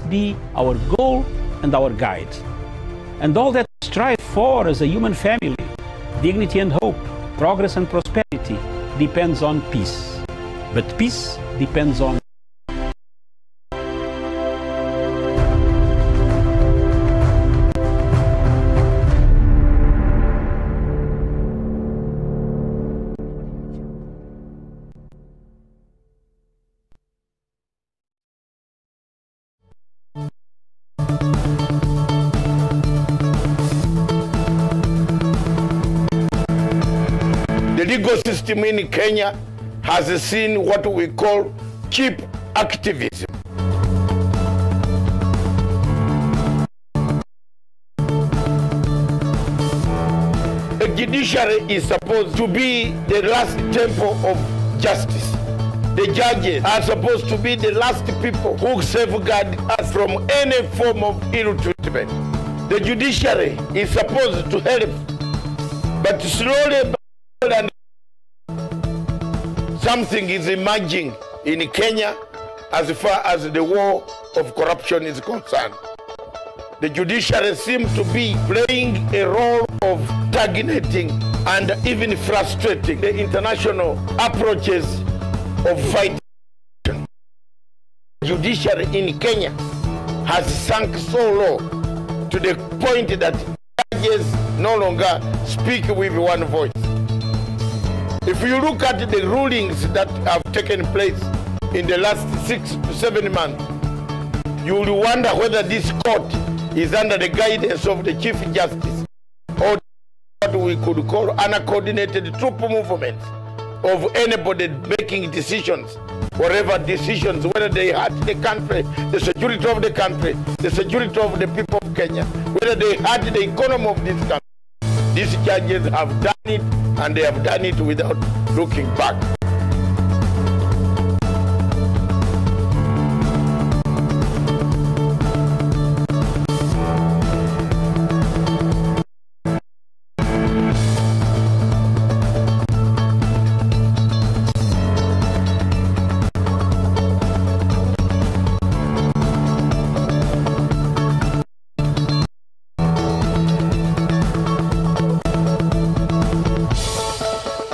be our goal and our guide. And all that we strive for as a human family, dignity and hope, progress and prosperity, depends on peace. But peace depends on the legal system in Kenya has seen what we call cheap activism. The judiciary is supposed to be the last temple of justice. The judges are supposed to be the last people who safeguard us from any form of ill treatment. The judiciary is supposed to help, but slowly and something is emerging in Kenya as far as the war of corruption is concerned. The judiciary seems to be playing a role of stagnating and even frustrating the international approaches of fighting. The judiciary in Kenya has sunk so low to the point that judges no longer speak with one voice. If you look at the rulings that have taken place in the last 6 to 7 months, you will wonder whether this court is under the guidance of the Chief Justice or what we could call uncoordinated troop movement of anybody making decisions, whatever decisions, whether they hurt the country, the security of the country, the security of the people of Kenya, whether they hurt the economy of this country. These judges have done it, and they have done it without looking back.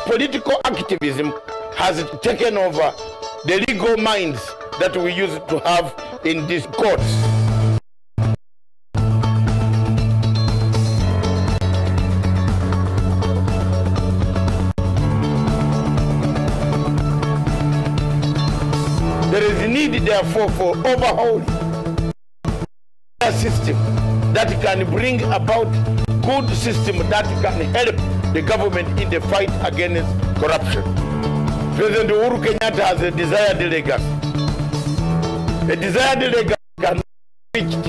Political activism has taken over the legal minds that we used to have in these courts. There is a need, therefore, for overhauling a system that can bring about good system that can help the government in the fight against corruption. President Uhuru Kenyatta has a desired legacy. A desired legacy can be reached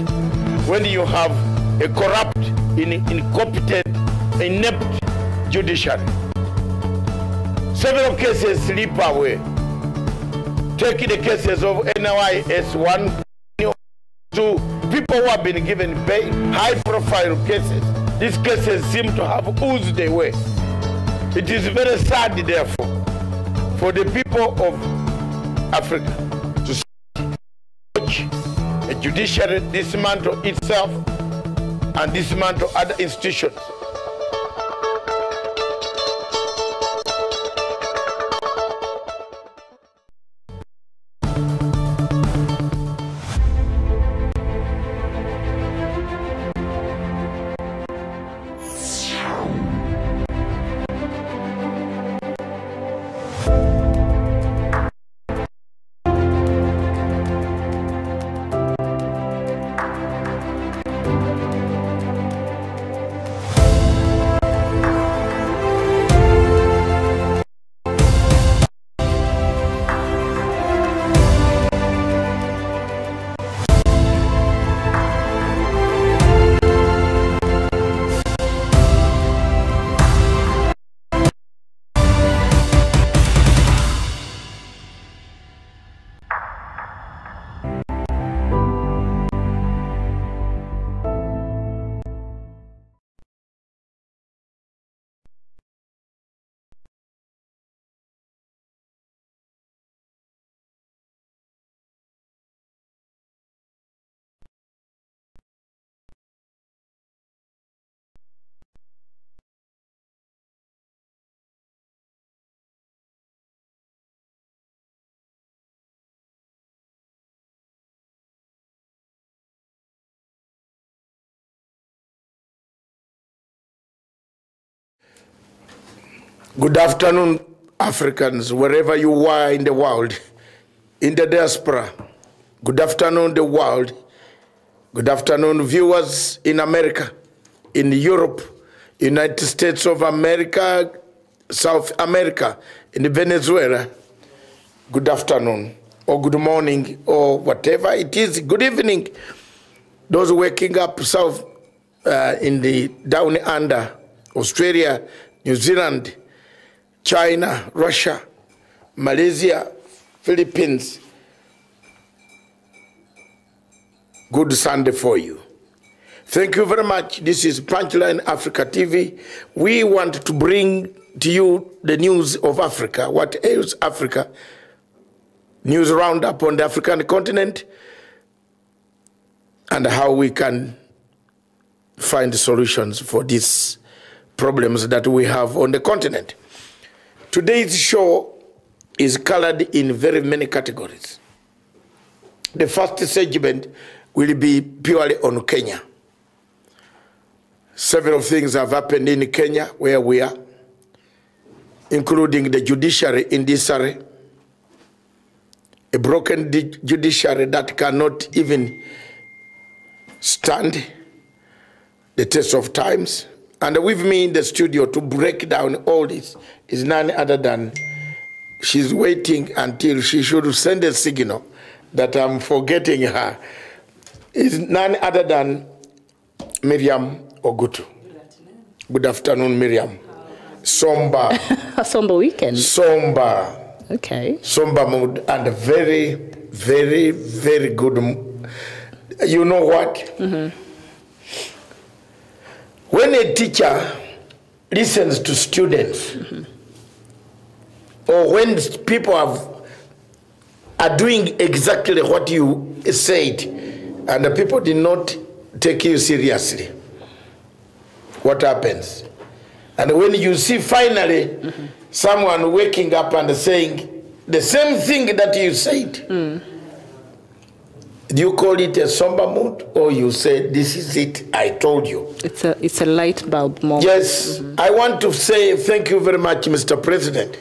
when you have a corrupt, incompetent, inept judiciary. Several cases slip away. Take the cases of NYS 1, 2, people who have been given bail, high-profile cases. These cases seem to have oozed away. It is very sad, therefore, for the people of Africa to watch a judiciary dismantle itself and dismantle other institutions. Good afternoon, Africans, wherever you are in the world, in the diaspora. Good afternoon, the world. Good afternoon, viewers in America, in Europe, United States of America, South America, in Venezuela. Good afternoon, or good morning, or whatever it is. Good evening. Those waking up south in the down under, Australia, New Zealand, China, Russia, Malaysia, Philippines. Good Sunday for you. Thank you very much. This is Punchline Africa TV. We want to bring to you the news of Africa, what ails Africa, news roundup on the African continent, and how we can find solutions for these problems that we have on the continent. Today's show is colored in very many categories. The first segment will be purely on Kenya. Several things have happened in Kenya where we are, including the judiciary in disarray, a broken judiciary that cannot even stand the test of times. And with me in the studio to break down all this is none other than, she's waiting until she should send a signal that I'm forgetting her, is none other than Miriam Ogutu. Good afternoon, Miriam. Somber. A somber weekend. Somber. Okay. Somber mood and a very, very, very good mood. You know what? Mm-hmm. When a teacher listens to students, mm-hmm. or when people are doing exactly what you said, and the people did not take you seriously, what happens? And when you see finally mm-hmm. someone waking up and saying the same thing that you said, do you call it a somber mood, or you say, this is it, I told you? It's a light bulb moment. Yes, mm-hmm. I want to say thank you very much, Mr. President.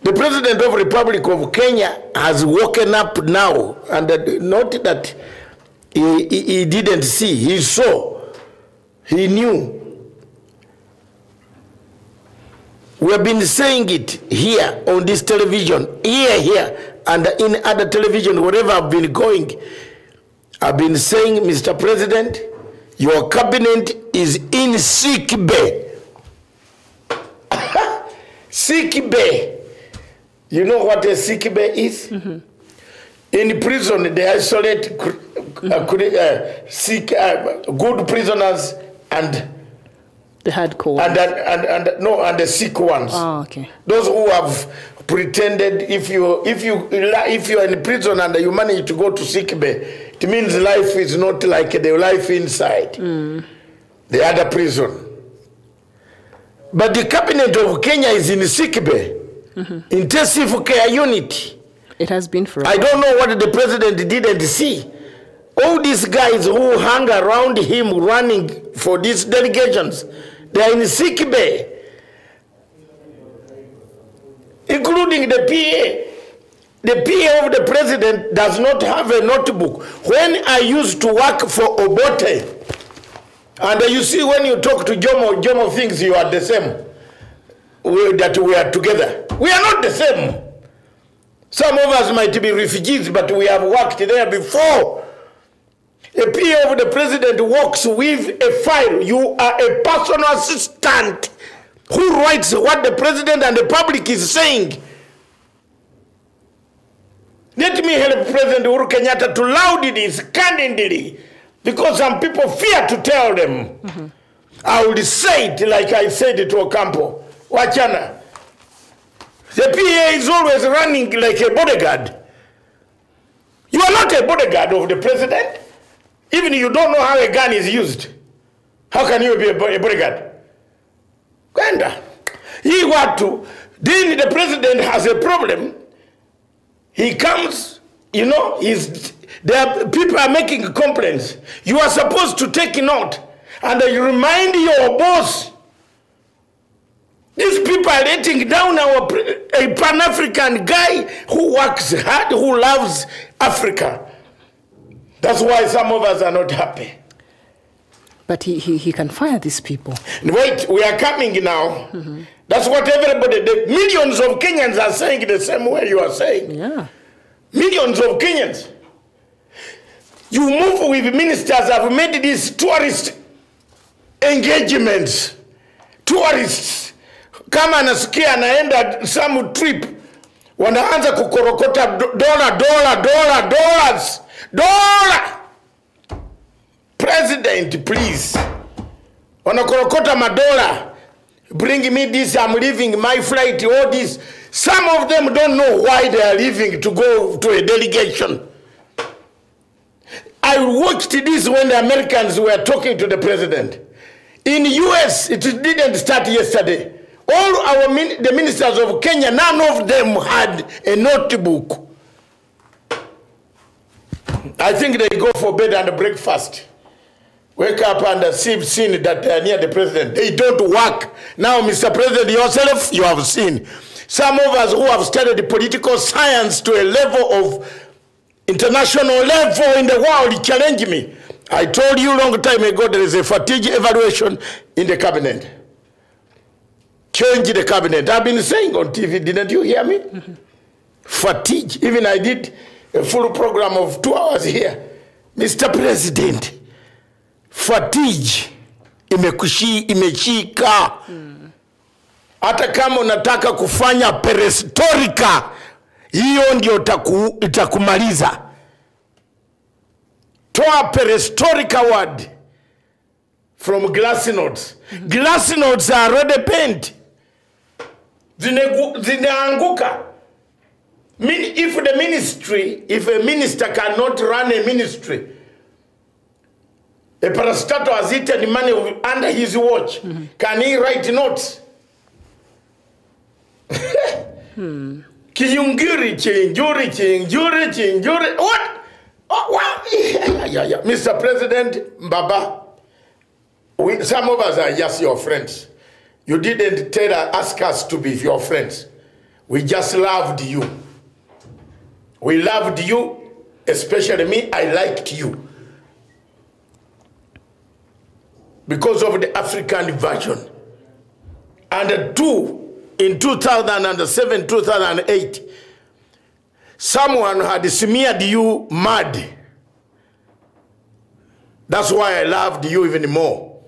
The President of the Republic of Kenya has woken up now, and not that he didn't see, he saw, he knew. We have been saying it here on this television, here, and in other television, wherever I've been going. I've been saying, Mr. President, your cabinet is in sick bay. Sick bay. You know what a sick bay is? Mm-hmm. In prison, they isolate good prisoners and the hardcore and the sick ones. Oh, okay. Those who have pretended, if you are in prison and you manage to go to sick bay, it means life is not like the life inside the other prison. But the cabinet of Kenya is in sick bay, intensive care unit. It has been forever. I don't know what the president didn't see. All these guys who hang around him running for these delegations, they are in sick bay, including the PA. The PA of the president does not have a notebook. When I used to work for Obote, and you see when you talk to Jomo thinks you are the same, that we are together. We are not the same. Some of us might be refugees, but we have worked there before. A PA of the president works with a file. You are a personal assistant who writes what the president and the public is saying. Let me help President Uhuru Kenyatta to loudly, candidly, because some people fear to tell them. Mm-hmm. I will say it like I said it to Ocampo. Wachana. The PA is always running like a bodyguard. You are not a bodyguard of the president. Even you don't know how a gun is used. How can you be a bodyguard? Gwenda. He want to. Then the president has a problem. He comes, you know, people are making complaints. You are supposed to take note. And you remind your boss These people are letting down a Pan-African guy who works hard, who loves Africa. That's why some of us are not happy. But he can fire these people. Wait, we are coming now. That's what everybody, the millions of Kenyans are saying the same way you are saying. Yeah. Millions of Kenyans. You move with ministers have made these tourist engagements. Tourists. Kama nasikia anaenda some trip. Wanaanza kukorokota dollars. President, please. Wanakorokota madola. Bring me this, I'm leaving my flight, all this. Some of them don't know why they are leaving to go to a delegation. I watched this when the Americans were talking to the president. In the US, it didn't start yesterday. All the ministers of Kenya, none of them had a notebook. I think they go for bed and breakfast. Wake up and see that they are near the president. They don't work. Now, Mr. President, yourself, you have seen. Some of us who have studied political science to a level of international level in the world challenge me. I told you a long time ago there is a fatigue evaluation in the cabinet. Change the cabinet. I've been saying on TV, didn't you hear me? Fatigue. Even I did a full program of 2 hours here. Mr. President, fatigue imeshika. Hata kama unataka kufanya perestorika, hiyo ndio itakumaliza. Toa perestorika word from glass notes. Glass notes are already paint. Zinaanguka. If the ministry, if a minister cannot run a ministry, a parastato has eaten money under his watch. Can he write notes? Kiyungiri, chinjuri. What? Oh, wow. Yeah. Mr. President, Baba, some of us are just your friends. You didn't ask us to be your friends. We just loved you. We loved you, especially me. I liked you. Because of the African version. And in 2007, 2008, someone had smeared you mad. That's why I loved you even more.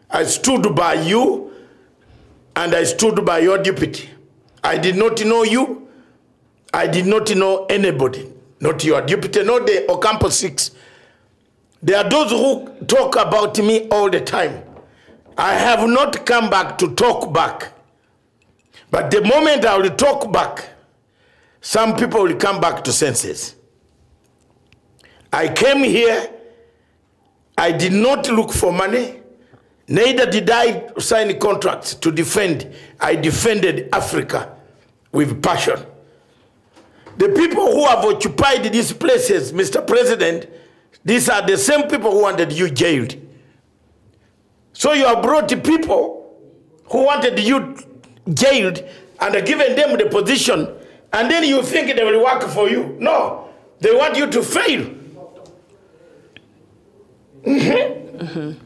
I stood by you, and I stood by your deputy. I did not know you. I did not know anybody. Not your deputy, not the Ocampo 6. There are those who talk about me all the time. I have not come back to talk back. But the moment I will talk back, some people will come back to senses. I came here, I did not look for money, neither did I sign contracts to defend. I defended Africa with passion. The people who have occupied these places, Mr. President, these are the same people who wanted you jailed. So you have brought people who wanted you jailed and given them the position, and then you think they will work for you. No, they want you to fail.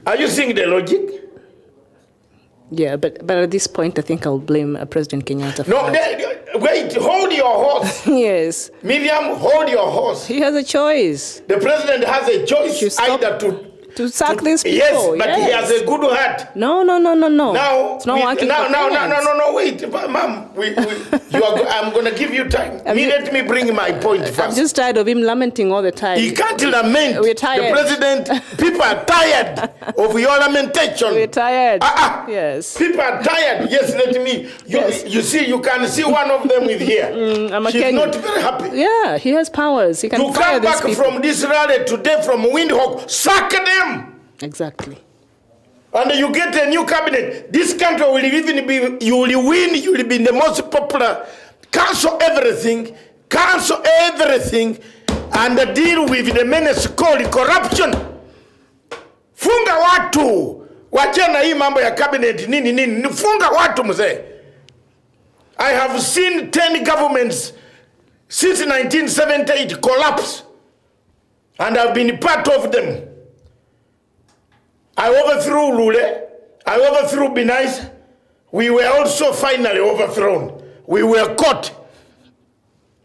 Are you seeing the logic? Yeah, but at this point, I think I'll blame President Kenyatta for that. Wait, hold your horse. Yes. Miriam, hold your horse. He has a choice. The president has a choice either to sack these people. Yes, but he has a good heart. No. Now, it's not working. No, wait, Ma'am. I'm going to give you time. Let me bring my point first. I'm just tired of him lamenting all the time. He can't lament. We're tired. The president, people are tired of your lamentation. We're tired. Yes. People are tired. Yes, let me. You see, you can see one of them with here. She's not very happy. Yeah, he has powers. He can fire these people. You come back from this rally today from Windhoek, sack them. Exactly. And you get a new cabinet. This country will even be, you will win, you will be the most popular. Cancel everything, and deal with the menace called corruption. Funga watu. Wachana hii mambo ya cabinet nini nini. Nifunga watu mzee. I have seen 10 governments since 1978 collapse. And I've been part of them. I overthrew Lule. I overthrew Binais. We were also finally overthrown. We were caught.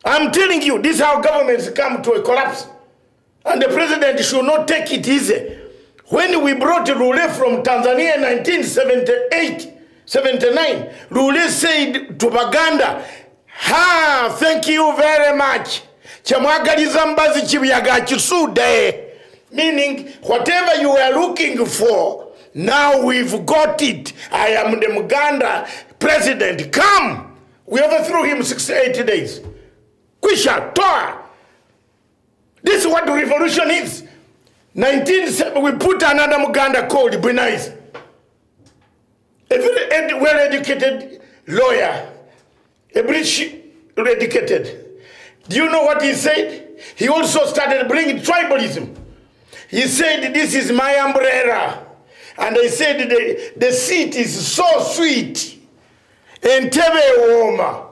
I'm telling you, this is how governments come to a collapse. And the president should not take it easy. When we brought Lule from Tanzania in 1978, 79, Lule said to Baganda, thank you very much. Meaning, whatever you were looking for, now we've got it. I am the Muganda president. Come! We overthrew him 68 days. Kwisha, Toa. This is what the revolution is. 1970, we put another Muganda called Binais. A very well-educated lawyer. A British educated. Do you know what he said? He also started bringing tribalism. He said, this is my umbrella. And I said, the seat is so sweet. Entebbe Woma.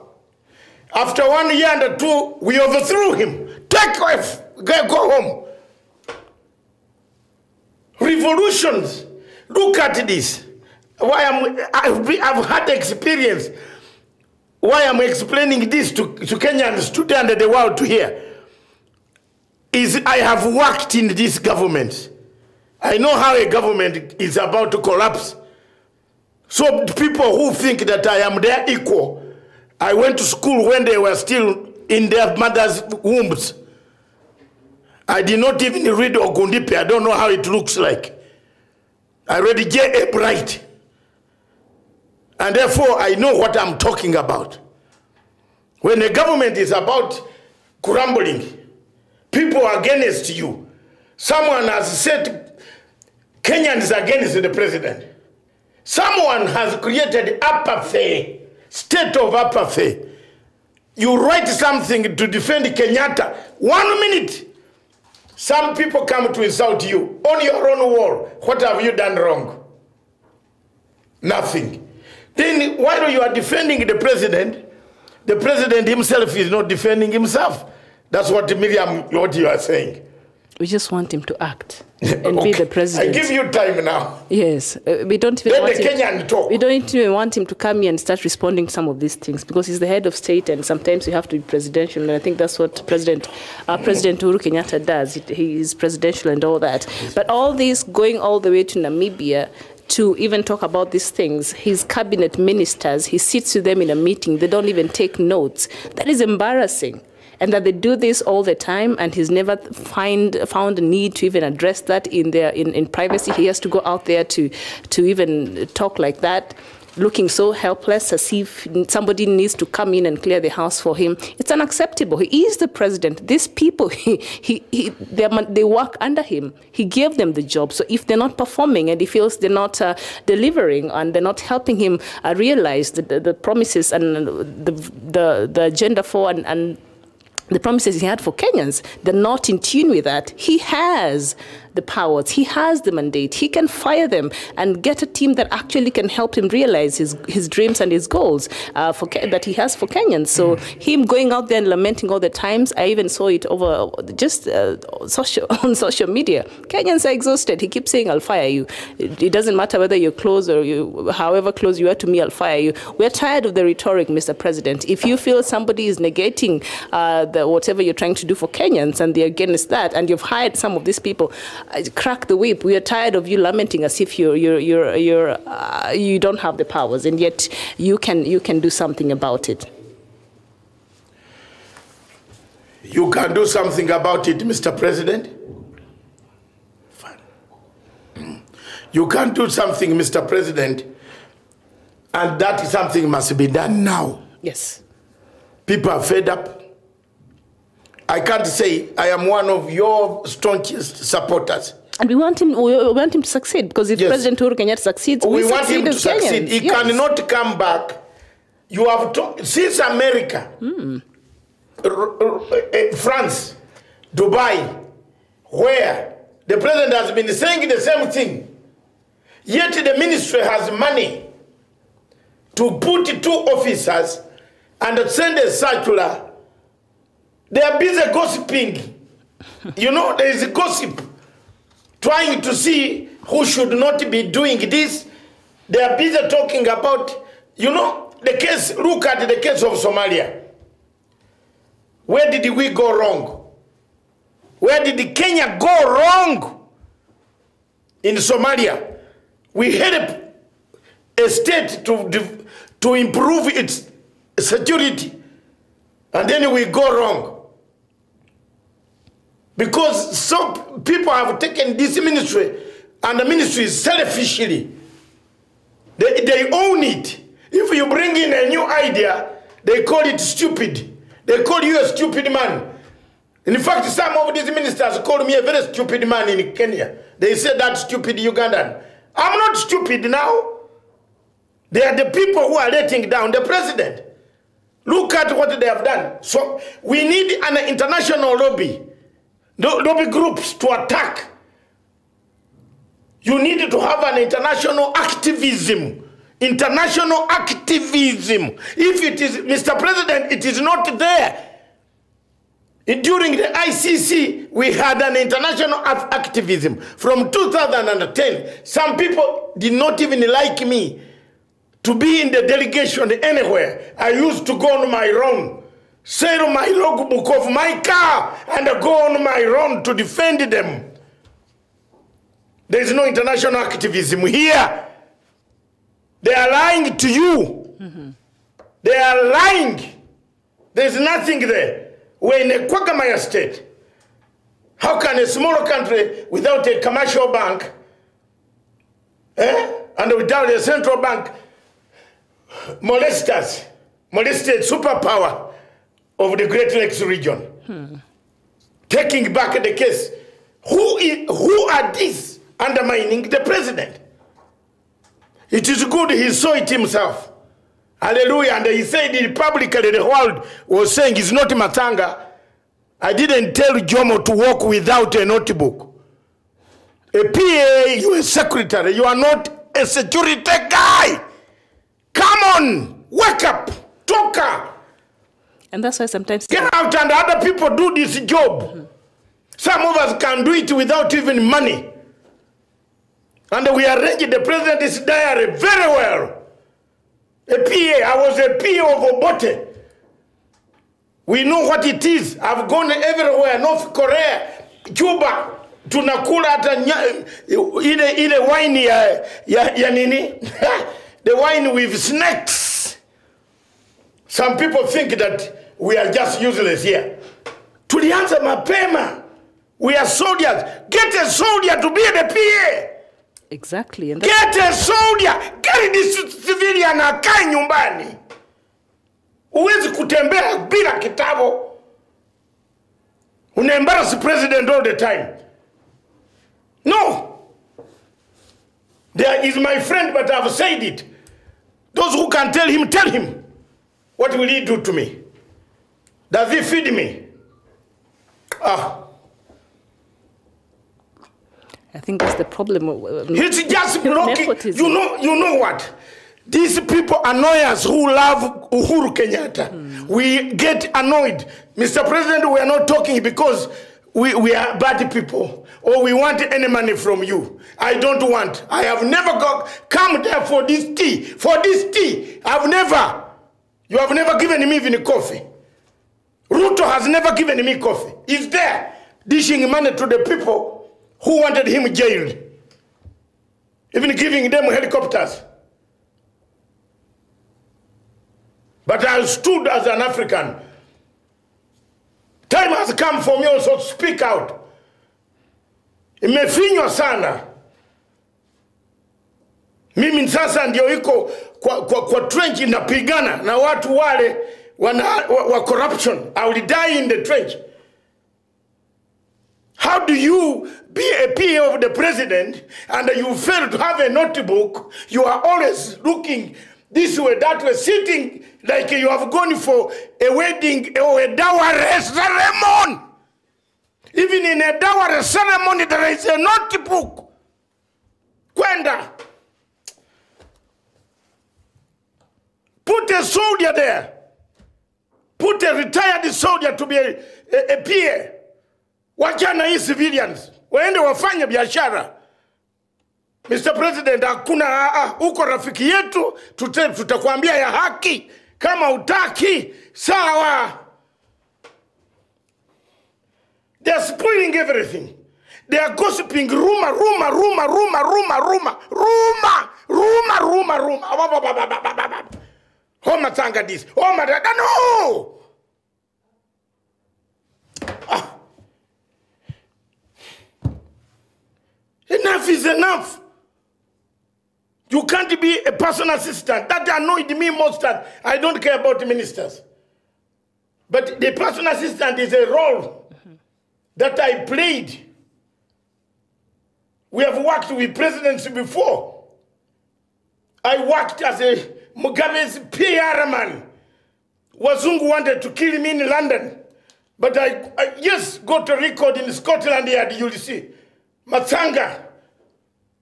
After 1 year and 2, we overthrew him. Take off. Go home. Revolutions. Look at this. I've had experience. Why I'm explaining this to Kenyans today and the world to hear is I have worked in this government. I know how a government is about to collapse. So people who think that I am their equal, I went to school when they were still in their mother's wombs. I did not even read Ogundipe. I don't know how it looks like. I read J.A. Bright. And therefore, I know what I'm talking about. When the government is about crumbling, people are against you. Someone has said Kenyans against the president. Someone has created apathy, state of apathy. You write something to defend Kenyatta, 1 minute. Some people come to insult you on your own wall. What have you done wrong? Nothing. Then while you are defending the president himself is not defending himself. That's what Miriam, what you are saying. We just want him to act and be the president. I give you time now. Yes, we don't even want him. We don't even want him to come here and start responding to some of these things because he's the head of state, and sometimes you have to be presidential. And I think that's what President Uhuru Kenyatta does. He is presidential and all that. But all this going all the way to Namibia to even talk about these things, his cabinet ministers, he sits with them in a meeting. They don't even take notes. That is embarrassing. And that they do this all the time, and he's never found a need to even address that in privacy. He has to go out there to even talk like that, looking so helpless, as if somebody needs to come in and clear the house for him. It's unacceptable. He is the president. These people, they work under him. He gave them the job. So if they're not performing and he feels they're not delivering and they're not helping him realize the promises and the agenda for and the promises he had for Kenyans, they're not in tune with that. He has the powers. He has the mandate. He can fire them and get a team that actually can help him realize his dreams and his goals that he has for Kenyans. So him going out there and lamenting all the times, I even saw it over just on social media. Kenyans are exhausted. He keeps saying, I'll fire you. It doesn't matter whether you're close or however close you are to me, I'll fire you. We're tired of the rhetoric, Mr. President. If you feel somebody is negating whatever you're trying to do for Kenyans and they're against that, and you've hired some of these people, crack the whip. We are tired of you lamenting as if you don't have the powers, and yet you can do something about it. You can do something about it, Mr. President. Fine. You can do something, Mr. President, and that something must be done now. Yes. People are fed up. I can't say I am one of your staunchest supporters. And we want him to succeed, because if President Uhuru Kenyatta succeeds, we want him to succeed. He cannot come back. You have since America, France, Dubai, where the president has been saying the same thing. Yet the ministry has money to put 2 officers and send a circular. They are busy gossiping. You know, there is a gossip trying to see who should not be doing this. They are busy talking about, you know, the case. Look at the case of Somalia. Where did we go wrong? Where did Kenya go wrong? In Somalia, we help a state to improve its security, and then we go wrong. Because some people have taken this ministry, and the ministry is selfishly. They own it. If you bring in a new idea, they call it stupid. They call you a stupid man. In fact, some of these ministers call me a very stupid man in Kenya. They say that stupid Ugandan. I'm not stupid now. They are the people who are letting down the president. Look at what they have done. So we need an international lobby groups to attack. You need to have an international activism. International activism. If it is, Mr. President, it is not there. During the ICC, we had an international activism. From 2010, some people did not even like me to be in the delegation anywhere. I used to go on my own, sail my logbook of my car, and go on my own to defend them. There is no international activism here. They are lying to you. Mm-hmm. They are lying. There is nothing there. We're in a Quagmire state. How can a small country without a commercial bank and without a central bank molest superpower of the Great Lakes region? Taking back the case. Who are these undermining the president? It is good he saw it himself. Hallelujah. And he said it publicly. The world was saying it's not Matanga. I didn't tell Jomo to walk without a notebook. A PA, you are a secretary. You are not a security guy. Come on. Wake up. Talker. And that's why sometimes... Get out and other people do this job. Mm-hmm. Some of us can do it without even money. And we arranged the president's diary very well. A PA, I was a PA of Obote. We know what it is. I've gone everywhere, North Korea, Cuba, tunakula hata ile wine ya nini? The wine with snakes. Some people think that we are just useless here. Tulianza mapema. We are soldiers. Get a soldier to be the PA. Exactly. And get a soldier. Get this civilian akae nyumbani. Uwezi kutembea bila kitabo. Unaembarrass president all the time. No. There is my friend, but I've said it. Those who can tell him. What will he do to me? Does he feed me? I think that's the problem. He's just blocking. You know what? These people annoy us who love Uhuru Kenyatta. We get annoyed. Mr. President, we are not talking because we are bad people or we want any money from you. I don't want. I have never come there for this tea. For this tea. You have never given me even coffee. Ruto has never given me coffee. He's there dishing money to the people who wanted him jailed. Even giving them helicopters. But I stood as an African. Time has come for me also to speak out. Imefinywa sana. Mimi sasa ndio iko kwa trench inapigana na watu wale wa corruption. I will die in the trench. How do you be a PA of the president and you fail to have a notebook? You are always looking this way, that way, sitting like you have gone for a wedding or a dowry ceremony. Even in a dowry ceremony, there is a notebook. Kwenda. a soldier there. Put a retired soldier to be a PA. Wachana hii civilians. Waende wafanye biashara. Mr. President, hakuna uko rafiki yetu, tutakwambia ya haki. Kama utaki, sawa. They are spoiling everything. They are gossiping, rumor. Homa tanga this, homa that, no! Enough is enough. You can't be a personal assistant. That annoyed me most. I don't care about ministers. But the personal assistant is a role that I played. We have worked with presidents before. I worked as a Mugabe's PR man. Wazungu wanted to kill me in London. But I yes, got a record in Scotland Yard, you'll see. Matanga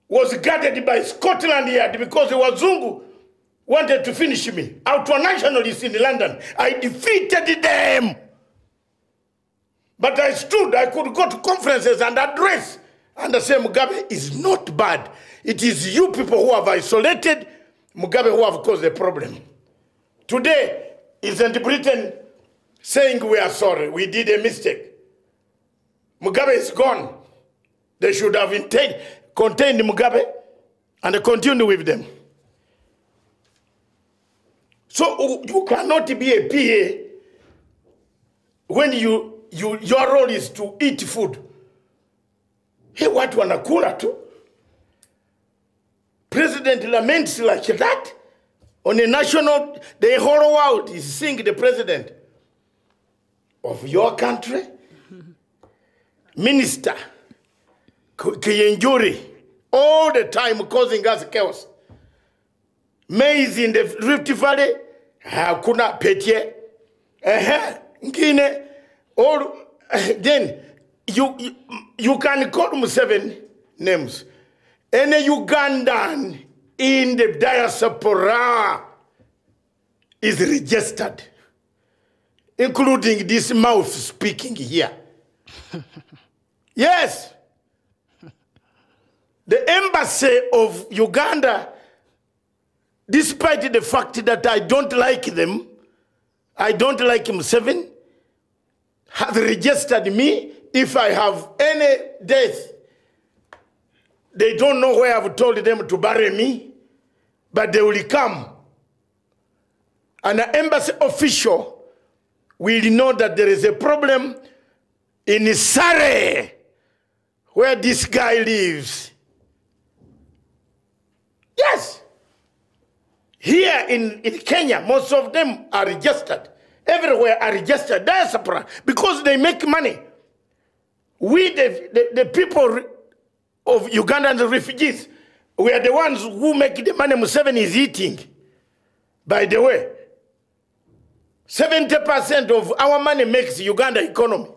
was guarded by Scotland Yard because the Wazungu wanted to finish me. Out to a nationalist in London. I defeated them. But I stood, I could go to conferences and address. And say Mugabe is not bad. It is you people who have isolated Mugabe who have caused the problem. Today, isn't Britain saying we are sorry, we did a mistake. Mugabe is gone. They should have contained Mugabe and continue with them. So you cannot be a PA when your role is to eat food. Hey, what wanakula tu? President laments like that. On a national, the whole world is seeing the president of your country. Minister Kiyenjuri, all the time causing us chaos. Maize in the Rift Valley, hakuna petie. Ngine, all then you can call them 7 names. Any Ugandan in the diaspora is registered, including this mouth speaking here. Yes. The embassy of Uganda, despite the fact that I don't like them, I don't like Museveni, have registered me. If I have any death, they don't know where I've told them to bury me, but they will come. And an embassy official will know that there is a problem in Surrey, where this guy lives. Yes. Here in Kenya, most of them are registered. Everywhere are registered diaspora because they make money. We, the people of Uganda and the refugees, we are the ones who make the money Museveni is eating. By the way, 70% of our money makes Uganda economy.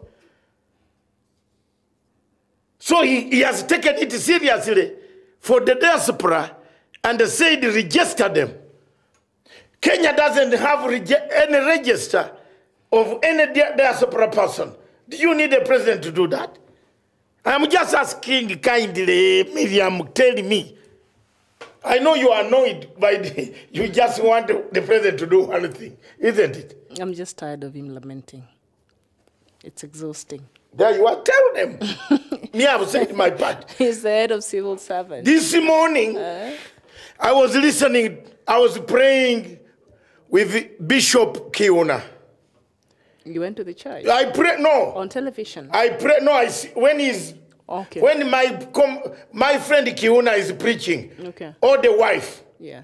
So he has taken it seriously for the diaspora and said register them. Kenya doesn't have any register of any diaspora person. Do you need a president to do that? I'm just asking kindly, Miriam, tell me. I know you are annoyed by you just want the president to do one thing, isn't it? I'm just tired of him lamenting. It's exhausting. There you are, tell them. Me, I've said my part. He's the head of civil servants. This morning, I was listening, I was praying with Bishop Kiuna. You went to the church? I pray, no. On television? I pray, no, I see, when he's, okay. When my friend Kiuna is preaching, okay. Or the wife, yeah.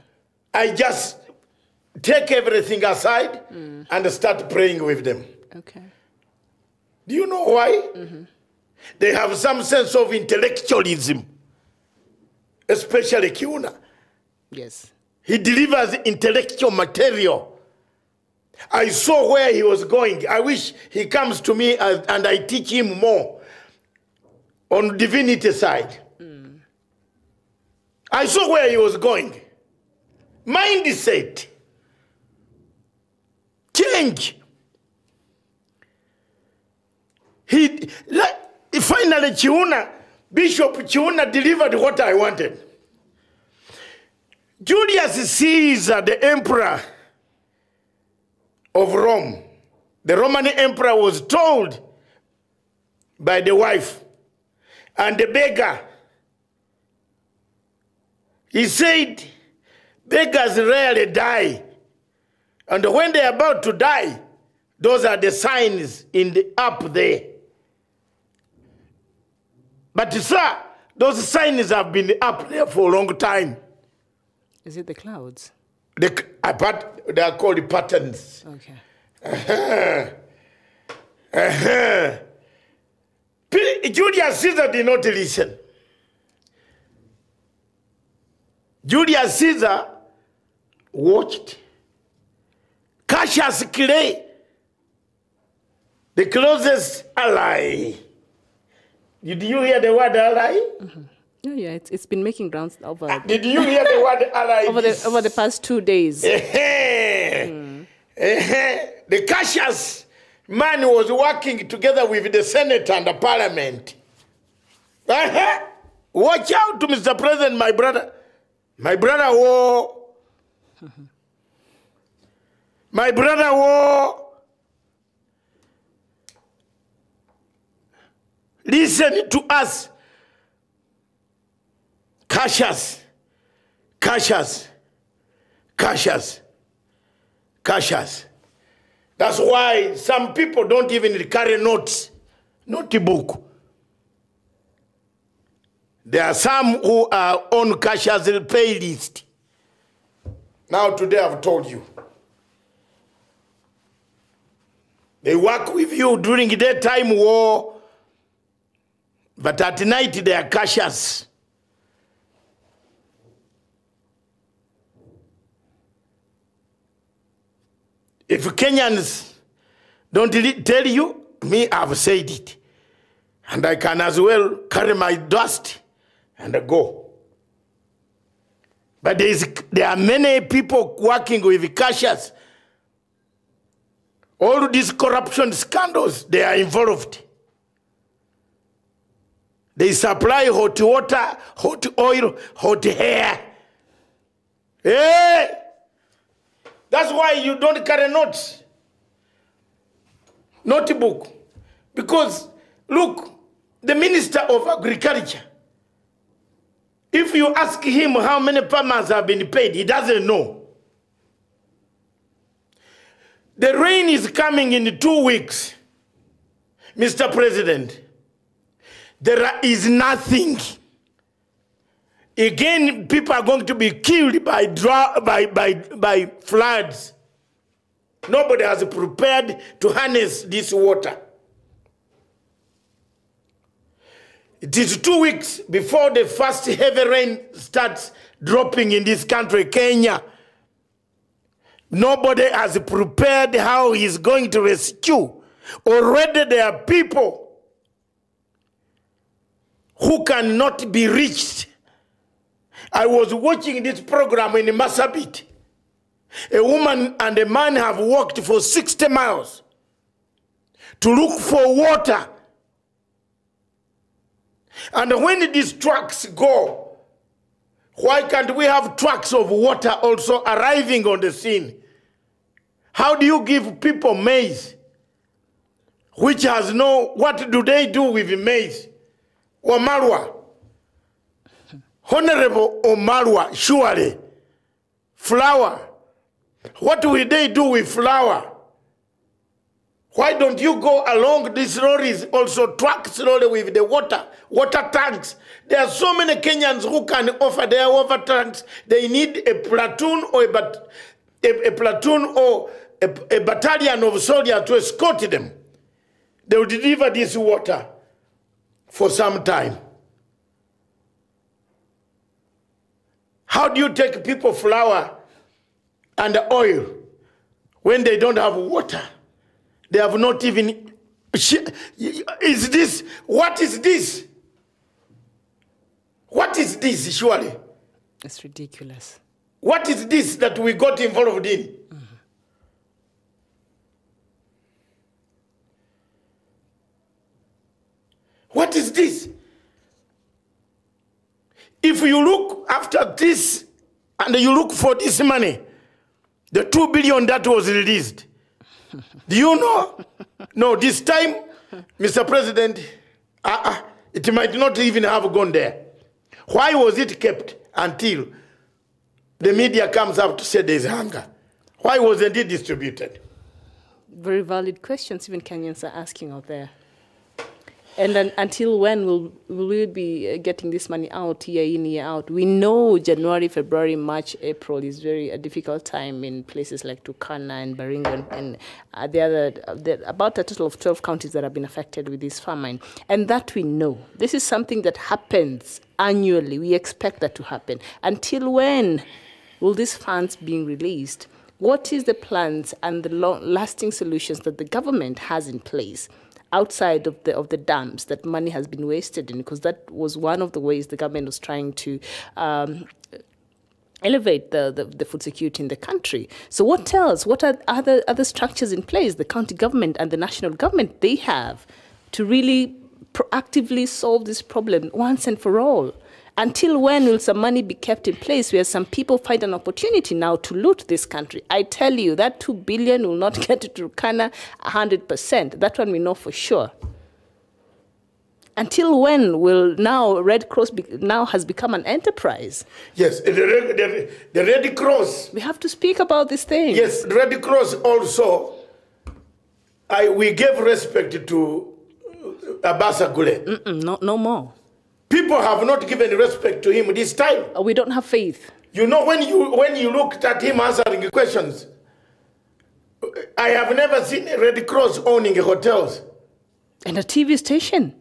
I just take everything aside and start praying with them. Okay. Do you know why? They have some sense of intellectualism, especially Kiuna. Yes. He delivers intellectual material. I saw where he was going. I wish he comes to me and I teach him more on divinity side. I saw where he was going. Mindset. change. Finally, Bishop Chiuna delivered what I wanted. Julius Caesar, the emperor of Rome, the Roman emperor, was told by the wife and the beggar, he said, beggars rarely die. And when they're about to die, those are the signs in the up there. But sir, those signs have been up there for a long time. Is it the clouds? They are called patterns. Okay. Julius Caesar did not listen. Julius Caesar watched Cassius Clay, the closest ally. Did you hear the word ally? Mm-hmm. Yeah, it's been making rounds over. Did you hear the word ally? over the past 2 days. The Cassius man was working together with the Senate and the Parliament. Watch out, Mr. President, my brother. My brother, whoa. My brother, whoa. Listen to us. Cassius. Cassius. Cassius. Cassius. That's why some people don't even carry notes, notebook. There are some who are on Cassius' pay list. Now today I've told you. They work with you during the daytime war, but at night they are Cassius. If Kenyans don't tell you, me, I've said it. And I can as well carry my dust and go. But there are many people working with Cassius. All these corruption scandals, they are involved. They supply hot water, hot oil, hot hair. Hey! That's why you don't carry notes. Notebook. Because, look, the Minister of Agriculture, if you ask him how many farmers have been paid, he doesn't know. The rain is coming in 2 weeks. Mr. President, there is nothing. Again, people are going to be killed by floods. Nobody has prepared to harness this water. It is 2 weeks before the first heavy rain starts dropping in this country, Kenya. Nobody has prepared how he's going to rescue. Already there are people who cannot be reached. I was watching this program in Marsabit. A woman and a man have walked for 60 miles to look for water. And when these trucks go, why can't we have trucks of water also arriving on the scene? How do you give people maize, which has no, what do they do with maize? Omarwa. Honorable Omarwa, surely. Flour. What will they do with flour? Why don't you go along these lorries, also truck slowly with the water tanks? There are so many Kenyans who can offer their water tanks. They need a platoon or a battalion of soldiers to escort them. They will deliver this water for some time. How do you take people flour and oil when they don't have water? They have not even... Is this... What is this? What is this, surely? It's ridiculous. What is this that we got involved in? What is this? If you look after this and you look for this money, the 2 billion that was released, do you know? No, this time, Mr. President, it might not even have gone there. Why was it kept until the media comes out to say there's hunger? Why wasn't it distributed? Very valid questions even Kenyans are asking out there. And then until when will we be getting this money out, year in, year out? We know January, February, March, April is a difficult time in places like Turkana and Baringo and about a total of 12 counties that have been affected with this famine. And that we know. This is something that happens annually. We expect that to happen. Until when will these funds be released? What is the plans and the lasting solutions that the government has in place outside of the dams that money has been wasted in? Because that was one of the ways the government was trying to elevate the food security in the country. So what else? What are other structures in place, the county government and the national government, they have to really proactively solve this problem once and for all? Until when will some money be kept in place where some people find an opportunity now to loot this country? I tell you, that 2 billion will not get to Turkana 100%. That one we know for sure. Until when will now Red Cross now has become an enterprise? Yes, the Red Cross. We have to speak about this thing. Yes, the Red Cross also, we gave respect to Ambazonia. No more. People have not given respect to him this time. We don't have faith. You know, when you looked at him answering questions, I have never seen a Red Cross owning hotels. And a TV station.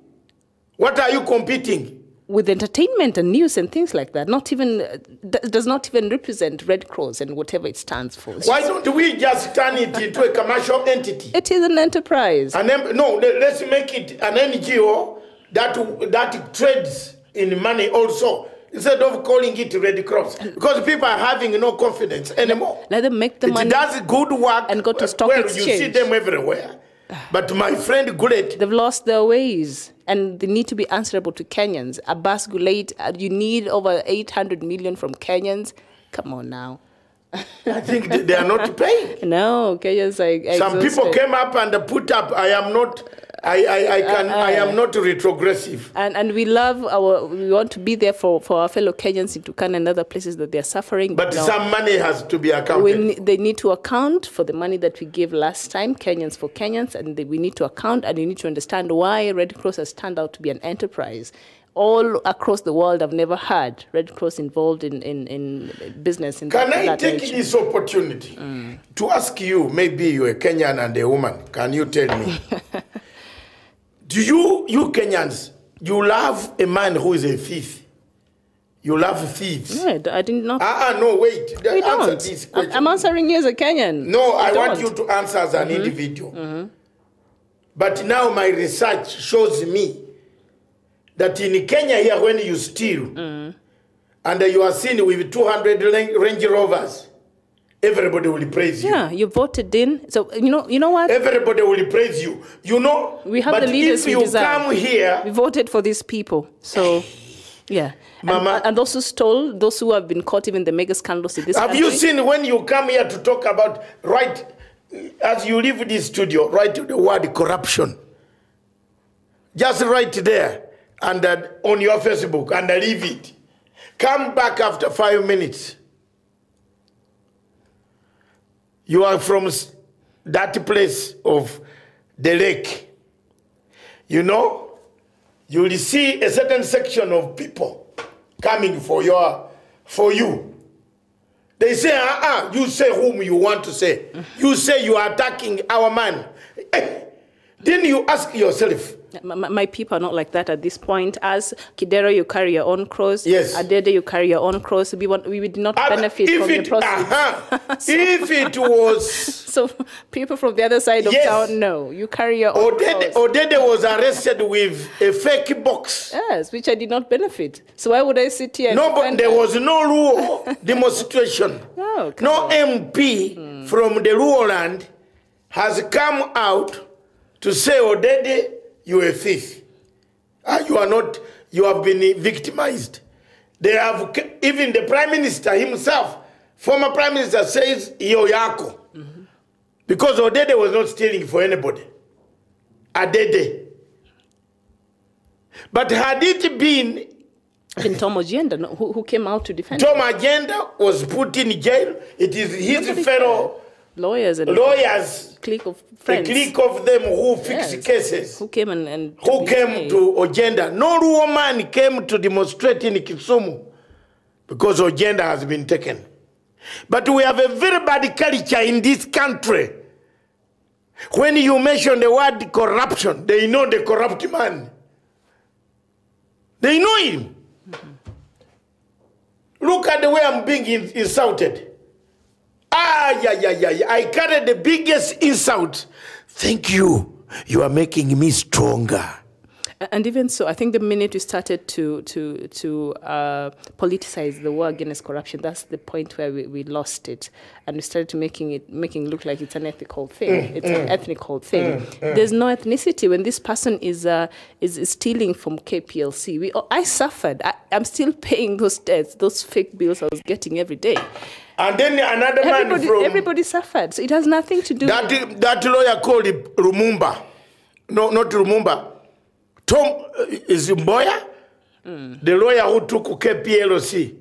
What are you competing? With entertainment and news and things like that. Not even, does not even represent Red Cross and whatever it stands for. Why don't we just turn it into a commercial entity? It is an enterprise. No, let's make it an NGO that trades in money also, instead of calling it Red Cross, because people are having no confidence anymore. Let them make the money. It does good work and go to stock exchange. You see them everywhere. But my friend Goulet, they've lost their ways, and they need to be answerable to Kenyans. Abbas Goulet, you need over 800 million from Kenyans. Come on now. I think they are not paying. No, Kenyans are some exhausted. people came up and put up. I am not retrogressive. And we want to be there for our fellow Kenyans in Turkana and other places that they are suffering. But some money has to be accounted. They need to account for the money that we gave last time, Kenyans for Kenyans, and we need to account, and you need to understand why Red Cross has turned out to be an enterprise. All across the world, I've never had Red Cross involved in business. Can I take this opportunity to ask you, maybe you're a Kenyan and a woman, can you tell me, do you Kenyans, you love a man who is a thief? You love thieves? No, I did not. No, wait. We don't. This question. I'm answering you as a Kenyan. No, I want you to answer as an individual. But now my research shows me that in Kenya here, when you steal and you are seen with 200 Range Rovers, everybody will praise you. Yeah, you voted in. So, you know what? Everybody will praise you. You know, we have the leaders if you come here... We voted for these people. So, yeah. Mama, and also stole those who have been caught even the mega scandals in this country. Have you seen when you come here to talk about, as you leave this studio, write the word corruption. Just write there. And on your Facebook, and leave it. Come back after 5 minutes. You are from that place of the lake. You know, you will see a certain section of people coming for you. They say, you say whom you want to say. You say you are attacking our man. Then you ask yourself, my people are not like that at this point. As Kidero, you carry your own cross. Yes. Adede, you carry your own cross. We did not benefit from the proceeds. If it was... So people from the other side of town, no. You carry your own cross. Odede was arrested with a fake box. Yes, which I did not benefit. So why would I sit here and No, but there was no Luo demonstration. No MP from the Luo land has come out to say, Odede, you're a thief. You are not, you have been victimized. They have, even the Prime Minister himself, former Prime Minister says, iyo yako. Because Odede was not stealing for anybody. Adede. But had it been... And Tom Agenda, who came out to defend Tom Agenda was put in jail. It is his fellow lawyers and clique of friends. A clique of them who fix cases. Who came and who came to Agenda. No woman came to demonstrate in Kisumu because Agenda has been taken. But we have a very bad culture in this country. When you mention the word corruption, they know the corrupt man. They know him. Look at the way I'm being insulted. I carried the biggest insult. Thank you. You are making me stronger. And even so, I think the minute we started to politicize the war against corruption, that's the point where we lost it, and we started to making it look like it's an ethical thing. It's an ethnical thing. There's no ethnicity when this person is stealing from KPLC. I suffered. I'm still paying those debts, those fake bills I was getting every day. And then another man from... Everybody suffered. So it has nothing to do with... That lawyer called Lumumba. No, not Lumumba. Tom is Mboya, the lawyer who took KPLC.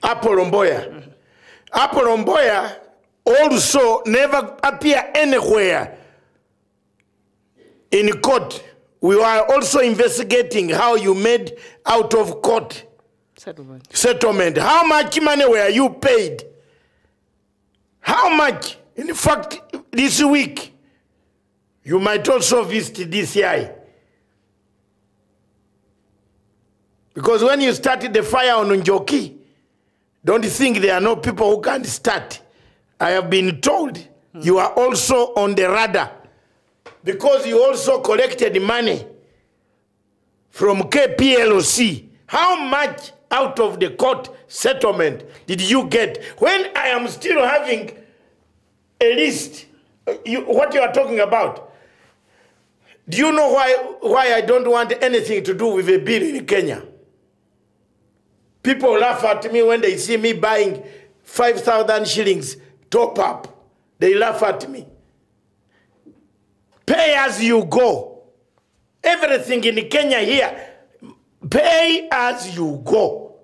Apollo Mboya. Apollo Mboya also never appear anywhere in court. We were also investigating how you made out of court settlement. How much money were you paid? How much? In fact, this week, you might also visit DCI. Because when you started the fire on Njoki, don't think there are no people who can't start. I have been told you are also on the radar. Because you also collected money from KPLC. How much out of the court settlement did you get? When I am still having a list, what you are talking about, do you know why I don't want anything to do with a bill in Kenya? People laugh at me when they see me buying 5,000 shillings top up. They laugh at me. Pay as you go. Everything in Kenya here, pay as you go.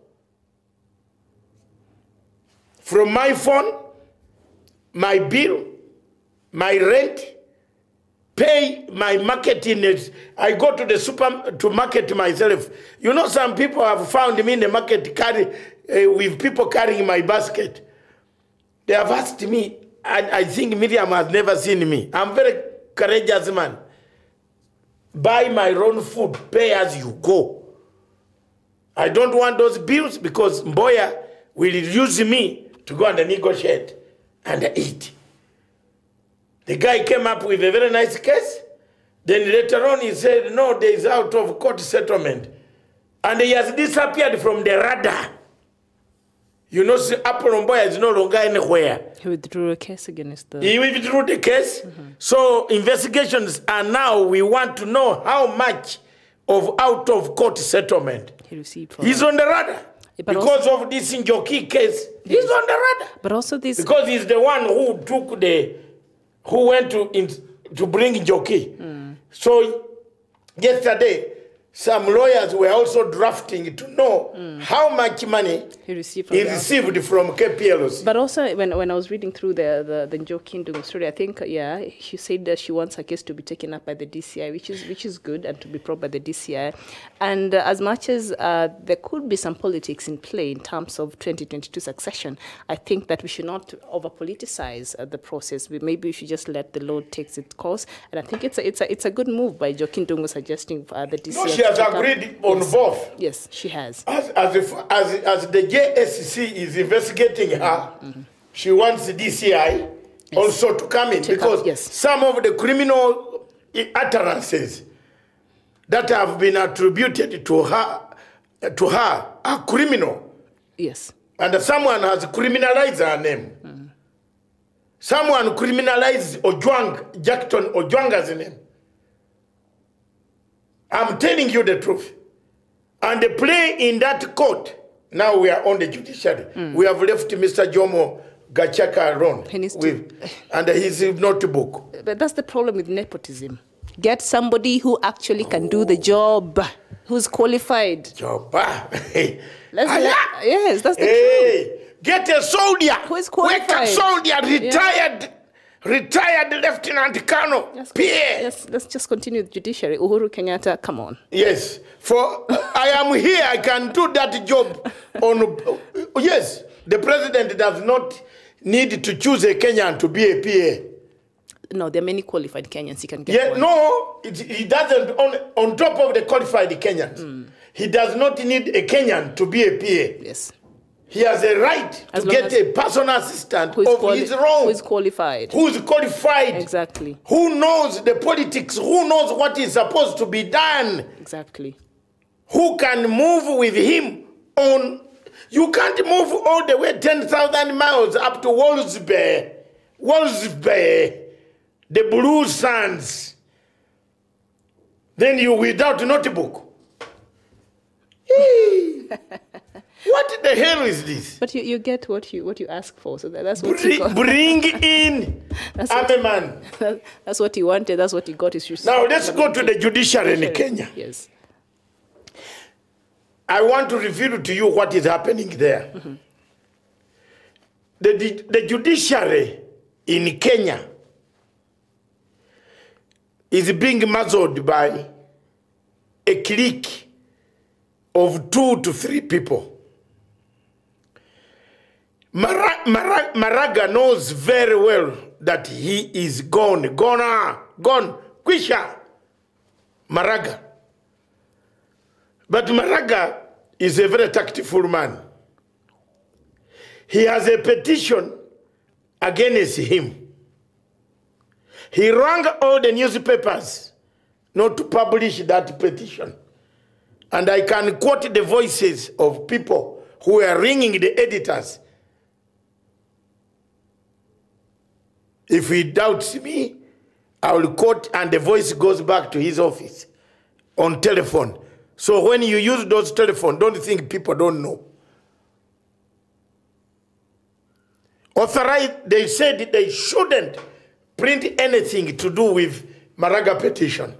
From my phone, my bill, my rent, pay my marketing. I go to the super to market myself. You know, some people have found me in the market with people carrying my basket. They have asked me, and I think Miriam has never seen me. I'm very courageous man. Buy my own food, pay as you go. I don't want those bills because Mboya will use me to go and negotiate and eat. The guy came up with a very nice case. Then later on he said, no, there is out of court settlement. And he has disappeared from the radar. You know, Apollo Mboya is no longer anywhere. He withdrew a case against the... He withdrew the case. So investigations are now, we want to know how much of out of court settlement he received. He's on the radar. Because of this Njoki case, he's on the radar. But also this... Because he's the one who took the... who went to bring Njoki. So yesterday, some lawyers were also drafting to know how much money he received from KPLC. But also, when I was reading through the Njoki Ndungu story, I think, yeah, she said that she wants her case to be taken up by the DCI, which is good, and to be probed by the DCI. And as much as there could be some politics in play in terms of 2022 succession, I think that we should not over-politicize the process. Maybe we should just let the law take its course. And I think it's a good move by Njoki Ndungu suggesting the DCI. No, she has agreed on both. Yes, she has. As the JSC is investigating her, she wants the DCI also to come in because some of the criminal utterances that have been attributed to her are criminal. Yes. And someone has criminalized her name. Someone criminalized Jackton Ojwanga's name. I'm telling you the truth. And the play in that court, now we are on the judiciary. We have left Mr. Jomo Gachaka alone. And his notebook. But that's the problem with nepotism. Get somebody who actually can do the job, who's qualified. Job. Yes, that's the truth. Get a soldier. Who is qualified. Get a soldier, retired Lieutenant Colonel. Yes, let's just continue the judiciary. Uhuru Kenyatta, come on. Yes, for I am here, I can do that job. Yes, the president does not need to choose a Kenyan to be a PA. No, there are many qualified Kenyans. He can get one. No, he doesn't. On top of the qualified Kenyans, he does not need a Kenyan to be a PA. Yes. He has a right to get a personal assistant of his own. Who is qualified. Who is qualified. Exactly. Who knows the politics, who knows what is supposed to be done. Exactly. Who can move with him on. You can't move all the way 10,000 miles up to Wolsbay. The Blue Sands. Then you without notebook. What the hell is this? But you get what you ask for, so that's what bring in man. That's what he wanted. That's what he got. Now let's go to the judiciary in Kenya. Yes. I want to reveal to you what is happening there. The judiciary in Kenya is being muzzled by a clique of 2 to 3 people. Maraga knows very well that he is gone. Kwisha. Maraga. But Maraga is a very tactful man. He has a petition against him. He rang all the newspapers not to publish that petition. And I can quote the voices of people who are ringing the editors. If he doubts me, I will quote and the voice goes back to his office on telephone. So when you use those telephones, don't think people don't know. Authorized, they said they shouldn't print anything to do with Maraga petition.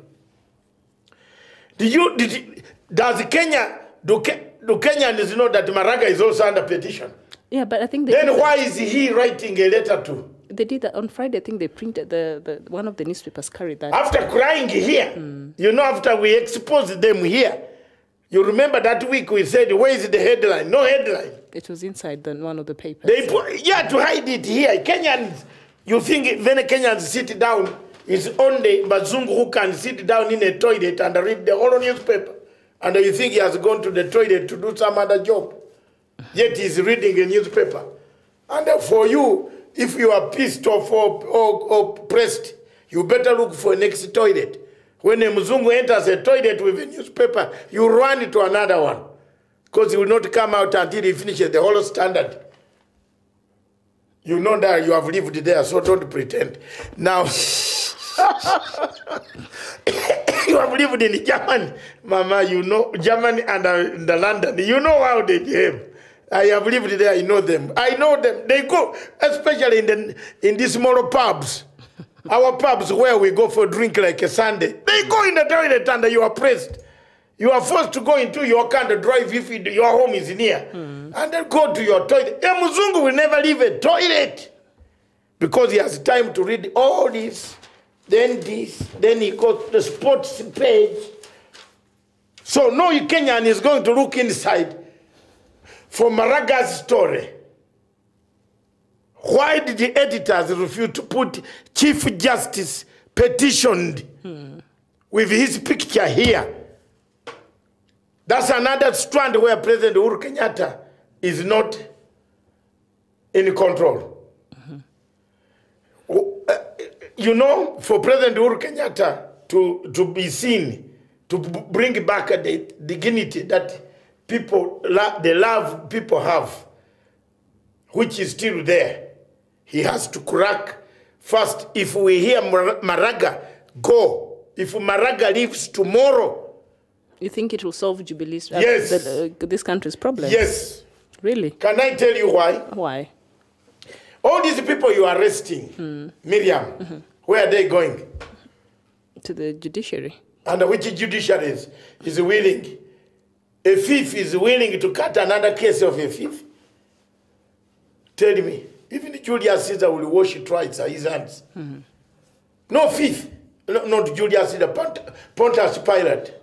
Does Kenya, do Kenyans know that Maraga is also under petition? Yeah, but I think then why is he writing a letter to? They did that on Friday. I think they printed one of the newspapers carried that. After crying here, you know, after we exposed them here, you remember that week we said, where is the headline? No headline. It was inside one of the papers. They put, to hide it here. Kenyans, you think when Kenyans sit down, it's only Bazungu who can sit down in a toilet and read the whole newspaper. And you think he has gone to the toilet to do some other job. Yet he's reading a newspaper. And for you, if you are pissed off or pressed, you better look for a next toilet. When a Mzungu enters a toilet with a newspaper, you run to another one. Because he will not come out until he finishes the whole Standard. You know that you have lived there, so don't pretend. Now, you have lived in Germany, Mama, you know, Germany and the London. You know how they behave. I have lived there, I know them. I know them. They go, especially in these small pubs. Our pubs where we go for a drink like a Sunday. They go in the toilet and you are pressed. You are forced to go into your car and drive if your home is near. And then go to your toilet. A Mzungu will never leave a toilet. Because he has time to read all this, then he goes to the sports page. So no Kenyan is going to look inside for Maraga's story. Why did the editors refuse to put Chief Justice petitioned with his picture here? That's another strand where President Uhuru Kenyatta is not in control. You know, for President Uhuru Kenyatta to be seen, to bring back the dignity that people, the love people have, which is still there, he has to crack first. If we hear Maraga go, if Maraga leaves tomorrow, You think it will solve Jubilee's, Yes. This country's problem? Yes. Really? Can I tell you why? Why? All these people you are arresting, Miriam, where are they going? To the judiciary. And which judiciary is willing? A thief is willing to cut another case of a thief? Tell me. Even Julius Caesar will wash twice his hands. No thief. No, not Julius Caesar, Pontius Pilate.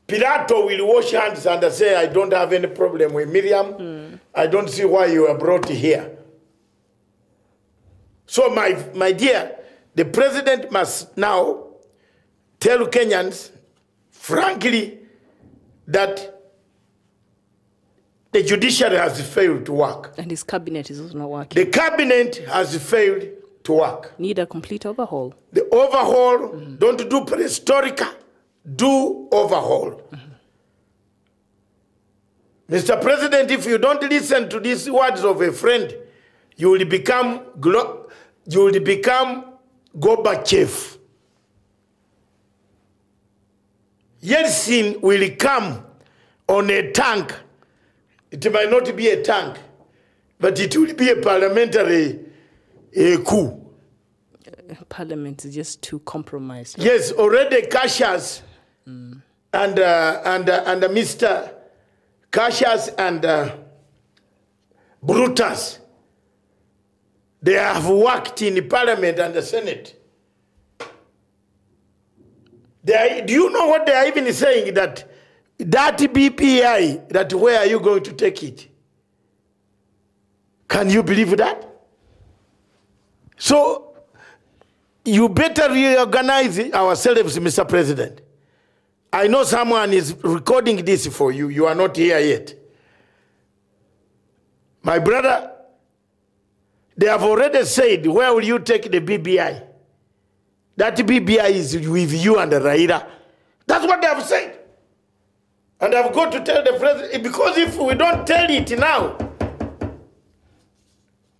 Pilato will wash hands and say, I don't have any problem with Miriam. I don't see why you are brought here. So, my dear, the president must now tell Kenyans, frankly, that the judiciary has failed to work. And his cabinet is also not working. The cabinet has failed to work. Need a complete overhaul. The overhaul, don't do perestroika, do overhaul. Mr. President, if you don't listen to these words of a friend, you will become Gorbachev. Yeltsin will come on a tank. It might not be a tank, but it will be a parliamentary coup. Parliament is just too compromised. Yes, already Cassius and Mr. Cassius and Brutus, they have worked in the Parliament and the Senate. Do you know what they are even saying? That BPI, that where are you going to take it? Can you believe that? So, you better reorganize ourselves, Mr. President. I know someone is recording this for you. You are not here yet. My brother, they have already said, where will you take the BBI? That BBI is with you and Raila. That's what they have said. And I've got to tell the president, because if we don't tell it now,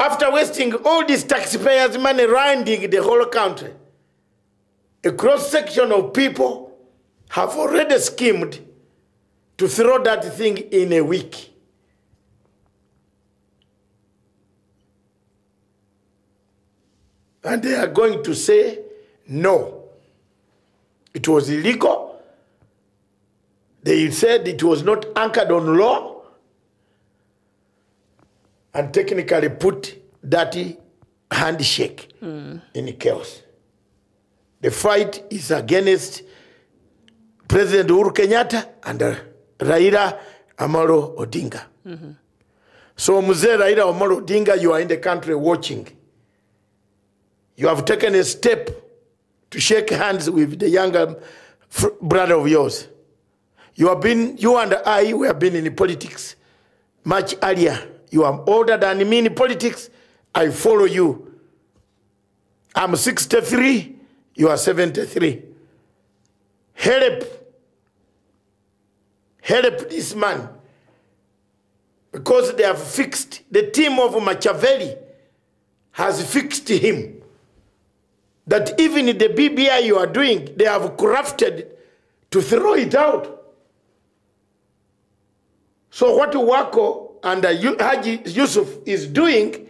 after wasting all these taxpayers' money rounding the whole country, a cross-section of people have already schemed to throw that thing in a week. And they are going to say, no, it was illegal. They said it was not anchored on law, and technically put dirty handshake in chaos. The fight is against President Uhuru Kenyatta and Raila Amolo Odinga. So, Mzee Raila Amolo Odinga, you are in the country watching. You have taken a step to shake hands with the younger brother of yours. You and I, we have been in politics much earlier. You are older than me in politics. I follow you. I'm 63. You are 73. Help this man. Because they have fixed, the team of Machiavelli has fixed him. That even the BBI you are doing, they have crafted to throw it out. So what Wako and Haji Yusuf is doing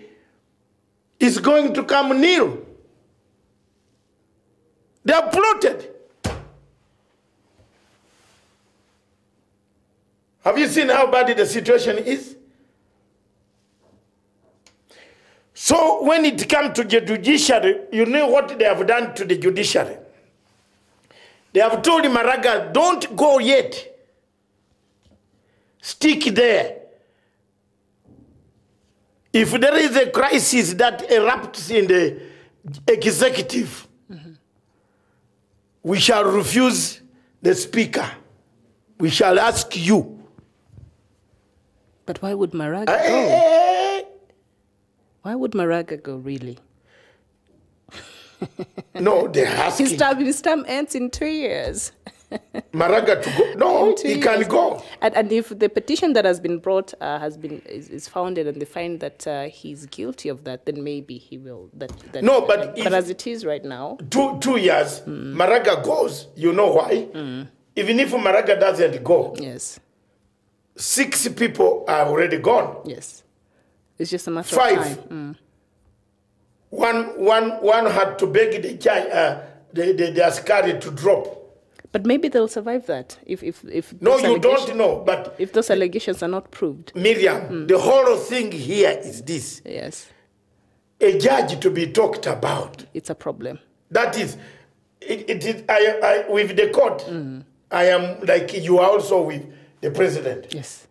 is going to come nil. They are plotted. Have you seen how bad the situation is? So when it comes to the judiciary, you know what they have done to the judiciary. They have told Maraga, don't go yet. Stick there. If there is a crisis that erupts in the executive, we shall refuse the speaker. We shall ask you. But why would Maraga go? Why would Maraga go, really? No, they're asking. His term ends in 2 years. Maraga to go? No, he can go. And if the petition that has been brought is founded and they find that he's guilty of that, then maybe he will. But as it is right now, 2 years, Maraga goes. You know why? Even if Maraga doesn't go, yes, 6 people are already gone. yes, it's just a matter 5. of time. One had to beg the askari to drop. But maybe they'll survive that if No, you don't know. But if those allegations are not proved. Miriam, the whole thing here is this. Yes. A judge to be talked about. It's a problem. That is, with the court, I am like you are also with the president. Yes.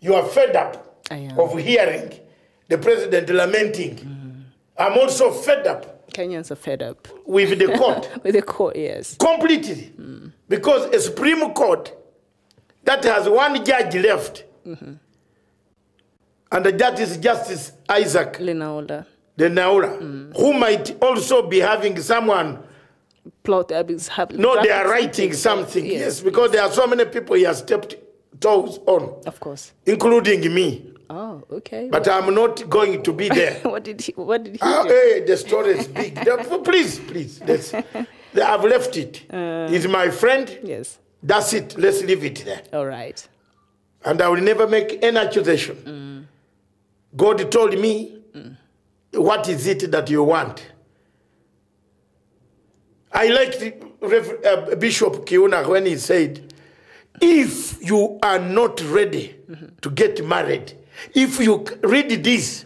You are fed up I am. of hearing the president lamenting. I'm also fed up. Kenyans are fed up. With the court. With the court, yes. Completely. Because a Supreme Court that has one judge left, and that is Justice Isaac Lenaola. Who might also be having someone. No, they are writing something. Yes, because there are so many people he has stepped toes on. Of course. Including me. Oh, okay. But I'm not going to be there. What did he do? Hey, the story is big. Please. I've left it. He's my friend. Yes. That's it. Let's leave it there. All right. And I will never make any accusation. God told me, what is it that you want? I liked Bishop Kiuna when he said, if you are not ready to get married, if you read this,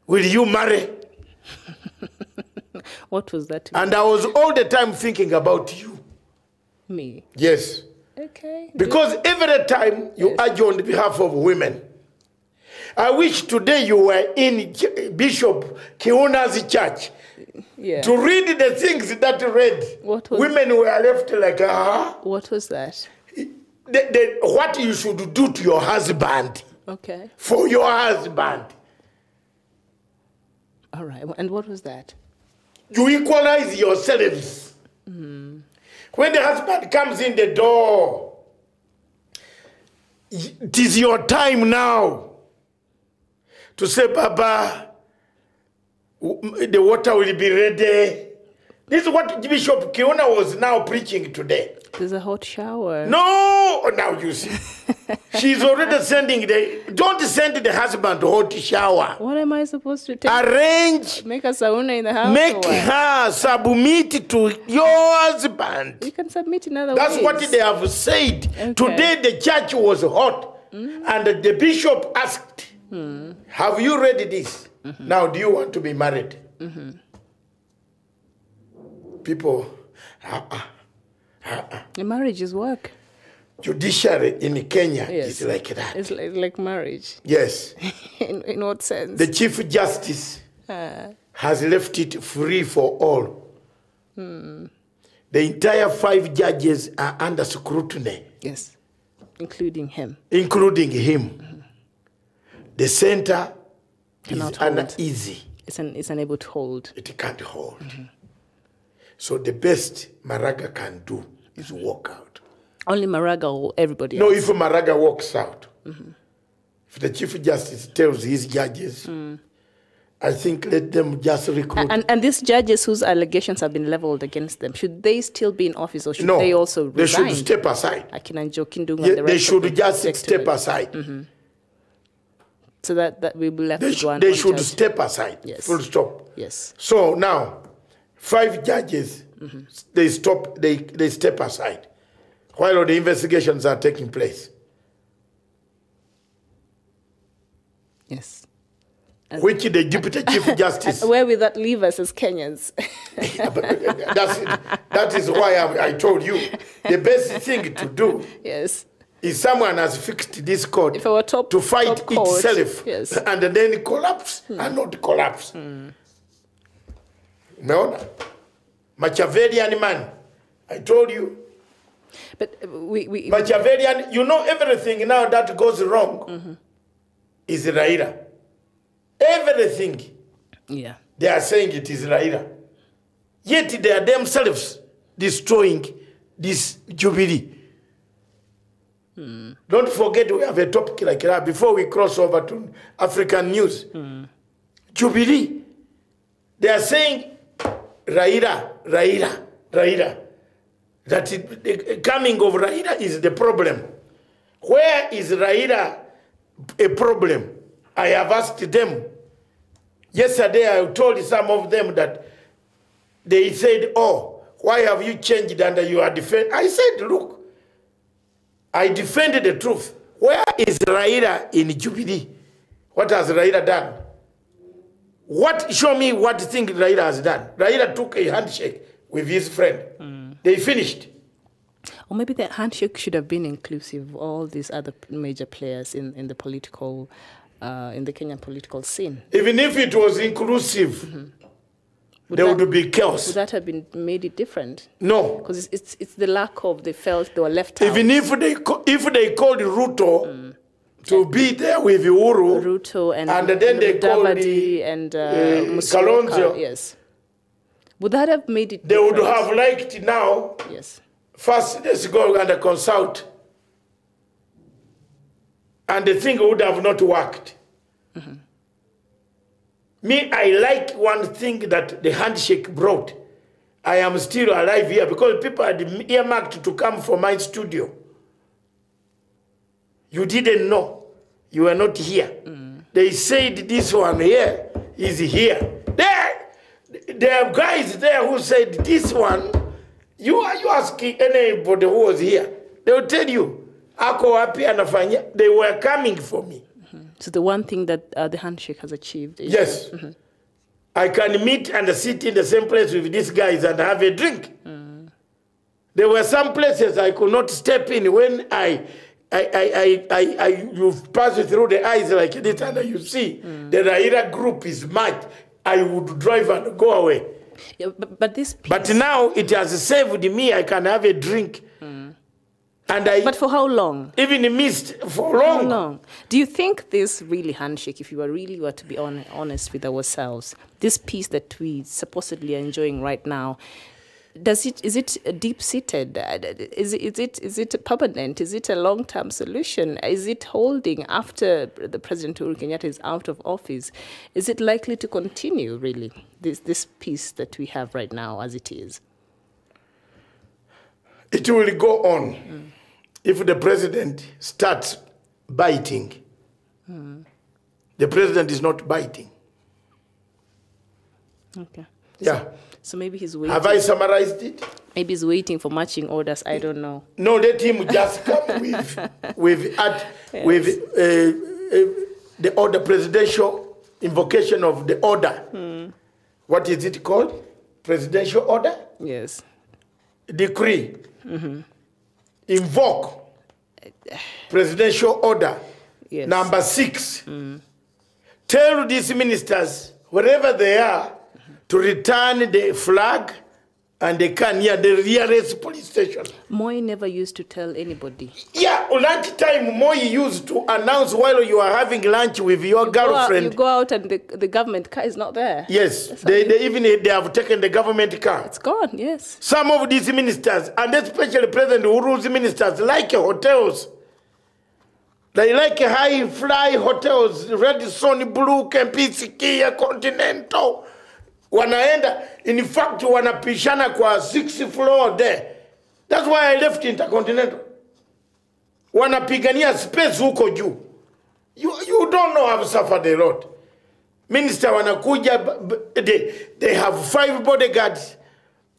will you marry? What was that? And I was all the time thinking about you. Me? Yes. Okay. Because every time you argue on behalf of women, I wish today you were in Bishop Kiuna's church to read the things that read. Women were left like, What was that? What you should do to your husband. Okay. For your husband. All right. And what was that? You equalize yourselves. When the husband comes in the door, it is your time now to say, Baba, the water will be ready. This is what Bishop Kiuna was now preaching today. There's a hot shower. No! Now you see. She's already sending don't send the husband to hot shower. What am I supposed to take? Arrange. Make a sauna in the house. Make her submit to your husband. You can submit in other That's ways. what they have said. Okay. Today the church was hot. And the bishop asked, have you read this? Now do you want to be married? People, The marriage is work. Judiciary in Kenya is like that. It's like marriage. Yes. in what sense? The Chief Justice has left it free for all. The entire 5 judges are under scrutiny. Yes. Including him. Including him. The center is uneasy. It's unable to hold. It can't hold. So the best Maraga can do is walk out. Only Maraga or everybody else? No, if Maraga walks out. If the Chief Justice tells his judges, I think let them just recruit. And these judges whose allegations have been leveled against them, should they still be in office or should they also resign? They should step aside. They should just step aside. So that we will left with one. They should step aside. Yes. Full stop. Yes. So now, 5 judges, they step aside while all the investigations are taking place. Yes. Which the Deputy Chief Justice... Where will that leave us as Kenyans? That is why I told you, the best thing to do is someone has fixed this court to fight itself and then collapse and not collapse. Meona? Machiavellian man. I told you. But Machiavellian, you know everything now that goes wrong is Raila. Everything. Yeah. They are saying it is Raila. Yet they are themselves destroying this Jubilee. Don't forget we have a topic like that before we cross over to African news. Jubilee. They are saying Raila. that the coming of Raila is the problem. Where is Raila a problem? I have asked them. Yesterday I told some of them that they said, oh, why have you changed under your defense? I said, look, I defended the truth. Where is Raila in Jubilee? What has Raila done? Show me what thing Raila has done. Raila took a handshake with his friend. They finished. Or maybe that handshake should have been inclusive of all these other major players in the political, in the Kenyan political scene. Even if it was inclusive, there would be chaos. Would that have made it different? No. Because it's the lack of, they felt they were left out. Even if they called Ruto to be there with Uhuru, Ruto and then they called and Kalonzo. Yes. Would that have made it different? They would have liked now. Yes. First, let's go and consult. And the thing would have not worked. Me, I like one thing that the handshake brought. I am still alive here because people had earmarked to come for my studio. You didn't know. You were not here. They said this one here is here. There are guys there who said this one, you asking anybody who was here, they will tell you, Ako wapi anafanya, they were coming for me. So the one thing that the handshake has achieved is... Yes. I can meet and sit in the same place with these guys and have a drink. There were some places I could not step in when you pass through the eyes like this and you see the Raila group is marked. I would drive and go away. Yeah, but this piece... But now it has saved me. I can have a drink. But for how long? Even missed for long. How long? Do you think this really handshake, if you were to be honest with ourselves, this peace that we supposedly are enjoying right now, is it deep-seated? Is it permanent? Is it a long-term solution? Is it holding after the President Uhuru Kenyatta is out of office? Is it likely to continue, really, this peace that we have right now as it is? It will go on if the president starts biting. The president is not biting. Okay. Yeah. So maybe he's waiting. Have I summarized it? Maybe he's waiting for marching orders. I don't know. No, let him just come with the order, presidential invocation of the order. What is it called? Presidential order? Yes. Decree. Invoke presidential order. Yes. Number 6. Tell these ministers, wherever they are, to return the flag and they can near the nearest police station. Moi never used to tell anybody. Yeah, lunch time Moi used to announce while you are having lunch with your girlfriend. You go out and the government car is not there. Yes, they have taken the government car. It's gone, yes. Some of these ministers, and especially President Uhuru's ministers, like hotels. They like high-fly hotels, Radisson, Blue, Kempinski, Kia, Continental. Wanaenda, in fact, wanapishana kwa 6th floor there. That's why I left Intercontinental. Wanapigania space huko juu. You don't know I've suffered a lot. Minister wanakuja, they have 5 bodyguards.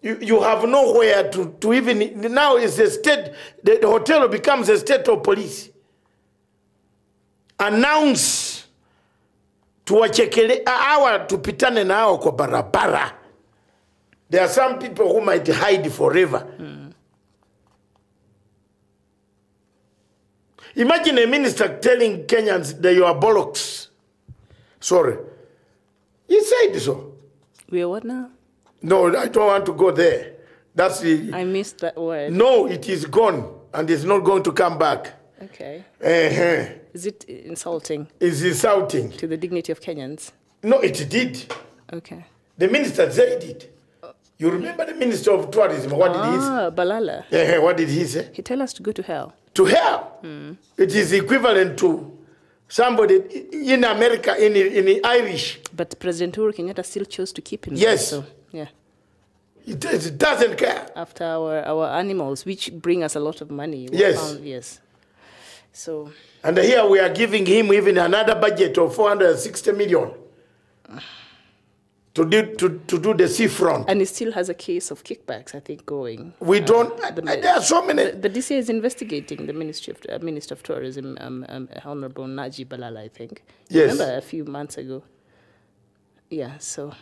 You have nowhere to even, now it's a state, the hotel becomes a state of police. Announce tuwachekele hawa tupitane nao kwa barabara. There are some people who might hide forever. Imagine a minister telling Kenyans that you are bollocks. Sorry. He said so. We are what now? No, I don't want to go there. That's the... I missed that word. No, it is gone and it's not going to come back. Okay. Is it insulting? It's insulting. To the dignity of Kenyans? No, it did. Okay. The minister said it. You remember the Minister of Tourism? What did he say? Balala. What did he say? He told us to go to hell. To hell? It is equivalent to somebody in America, in Irish. But President Uhuru Kenyatta still chose to keep him. Yes. So, yeah. It doesn't care. After our animals, which bring us a lot of money. Yes. Yes. So. And here we are giving him even another budget of 460 million to do the seafront. And he still has a case of kickbacks, I think, going. We don't. There are so many. The DCA is investigating the Minister of Tourism, Honorable Najib Balala, I think. Yes. Remember a few months ago. Yeah. So.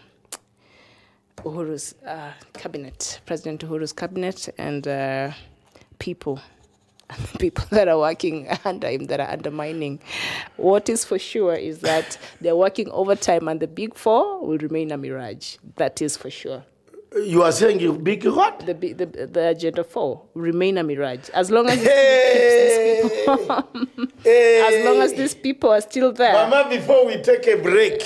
Uhuru's cabinet, President Uhuru's cabinet, and people that are working under him, that are undermining. What is for sure is that they're working overtime, and the Big Four will remain a mirage. That is for sure. You are saying you big what? The Agenda 4 will remain a mirage. As long as it keeps these people, as long as these people are still there. Mama, before we take a break,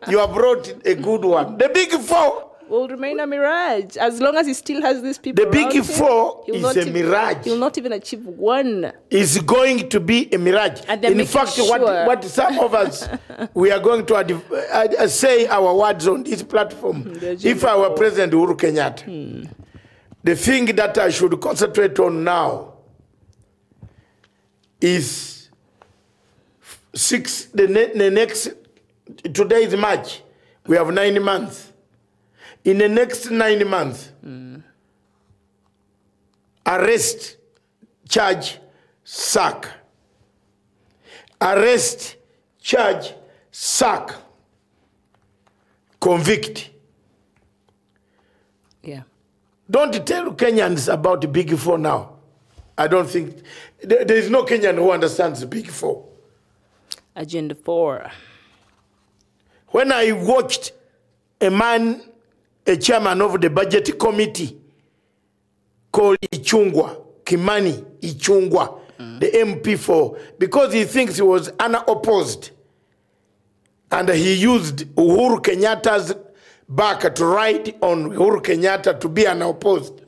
you have brought a good one. The Big Four will remain a mirage. As long as he still has these people. The Big Four is a mirage. He will not even achieve one. It's going to be a mirage. In fact, what some of us, we are going to say our words on this platform. If I were President Uhuru Kenyatta, the thing that I should concentrate on now is today is March. We have 9 months. In the next 9 months, arrest, charge, sack. Arrest, charge, sack. Convict. Yeah. Don't tell Kenyans about the Big Four now. I don't think, there is no Kenyan who understands the Big Four. Agenda 4. When I watched a chairman of the budget committee called Ichungwa, Kimani Ichungwa, the MP4, because he thinks he was unopposed. And he used Uhuru Kenyatta's back to ride on Uhuru Kenyatta to be unopposed.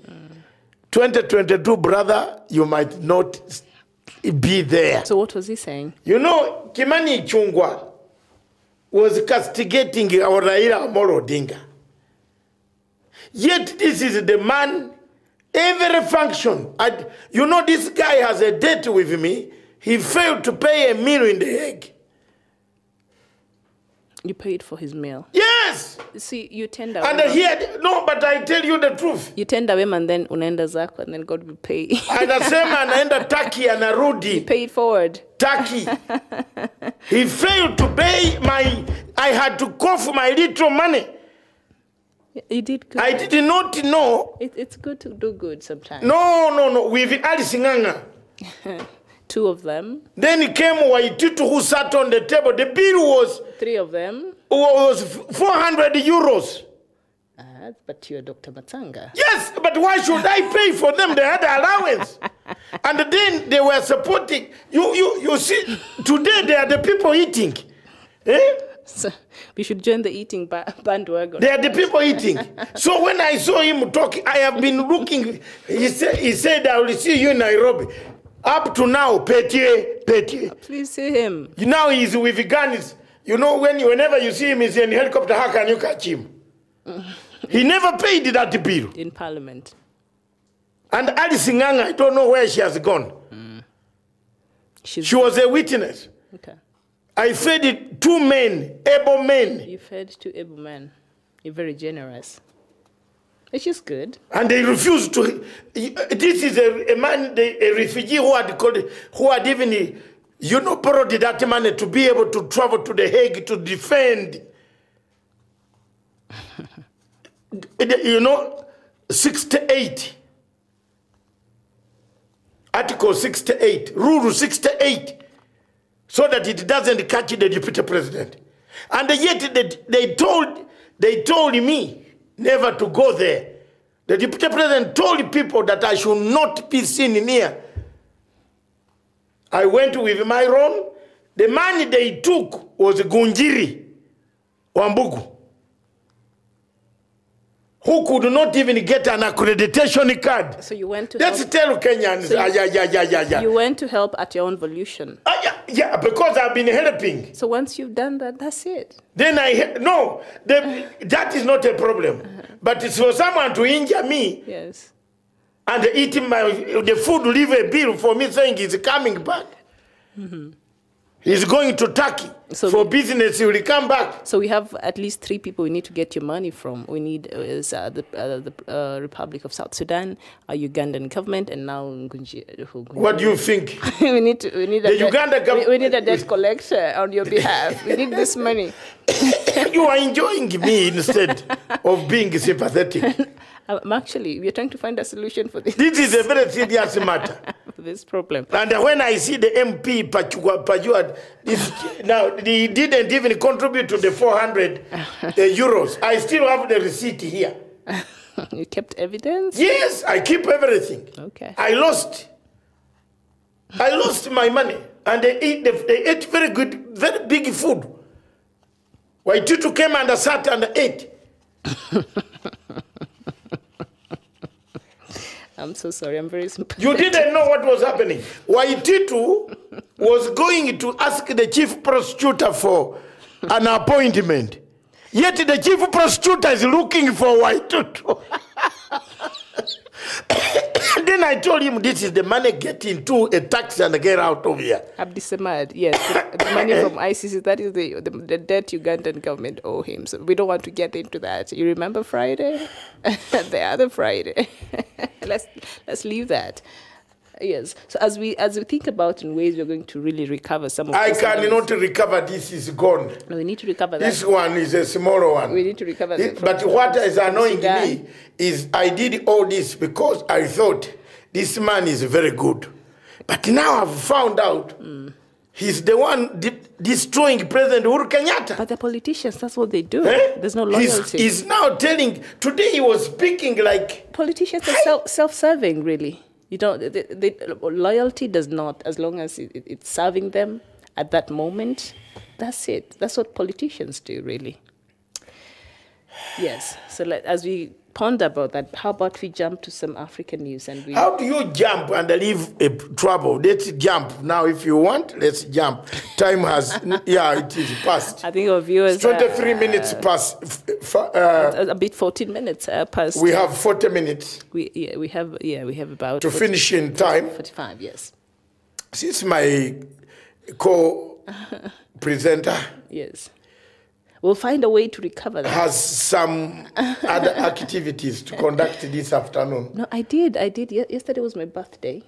2022, brother, you might not be there. So what was he saying? You know, Kimani Ichungwa was castigating our Raila Amolo Odinga. Yet this is the man, every function. You know, this guy has a debt with me. He failed to pay a meal in The Hague. You paid for his meal? Yes! See, you tender. And he had, no, but I tell you the truth. You tender him and then unaenda zako and then God will pay. Anasema anaenda Turkey anarudi. He paid forward. Turkey. He failed to pay I had to cough my little money. You did good. I did not know. It's good to do good sometimes. No. With Alice Nganga. 2 of them. Then came Waititu who sat on the table. The bill was... 3 of them. Was 400 euros. But you're Dr. Matanga. Yes, but why should I pay for them? They had allowance. And then they were supporting. You see, today they are the people eating. Eh? So we should join the eating bandwagon. They are the people eating. So when I saw him talking, I have been looking. He said, I will see you in Nairobi. Up to now, Petier. Please see him. Now he's with guns. You know, whenever you see him, he's in a helicopter. How can you catch him? He never paid that bill. In Parliament. And Alice Nganga, I don't know where she has gone. She was a witness. Okay. I fed 2 men, able men. You fed 2 able men. You're very generous. Which is good. And they refused to. This is a man, a refugee who had even, borrowed that money to be able to travel to The Hague to defend. 68. Article 68, Rule 68. So that it doesn't catch the deputy president. And yet they told me never to go there. The deputy president told people that I should not be seen in here. I went with my own. The money they took was Gunjiri Wambugu, who could not even get an accreditation card. So you went to Let's help. tell Kenyans. So you went to help at your own volition. Yeah, because I've been helping. So once you've done that, that's it. Then that is not a problem. But it's for someone to injure me. Yes. And eating the food, leave a bill for me saying he's coming back. He's going to Turkey for business. He will come back. So we have at least 3 people we need to get your money from. We need the Republic of South Sudan, our Ugandan government, and now What do you think? we need a debt collector on your behalf. We need this money. You are enjoying me instead of being sympathetic. Actually, we are trying to find a solution for this. This is a very serious matter. For this problem. And when I see the MP Pajua, now he didn't even contribute to the 400 euros. I still have the receipt here. You kept evidence? Yes, I keep everything. Okay. I lost my money, and they ate very good, very big food. Waititu came and sat and ate. I'm so sorry. I'm very sympathetic. You didn't know what was happening. Waititu was going to ask the chief prosecutor for an appointment. Yet the chief prosecutor is looking for Waititu. Then I told him, this is the money, get into a taxi and get out of here. Abdisamad, yes. The money from ICC, that is the debt Ugandan government owe him. So we don't want to get into that. You remember Friday? The other Friday. Let's leave that. Yes. So as we think about in ways we're going to really recover some of I cannot recover. This is gone. No, we need to recover that. This one is a smaller one. We need to recover that. But what is annoying me is I did all this because I thought this man is very good. But now I've found out he's the one destroying President Uhuru Kenyatta. But the politicians, that's what they do. There's no loyalty. He's now telling, today he was speaking like... Politicians are self-serving, really. You don't, loyalty does not, as long as it's serving them at that moment, that's it. That's what politicians do, really. Yes. So as we ponder about that, how about we jump to some African news? And how do you jump and leave trouble? Let's jump now if you want. Let's jump. Time has, it is past. I think our viewers... 23 minutes past. A bit 14 minutes past. We have 40 minutes. We have about... To finish in time. 45, yes. Since my co-presenter... Yes. We'll find a way to recover that. Has some other activities to conduct this afternoon. No, I did. Yesterday was my birthday.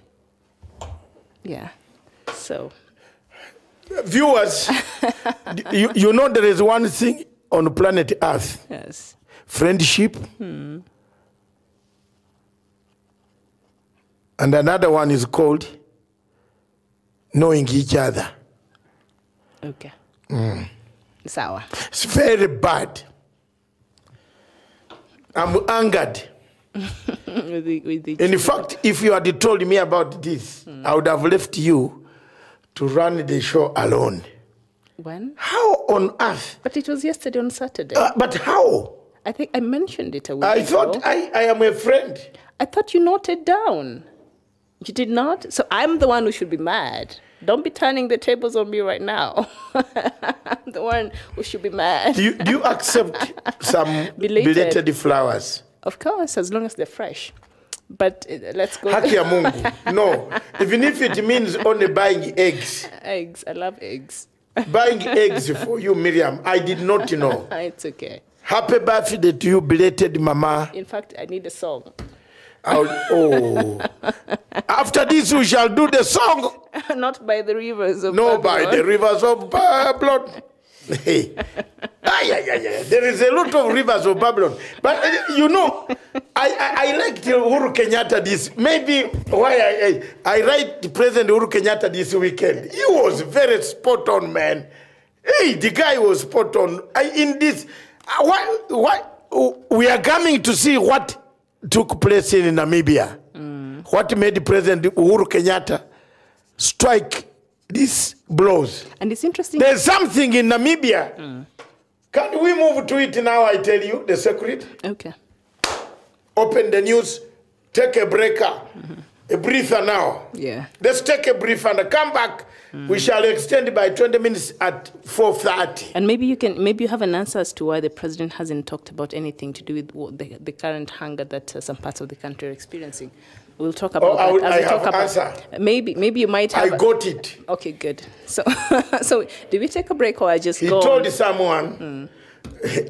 Yeah. So. Viewers, you know there is one thing on planet Earth. Yes. Friendship. And another one is called knowing each other. Okay. Sour. It's very bad. I'm angered. In fact, if you had told me about this, I would have left you to run the show alone. When? How on earth? But it was yesterday on Saturday. But how? I think I mentioned it a week ago. I thought I am a friend. I thought you noted down. You did not? So I'm the one who should be mad. Don't be turning the tables on me right now. I'm the one who should be mad. Do you accept some belated flowers? Of course, as long as they're fresh. But let's go. Haki ya Mungu. No. Even if it means only buying eggs. Eggs. I love eggs. Buying eggs for you, Miriam. I did not know. It's okay. Happy birthday to you, belated mama. In fact, I need a song. After this, we shall do the song. Not by the rivers of Babylon. By the rivers of Babylon. Hey. There is a lot of rivers of Babylon. But, you know, I like Uhuru Kenyatta this. Maybe why I write President Uhuru Kenyatta this weekend. He was very spot on, man. Hey, the guy was spot on. In this, we are coming to see what took place in Namibia. What made President Uhuru Kenyatta strike these blows. And it's interesting. There's something in Namibia. Can we move to it now, I tell you, the secret? Okay. open the news, take a breaker, a breather now. Yeah. Let's take a breather and come back. We shall extend by 20 minutes at 4:30. And maybe you have an answer as to why the president hasn't talked about anything to do with what the current hunger that some parts of the country are experiencing. We'll talk about that. I have an answer. Maybe you might have. I got it. Okay, good. So, so do we take a break or I just go? He told someone,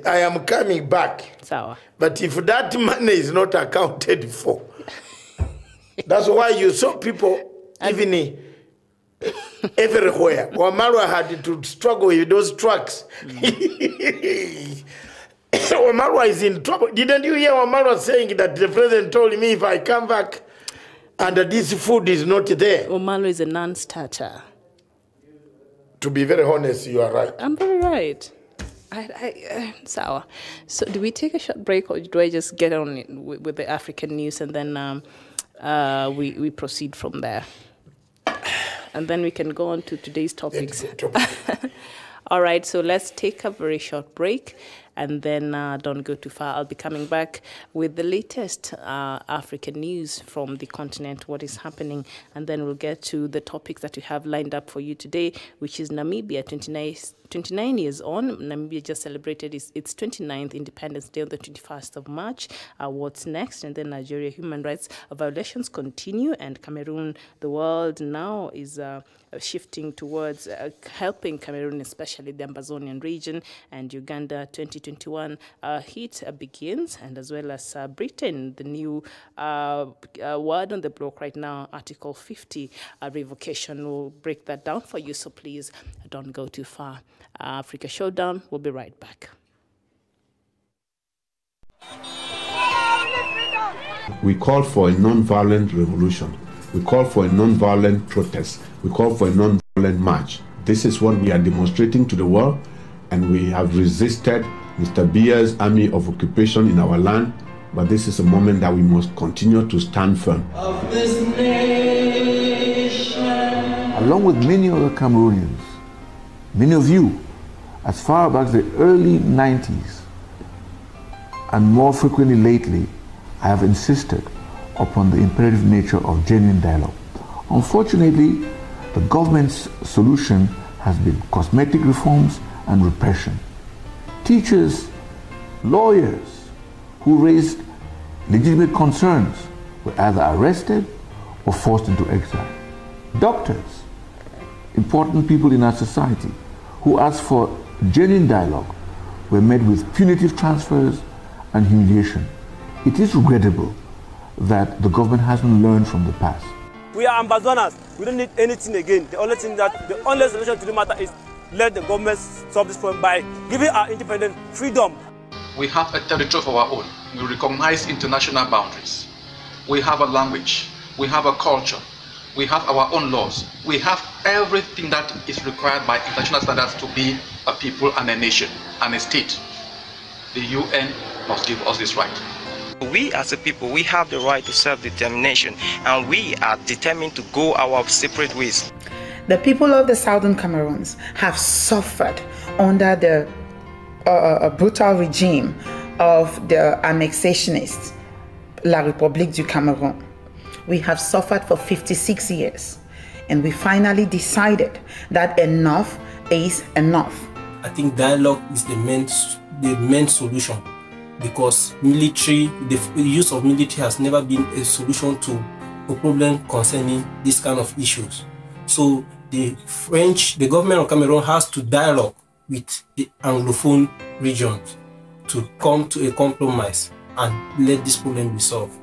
I am coming back. Sawa. But if that money is not accounted for, that's why you saw people even everywhere. Wamalwa had to struggle with those trucks. Wamalwa is in trouble. Didn't you hear Wamalwa saying that the president told me if I come back and this food is not there? Wamalwa is a non-starter. To be very honest, you are right. I'm very right. Sour. So do we take a short break or do I just get on it with the African news and then we proceed from there? And then we can go on to today's topics. All right, so let's take a very short break and then don't go too far. I'll be coming back with the latest African news from the continent, what is happening, and then we'll get to the topics that we have lined up for you today, which is Namibia, 29 years on. Namibia just celebrated its 29th Independence Day on the 21st of March. What's next? And then Nigeria, human rights violations continue, and Cameroon, the world now is shifting towards helping Cameroon, especially the Ambazonian region, and Uganda 2021 heat begins, and as well as Britain, the new word on the block right now, Article 50 revocation. Will break that down for you, so please don't go too far. Africa Showdown, we'll be right back. We call for a non-violent revolution. We call for a non-violent protest. We call for a non-violent march. This is what we are demonstrating to the world, and we have resisted Mr. Biya's army of occupation in our land, but this is a moment that we must continue to stand firm. Of this nation. Along with many other Cameroonians, many of you, as far back as the early 90s, and more frequently lately, I have insisted upon the imperative nature of genuine dialogue. Unfortunately, the government's solution has been cosmetic reforms and repression. Teachers, lawyers who raised legitimate concerns were either arrested or forced into exile. Doctors, important people in our society who asked for genuine dialogue, were met with punitive transfers and humiliation. It is regrettable that the government hasn't learned from the past. We are Ambazonans. We don't need anything again. The only solution to the matter is let the government solve this problem by giving our independent freedom. We have a territory of our own. We recognize international boundaries. We have a language. We have a culture. We have our own laws. We have everything that is required by international standards to be a people and a nation and a state. The UN must give us this right. We as a people, we have the right to self-determination, and we are determined to go our separate ways. The people of the Southern Cameroons have suffered under the brutal regime of the annexationists, La République du Cameroun. We have suffered for 56 years, and we finally decided that enough is enough. I think dialogue is the main solution, because the use of military has never been a solution to a problem concerning this kind of issues. So the government of Cameroon has to dialogue with the Anglophone regions to come to a compromise and let this problem be solved.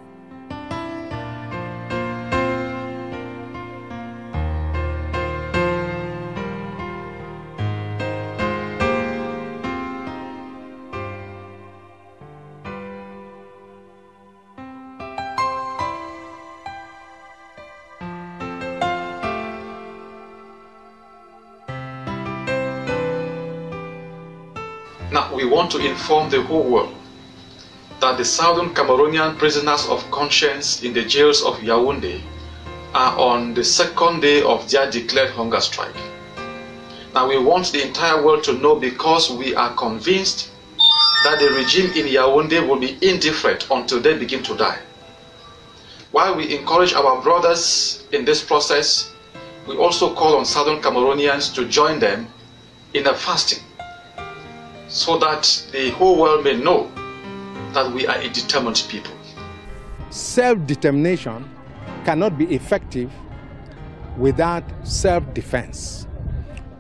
Now, we want to inform the whole world that the Southern Cameroonian prisoners of conscience in the jails of Yaoundé are on the second day of their declared hunger strike. Now, we want the entire world to know, because we are convinced that the regime in Yaoundé will be indifferent until they begin to die. While we encourage our brothers in this process, we also call on Southern Cameroonians to join them in a fasting so that the whole world may know that we are a determined people. Self-determination cannot be effective without self-defense.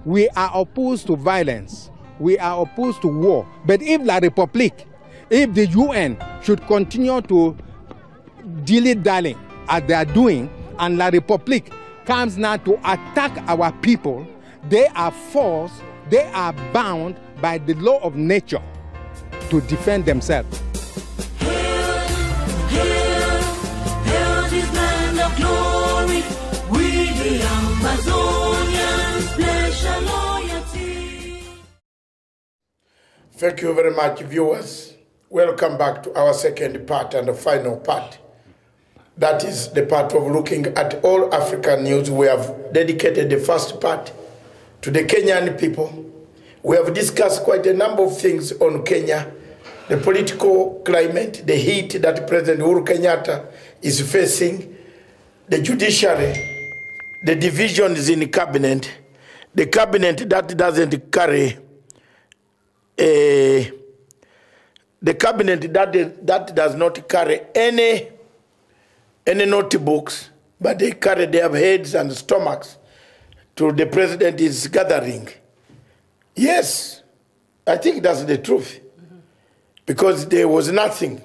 We are opposed to violence. We are opposed to war. But if La République, if the UN should continue to dilly-dally as they are doing, and La République comes now to attack our people, they are forced, they are bound by the law of nature to defend themselves. Hail this land of glory, we the Ambazonians pledge our loyalty. Thank you very much, viewers. Welcome back to our second part and the final part. That is the part of looking at all African news. We have dedicated the first part to the Kenyan people. We have discussed quite a number of things on Kenya, the political climate, the heat that President Uhuru Kenyatta is facing, the judiciary, the divisions in the cabinet that doesn't carry the cabinet that does not carry any notebooks, but they carry their heads and stomachs to the president is gathering. Yes, I think that's the truth. Because there was nothing.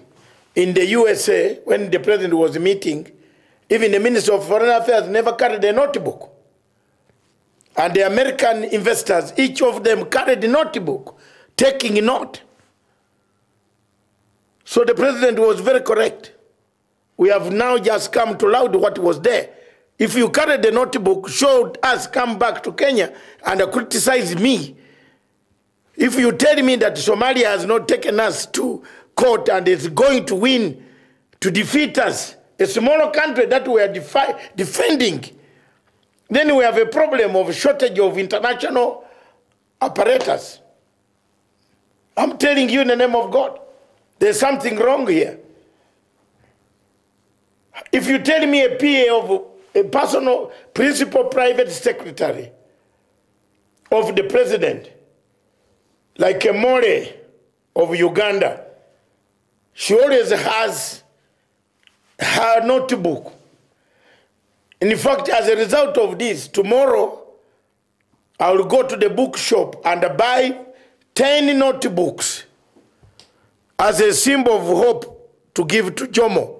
In the USA, when the president was meeting, even the Minister of Foreign Affairs never carried a notebook. And the American investors, each of them carried a notebook, taking note. So the president was very correct. We have now just come to laud what was there. If you carried the notebook, showed us, come back to Kenya and criticize me. If you tell me that Somalia has not taken us to court and is going to win, to defeat us, a smaller country that we are defending, then we have a problem of shortage of international apparatus. I'm telling you in the name of God, there's something wrong here. If you tell me a PA of a personal principal private secretary of the president, like a More of Uganda, she always has her notebook. In fact, as a result of this, tomorrow I will go to the bookshop and buy 10 notebooks as a symbol of hope to give to Jomo.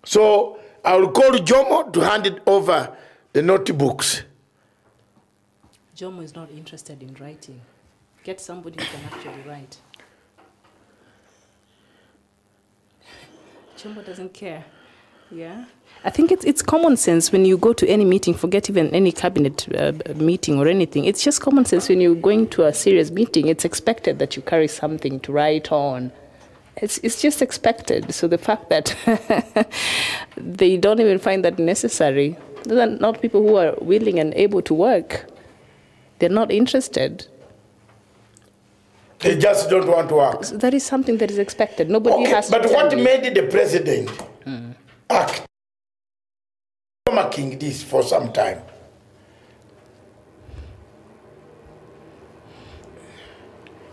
So I will call Jomo to hand it over the notebooks. Jomo is not interested in writing. Get somebody who can actually write. Jomo doesn't care. Yeah. I think it's common sense when you go to any meeting, forget even any cabinet meeting or anything. It's just common sense when you're going to a serious meeting. It's expected that you carry something to write on. It's just expected. So the fact that they don't even find that necessary, those are not people who are willing and able to work. They're not interested. They just don't want to work. So that is something that is expected. Nobody has to but tell what me. made the president act stomaching this for some time?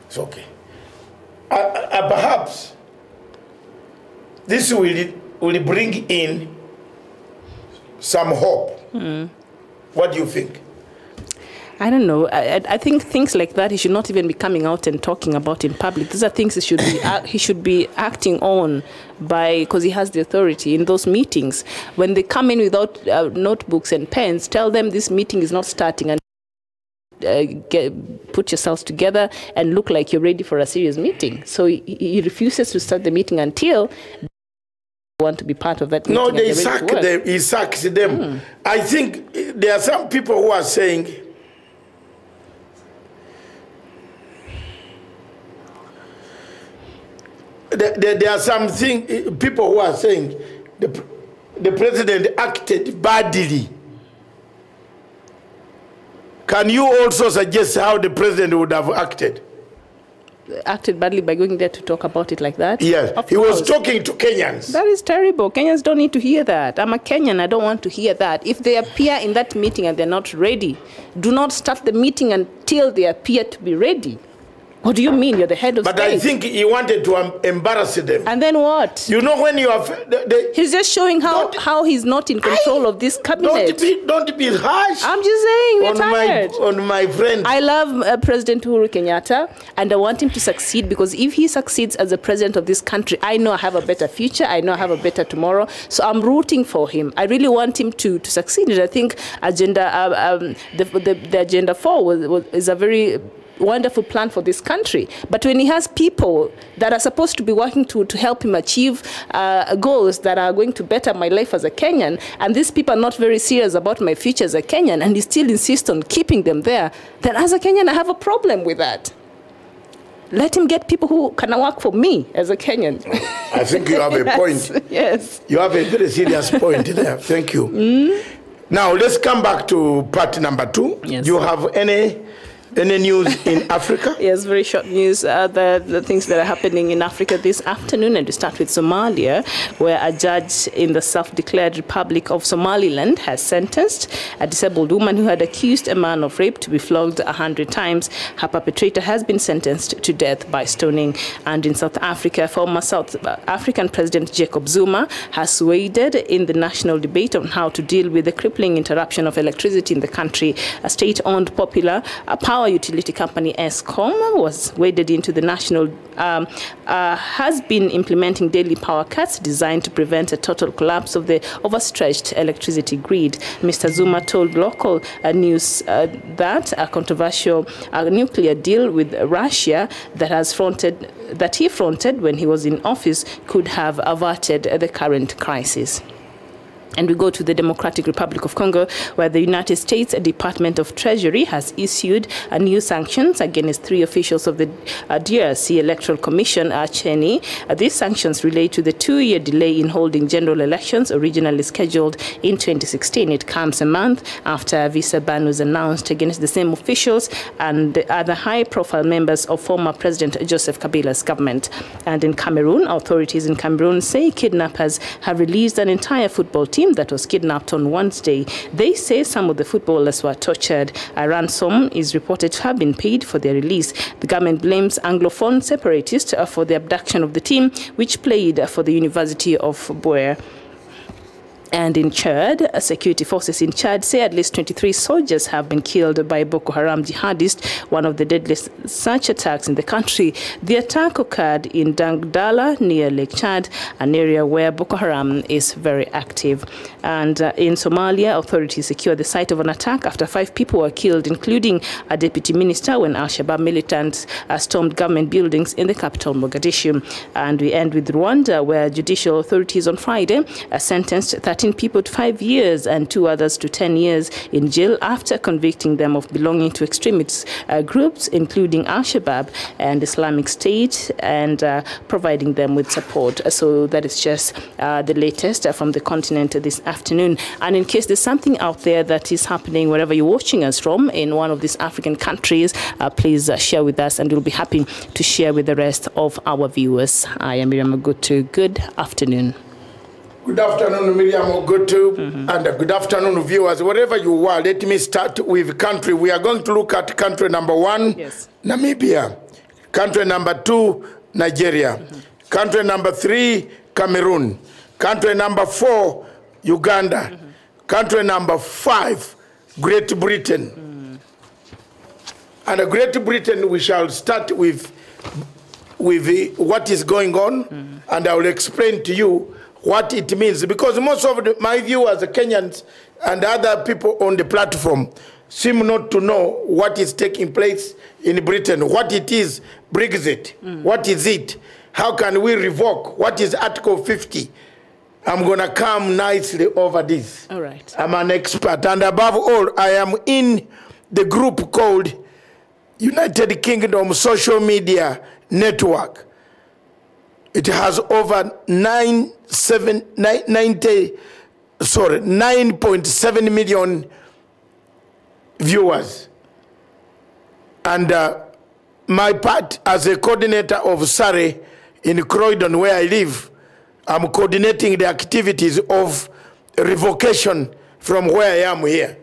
It's okay. Perhaps this will bring in some hope. What do you think? I don't know. I think things like that he should not even be coming out and talking about in public. These are things he should be acting on because he has the authority in those meetings. When they come in without notebooks and pens, tell them this meeting is not starting and put yourselves together and look like you're ready for a serious meeting. So he refuses to start the meeting until they want to be part of that meeting. No, they sack them. He sacks them. I think there are some people who are saying there are some people who are saying the president acted badly. Can you also suggest how the president would have acted? acted badly by going there to talk about it like that? Yes, he was talking to Kenyans. That is terrible. Kenyans don't need to hear that. I'm a Kenyan. I don't want to hear that. If they appear in that meeting and they're not ready, do not start the meeting until they appear to be ready. What do you mean? You're the head of state. But I think he wanted to embarrass them. And then what? You know when you have... He's just showing how he's not in control of this cabinet. Don't be harsh. I'm just saying, we're tired. On my friend. I love President Uhuru Kenyatta, and I want him to succeed, because if he succeeds as the president of this country, I know I have a better future. I know I have a better tomorrow. So I'm rooting for him. I really want him to succeed. And I think the Agenda 4 is a very wonderful plan for this country. But when he has people that are supposed to be working to help him achieve goals that are going to better my life as a Kenyan, and these people are not very serious about my future as a Kenyan, and he still insists on keeping them there, then as a Kenyan, I have a problem with that. Let him get people who can work for me as a Kenyan. I think you have a point. Yes. You have a very serious point there. Thank you. Now, let's come back to part number 2. Yes. Do you have any news in Africa? Yes, very short news. The things that are happening in Africa this afternoon, and we start with Somalia, where a judge in the self-declared Republic of Somaliland has sentenced a disabled woman who had accused a man of rape to be flogged 100 times. Her perpetrator has been sentenced to death by stoning. And in South Africa, former South African President Jacob Zuma has waded in the national debate on how to deal with the crippling interruption of electricity in the country. A state-owned popular power utility company Eskom was waded into the national has been implementing daily power cuts designed to prevent a total collapse of the overstretched electricity grid. Mr. Zuma told local news that a controversial nuclear deal with Russia that he fronted when he was in office could have averted the current crisis. And we go to the Democratic Republic of Congo, where the United States Department of Treasury has issued new sanctions against 3 officials of the DRC Electoral Commission, Cheney. These sanctions relate to the 2-year delay in holding general elections originally scheduled in 2016. It comes a month after a visa ban was announced against the same officials and the other high-profile members of former President Joseph Kabila's government. And in Cameroon, authorities in Cameroon say kidnappers have released an entire football team that was kidnapped on Wednesday. They say some of the footballers were tortured. A ransom is reported to have been paid for their release. The government blames Anglophone separatists for the abduction of the team, which played for the University of Boer. And in Chad, security forces in Chad say at least 23 soldiers have been killed by Boko Haram jihadists, one of the deadliest such attacks in the country. The attack occurred in Dangdala near Lake Chad, an area where Boko Haram is very active. And in Somalia, authorities secured the site of an attack after 5 people were killed, including a deputy minister, when Al-Shabaab militants stormed government buildings in the capital, Mogadishu. And we end with Rwanda, where judicial authorities on Friday sentenced 13 people to 5 years and 2 others to 10 years in jail after convicting them of belonging to extremist groups, including Al-Shabaab and Islamic State, and providing them with support. So that is just the latest from the continent this afternoon. And in case there's something out there that is happening wherever you're watching us from in one of these African countries, please share with us, and we'll be happy to share with the rest of our viewers. I am Miriam Ogutu. Good afternoon. Good afternoon, Miriam Ogutu, and good afternoon, viewers. Wherever you are, let me start with country. We are going to look at country number 1, Namibia. Country number 2, Nigeria. Country number 3, Cameroon. Country number 4, Uganda. Country number 5, Great Britain. And Great Britain, we shall start with what is going on, and I will explain to you what it means, because most of my viewers, the Kenyans and other people on the platform, seem not to know what is taking place in Britain, what it is, Brexit, what is it, how can we revoke, what is Article 50. I'm going to come nicely over this. All right. I'm an expert, and above all, I am in the group called United Kingdom Social Media Network. It has over 9.7 million viewers. And my part as a coordinator of SARE in Croydon, where I live, I'm coordinating the activities of revocation from where I am here.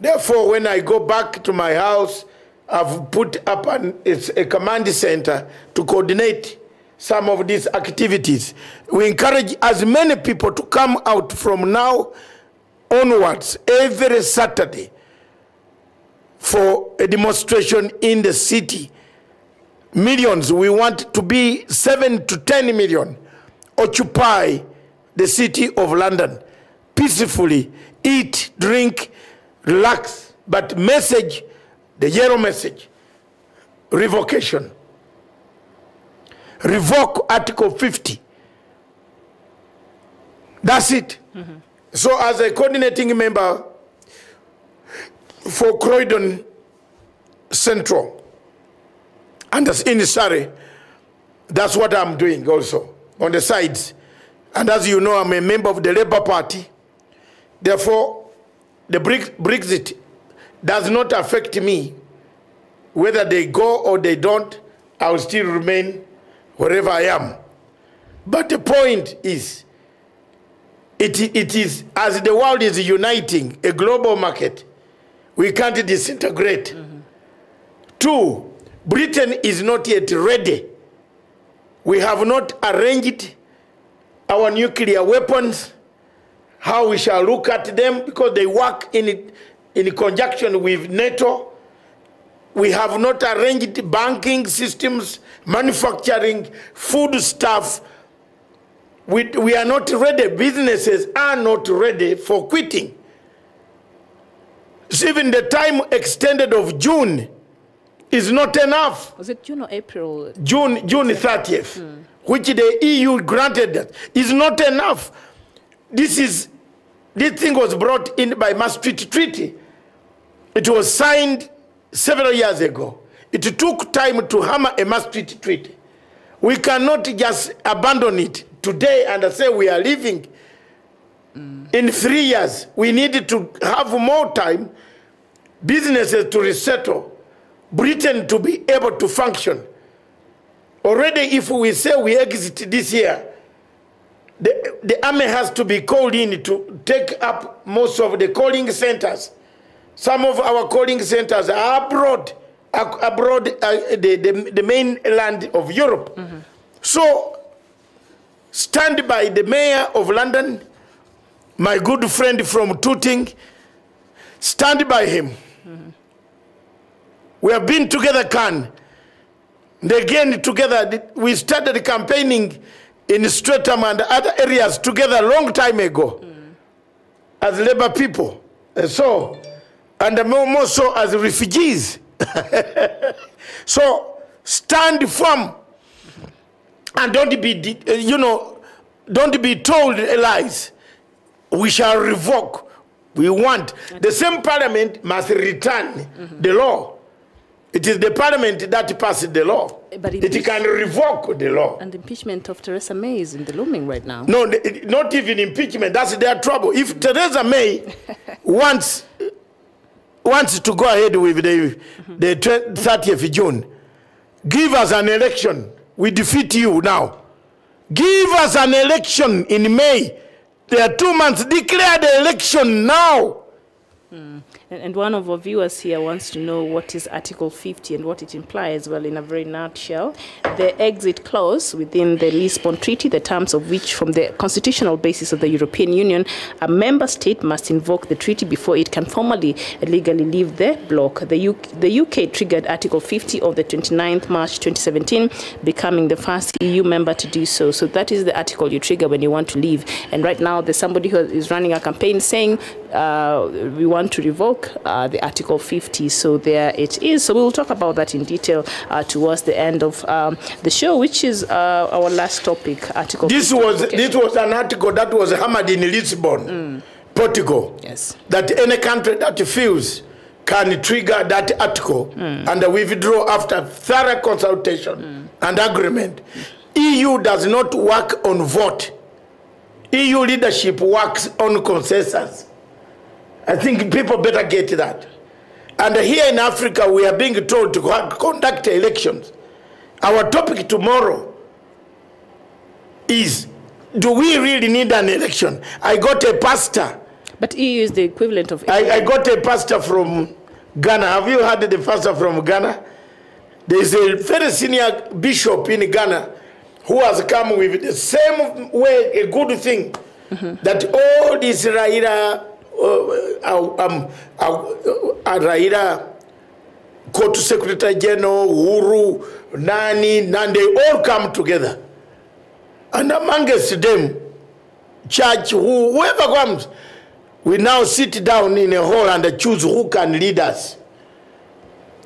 Therefore, when I go back to my house, I've put up a command center to coordinate some of these activities. We encourage as many people to come out from now onwards every Saturday for a demonstration in the city. Millions, we want to be 7 to 10 million, occupy the city of London peacefully, eat, drink, relax, but message, the yellow message, revocation. Revoke Article 50. That's it. Mm-hmm. So as a coordinating member for Croydon Central and in Surrey, that's what I'm doing also on the sides. And as you know, I'm a member of the Labour Party. Therefore, the Brexit does not affect me. Whether they go or they don't, I will still remain wherever I am. But the point is, it is, as the world is uniting, a global market, we can't disintegrate. Mm-hmm. 2, Britain is not yet ready. We have not arranged our nuclear weapons, how we shall look at them, because they work in conjunction with NATO. We have not arranged banking systems, manufacturing, food stuff. We are not ready. Businesses are not ready for quitting. So even the time extended of June is not enough. Was it June or April? June 30th, which the EU granted that, is not enough. This thing was brought in by Maastricht Treaty. It was signed several years ago. It took time to hammer a Maastricht Treaty. We cannot just abandon it today and say we are leaving. In 3 years, we need to have more time, businesses to resettle, Britain to be able to function. Already, if we say we exit this year, the army has to be called in to take up most of the calling centers. Some of our calling centers are abroad the mainland of Europe. Mm-hmm. So, stand by the mayor of London, my good friend from Tooting, stand by him. Mm-hmm. We have been together, Khan. And again, together, we started campaigning in Streatham and other areas together a long time ago as Labour people. And more so as refugees. So stand firm and don't be told lies. We shall revoke. We want. The same parliament must return the law. It is the parliament that passes the law. But it can revoke the law. And impeachment of Theresa May is in the looming right now. No, not even impeachment. That's their trouble. If Theresa May wants to go ahead with the 30th of June, give us an election. We defeat you now. Give us an election in May. There are 2 months. Declare the election now. And one of our viewers here wants to know what is Article 50 and what it implies. Well, in a very nutshell, the exit clause within the Lisbon Treaty, the terms of which from the constitutional basis of the European Union, a member state must invoke the treaty before it can formally legally leave the bloc. The UK triggered Article 50 of the 29th March 2017, becoming the first EU member to do so. So that is the article you trigger when you want to leave. And right now there's somebody who is running a campaign saying we want to revoke the Article 50. So there it is. So we will talk about that in detail towards the end of the show, which is our last topic. Article. This was an article that was hammered in Lisbon, Portugal. Yes. That any country that feels can trigger that article and withdraw after thorough consultation and agreement. EU does not work on vote. EU leadership works on consensus. I think people better get that. And here in Africa, we are being told to conduct elections. Our topic tomorrow is, do we really need an election? I got a pastor. But EU is the equivalent of... I got a pastor from Ghana. Have you heard the pastor from Ghana? There is a very senior bishop in Ghana who has come with the same way, a good thing, that all these Raila, Court Secretary General, Uhuru, Nani, they all come together. And amongst them, church, whoever comes, we now sit down in a hall and choose who can lead us.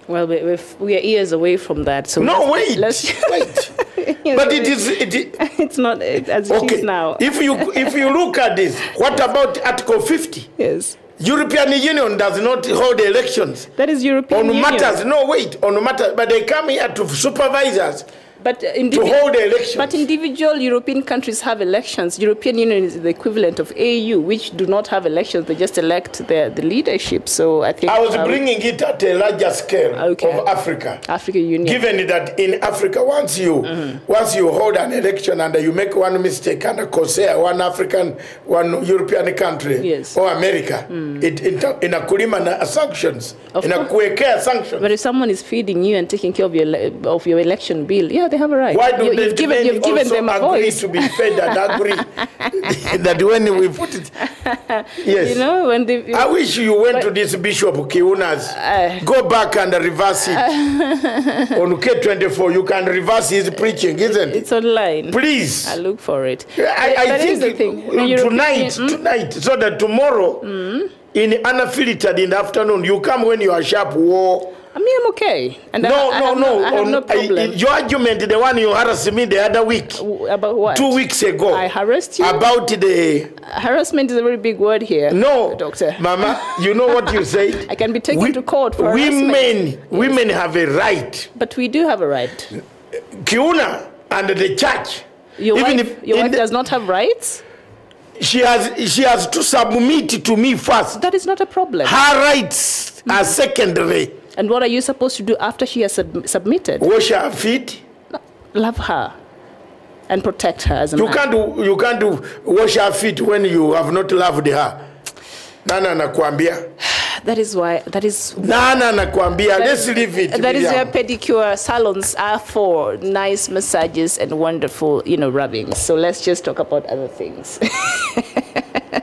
Well, we are years away from that. So no, wait. But it's not as it is now. If you look at this, what about Article 50? Yes. European Union does not hold elections. That is European Union. On matters, no, wait, on matters, but they come here to supervise us. But to hold elections. But individual European countries have elections. European Union is the equivalent of AU, which do not have elections. They just elect the leadership. So I think... I was bringing it at a larger scale of Africa. African Union. Given that in Africa, once you hold an election and you make one mistake and one African, one European country, or America, in a kulima sanctions, in a kuekea sanctions. But if someone is feeding you and taking care of your election bill, yeah, they have a right. Why do you've given them a voice to be fed and agree that when we put it, yes. You know, when I wish you went to this Bishop Kiuna's. Go back and reverse it. On K24, you can reverse his preaching, isn't it? It's online. Please. I look for it. I think tonight, so that tomorrow, in unfiltered in the afternoon, you come when you are sharp. I mean, I'm okay. And I have no problem. Your argument, the one you harassed me the other week. About what? 2 weeks ago. I harassed you? About the... Harassment is a very big word here. No, Doctor. Mama, you know what you said? I can be taken to court for harassment. Women have a right. But we do have a right. Kiuna and the church. Your wife does not have rights? She has to submit to me first. That is not a problem. Her rights are secondary. And what are you supposed to do after she has submitted? Wash her feet. Love her. And protect her as a man. You can't do wash her feet when you have not loved her. Nana nakwambia. That is why. Nana nakwambia. Let's leave it. That is where pedicure salons are for nice massages and wonderful, rubbings. So let's just talk about other things.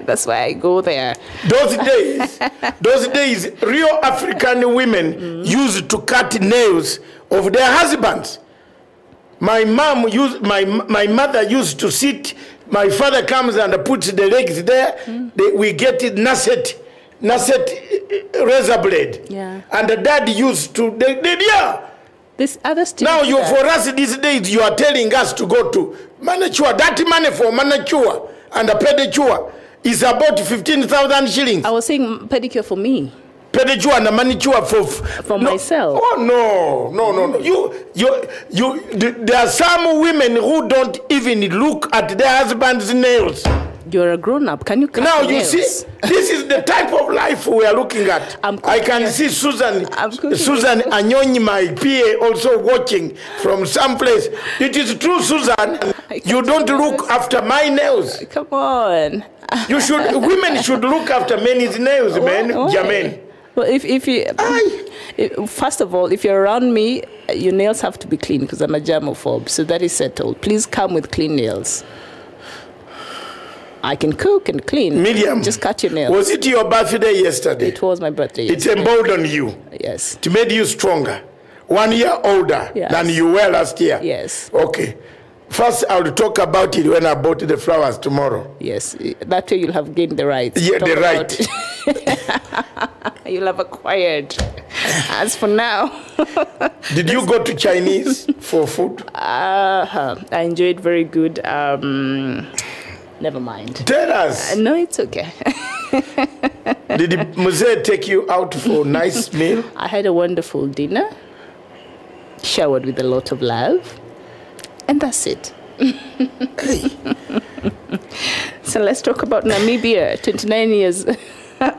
That's why I go there. Those days, real African women used to cut nails of their husbands. My mother used to sit. My father comes and puts the legs there. We get it nasset razor blade. Yeah. And the dad used to This other now for us these days, you are telling us to go to manicure. That money for manicure and a pedicure is about 15,000 shillings. I was saying pedicure for me. Pedicure and a manicure for myself. Oh no. There are some women who don't even look at their husband's nails. You're a grown-up. Can you cut now nails? You see, this is the type of life we are looking at. I can see Susan Anyonyi, my PA, also watching from someplace. It is true, Susan. You don't look after my nails. Come on. Women should look after men's nails, man. Jamen. Well, if you first of all, if you're around me, your nails have to be clean because I'm a germaphobe. So that is settled. Please come with clean nails. I can cook and clean. Miriam, just cut your nails. Was it your birthday yesterday? It was my birthday yesterday. It emboldened you. Yes. It made you stronger. 1 year older than you were last year. Yes. Okay. First, I'll talk about it when I bought the flowers tomorrow. Yes. That way you'll have gained the rights. Yeah, the right. You'll have acquired. As for now. Did you go to Chinese for food? I enjoyed very good. Never mind. Tell us. No, it's okay. Did the Muse take you out for a nice meal? I had a wonderful dinner, showered with a lot of love, and that's it. So let's talk about Namibia, 29 years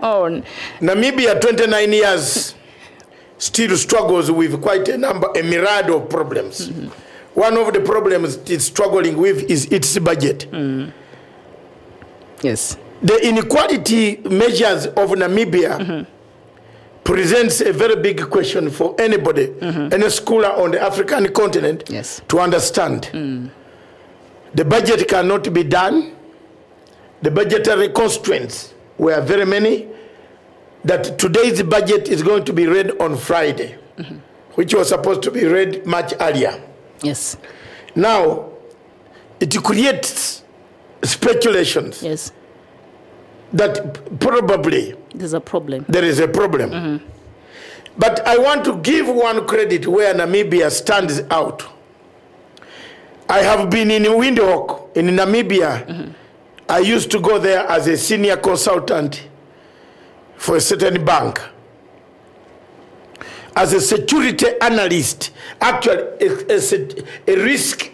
on. Namibia, 29 years still struggles with quite a myriad of problems. One of the problems it's struggling with is its budget. Yes. The inequality measures of Namibia presents a very big question for anybody, any scholar on the African continent to understand. The budget cannot be done. The budgetary constraints were very many. That today's budget is going to be read on Friday, which was supposed to be read much earlier. Yes. Now, it creates speculations. Yes. That probably there's a problem. There is a problem. But I want to give one credit where Namibia stands out. I have been in Windhoek in Namibia. I used to go there as a senior consultant for a certain bank. As a security analyst, actually a risk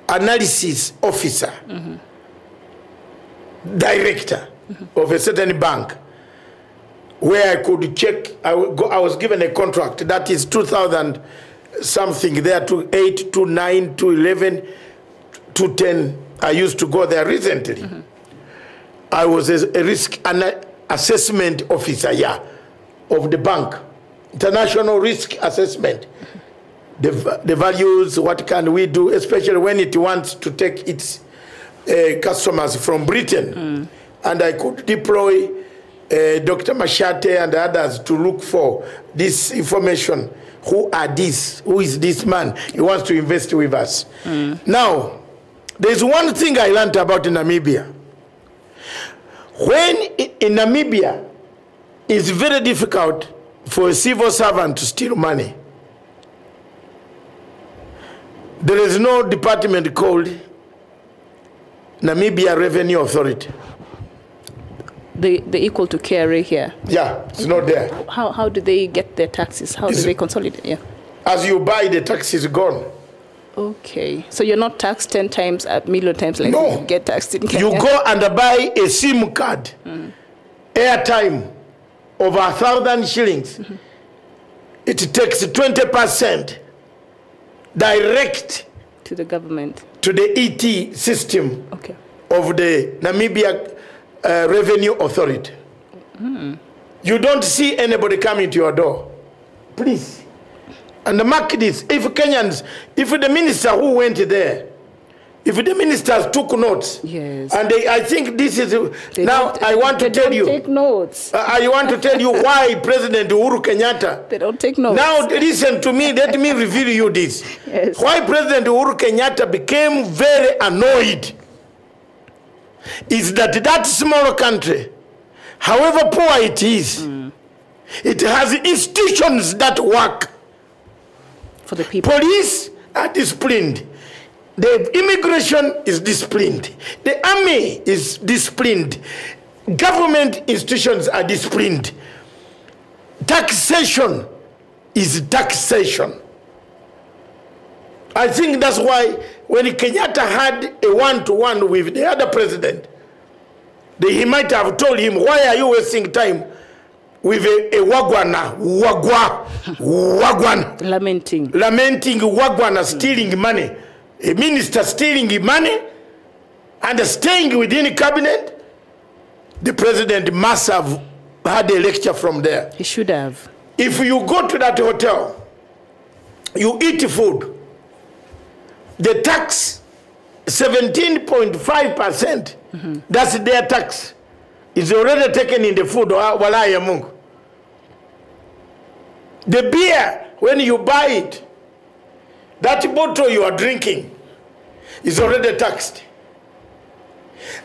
analysis officer, director of a certain bank, where I could check. I was given a contract that is 2,000 something there to 8, to 9, to 11, to 10. I used to go there recently. I was a risk assessment officer, of the bank. International risk assessment. The values, what can we do, especially when it wants to take its customers from Britain. And I could deploy Dr. Machate and others to look for this information. Who are these? Who is this man? He wants to invest with us. Now, there's one thing I learned about Namibia. When in Namibia, it's very difficult for a civil servant to steal money. There is no department called Namibia Revenue Authority. The equal to KRA here. Yeah, it's not there. How do they get their taxes? How do they consolidate? Yeah. As you buy, the tax is gone. Okay, so you're not taxed 10 times, a million times like no. you get taxed in Kenya. You go and buy a SIM card, airtime, over 1,000 shillings. It takes 20% direct to the government, to the ET system of the Namibia Revenue Authority. You don't see anybody coming to your door. Please. And mark this, if Kenyans, if the minister who went there, if the ministers took notes, and I think this is, I want to tell you, take notes. I want to tell you why President Uhuru Kenyatta, they don't take notes. Now listen to me, let me reveal you this. Why President Uhuru Kenyatta became very annoyed is that small country, however poor it is, it has institutions that work. For the people. Police are disciplined. The immigration is disciplined. The army is disciplined. Government institutions are disciplined. Taxation is taxation. I think that's why when Kenyatta had a one-to-one with the other president, he might have told him, why are you wasting time with a wagwana, wagwan. Lamenting wagwana stealing money. A minister stealing money and staying within the cabinet. The president must have had a lecture from there. He should have. If you go to that hotel, you eat food, the tax, 17.5%, that's their tax, is already taken in the food. The beer, when you buy it, that bottle you are drinking is already taxed.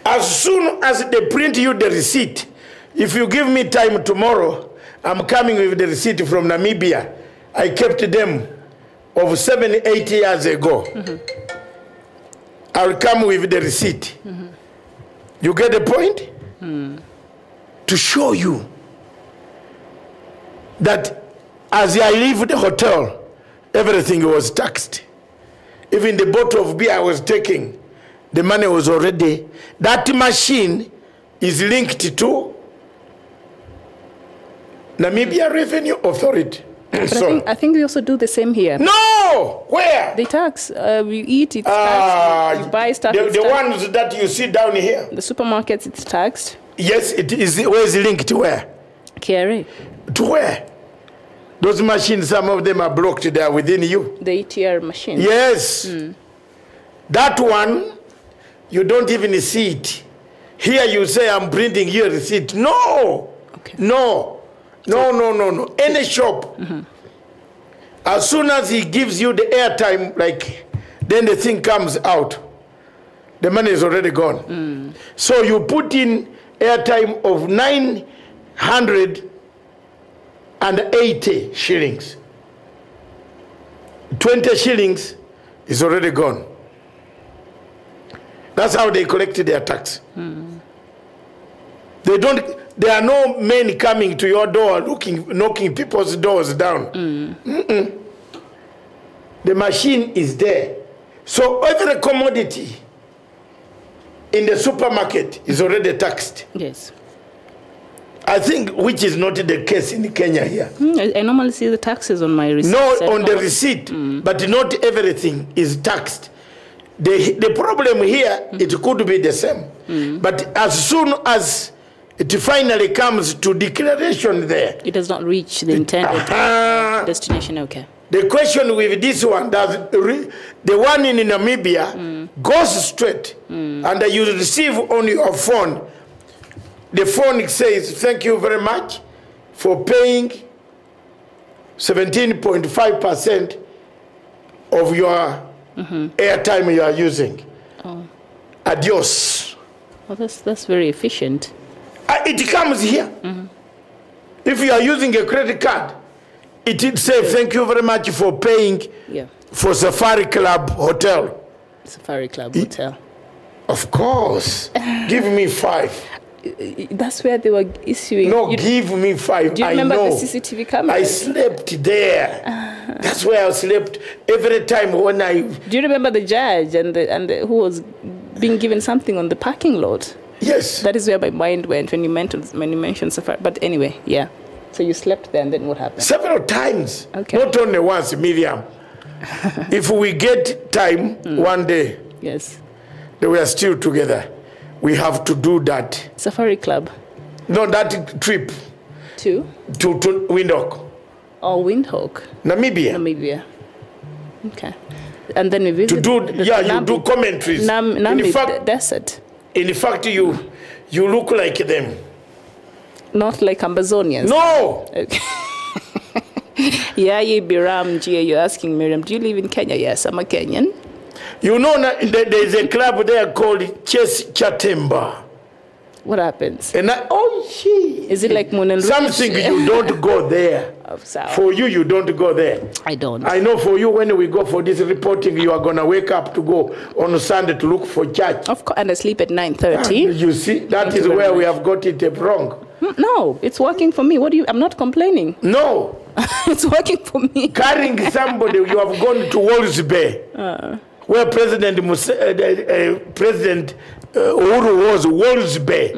As soon as they print you the receipt, if you give me time tomorrow, I'm coming with the receipt from Namibia. I kept them of 7-8 years ago. I'll come with the receipt. You get the point? To show you that as I leave the hotel, everything was taxed. Even the bottle of beer I was taking, the money was already. That machine is linked to Namibia Revenue Authority. But I think we also do the same here. No! Where? They tax. We eat, it's taxed. You buy stuff, the ones that you see down here? The supermarkets, it's taxed. Yes, it is. Where is it linked to where? KRA. To where? Those machines, some of them are blocked there within you. The ETR machine. Yes. That one, you don't even see it. Here you say, I'm printing your receipt. No. Okay. No. No. Any shop. As soon as he gives you the airtime, like, then the thing comes out. The money is already gone. So you put in airtime of 980 shillings. 20 shillings is already gone. That's how they collected their tax. There are no men coming to your door knocking people's doors down. The machine is there. So every commodity in the supermarket is already taxed. Yes. I think, which is not the case in Kenya here. I normally see the taxes on my receipt. No, on the receipt, but not everything is taxed. The problem here, it could be the same. But as soon as it finally comes to declaration there, it does not reach the intended destination. Okay. The question with this one, the one in Namibia goes straight, and you receive on your phone. The phone says, thank you very much for paying 17.5% of your airtime you are using. Adios. Well, that's very efficient. It comes here. If you are using a credit card, it would say, thank you very much for paying for Safari Club Hotel. Safari Club Hotel. Of course. Give me 5. That's where they were issuing. No, give me 5. Do you remember the CCTV camera? I slept there. That's where I slept every time when I... Do you remember the judge and who was being given something on the parking lot? Yes. That is where my mind went when you mentioned Safari. But anyway, yeah. So you slept there, and then what happened? Several times. Okay. Not only once, Miriam. If we get time one day, yes, that we are still together, we have to do that. Safari Club? No, that trip. To Windhoek. Oh, Windhoek. Namibia. Okay. And then we visit. You do commentaries. In fact, desert. In fact, you look like them. Not like Ambazonians. No. Okay. Biram, you're asking Miriam, do you live in Kenya? Yes, I'm a Kenyan. You know, there's a club there called Chess Chatemba. What happens? And is it like Moon and something you don't go there. For you don't go there. I don't. I know for you, when we go for this reporting, you are going to wake up to go on Sunday to look for church. Of course, and I sleep at 9:30. You see, that is where we have got it wrong. No, it's working for me. I'm not complaining. No. It's working for me. Carrying somebody, you have gone to Walls Bay, where President Uhuru was, Walls Bay.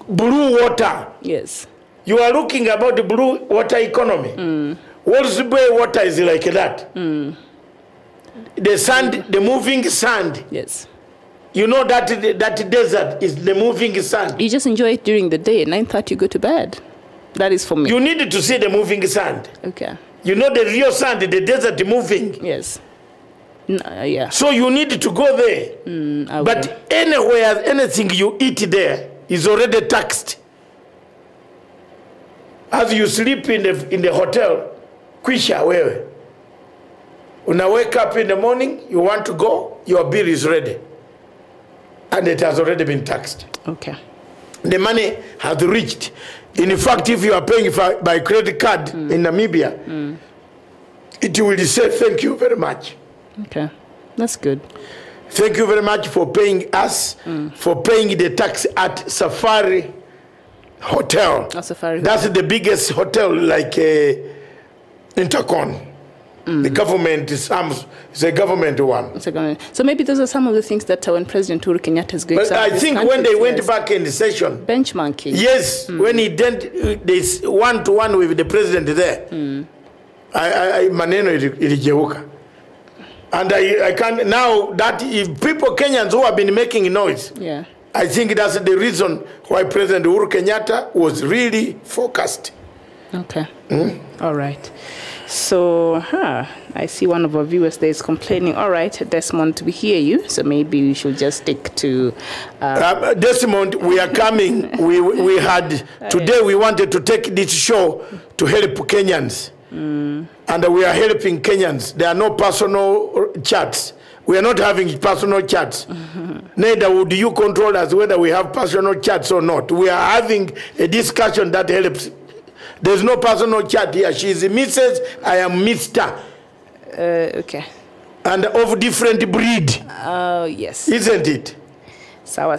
Blue water. Yes. You are looking about the blue water economy. Walls Bay water is like that. The sand, the moving sand. Yes. You know that desert is the moving sand. You just enjoy it during the day. At 9:30 you go to bed. That is for me. You need to see the moving sand. Okay. You know the real sand, the desert moving. Yes. Yeah. So you need to go there. But anywhere, anything you eat there is already taxed. As you sleep in the hotel, kwisha wewe. When I wake up in the morning, you want to go, your bill is ready. And it has already been taxed. Okay. The money has reached. In fact, if you are paying by credit card in Namibia, it will say thank you very much. Okay, that's good. Thank you very much for paying us, for paying the tax at Safari Hotel. Safari That's the biggest hotel like Intercon. The government is a government one. It's a government. So maybe those are some of the things that when President Uhuru Kenyatta is going to. But I think when they went back in the session, benchmarking. Yes, when he did this one-to-one with the president there, maneno ilijeuka. And I can't now that if people Kenyans who have been making noise. Yeah. I think that's the reason why President Uhuru Kenyatta was really focused. Okay. All right. So, I see one of our viewers there is complaining. All right, Desmond, we hear you. So maybe we should just stick to... Desmond, we are coming. we had... Today we wanted to take this show to help Kenyans. And we are helping Kenyans. There are no personal chats. We are not having personal chats. Neither would you control us whether we have personal chats or not. We are having a discussion that helps. There's no personal chat here. She's Mrs. I am Mr. Okay. And of different breed. Oh, yes. Isn't it? Sawa.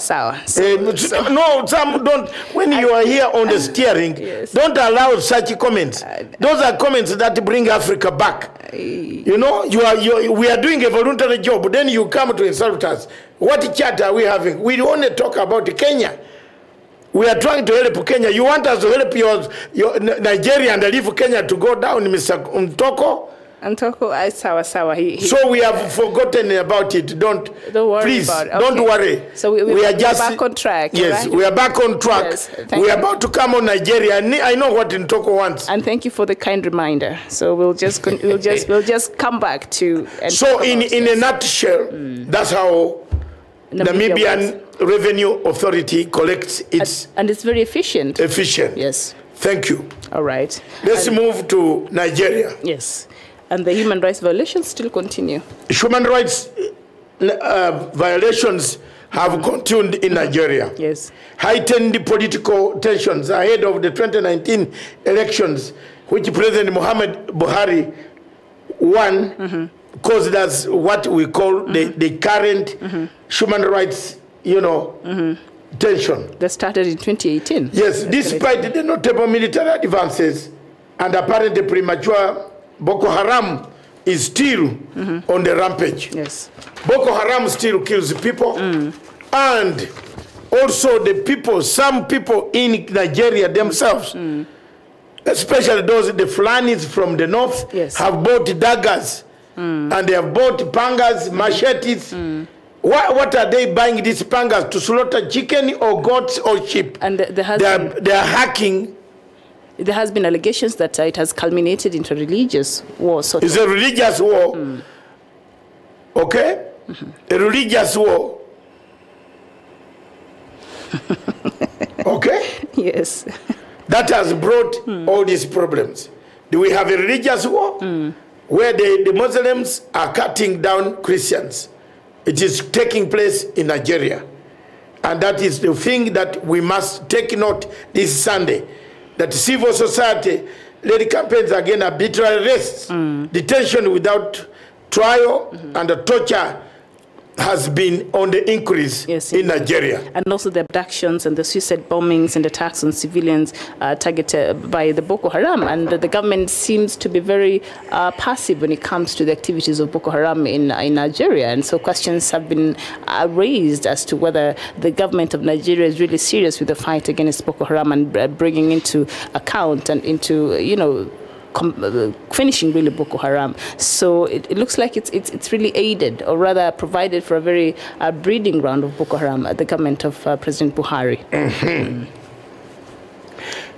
No, some don't. When you are here on the steering, don't allow such comments. Those are comments that bring Africa back. You know, we are doing a voluntary job. Then you come to insult us. What chat are we having? We only talk about Kenya. We are trying to help Kenya. You want us to help your Nigeria and leave Kenya to go down, Mr. Ntoko? Ntoko, sawa. So we have forgotten about it. Don't worry, please, about it. Okay. Don't worry. So we are just back on track. Yes, right? we are back on track. Yes, we are about to come on Nigeria. I know what Ntoko wants. And thank you for the kind reminder. So we'll just come back to. So in a nutshell, that's how Namibian Revenue Authority collects its... And it's very efficient. Efficient. Yes. Thank you. All right. Let's move to Nigeria. Yes. And the human rights violations still continue. Human rights violations have continued in Nigeria. Yes. Heightened political tensions ahead of the 2019 elections, which President Muhammad Buhari won, caused us what we call the current human rights, tension. That started in 2018. Yes, despite the notable military advances and apparently premature, Boko Haram is still on the rampage. Yes. Boko Haram still kills people. And also some people in Nigeria themselves, especially the Fulanis from the north, have bought daggers. And they have bought pangas, machetes. What are they buying these pangas? To slaughter chicken or goats or sheep? And they are hacking. There has been allegations that it has culminated into a religious war. It's a religious war. Okay? A religious war. Okay? Yes. That has brought all these problems. Do we have a religious war? Where the Muslims are cutting down Christians. It is taking place in Nigeria. And that is the thing that we must take note this Sunday. That civil society led campaigns against arbitrary arrests, detention without trial, and the torture has been on the increase in Nigeria. And also the abductions and the suicide bombings and attacks on civilians targeted by the Boko Haram. And the government seems to be very passive when it comes to the activities of Boko Haram in Nigeria. And so questions have been raised as to whether the government of Nigeria is really serious with the fight against Boko Haram and bringing into account and into, finishing really Boko Haram. So it looks like it's really aided, or rather provided for a very breeding ground of Boko Haram at the government of President Buhari.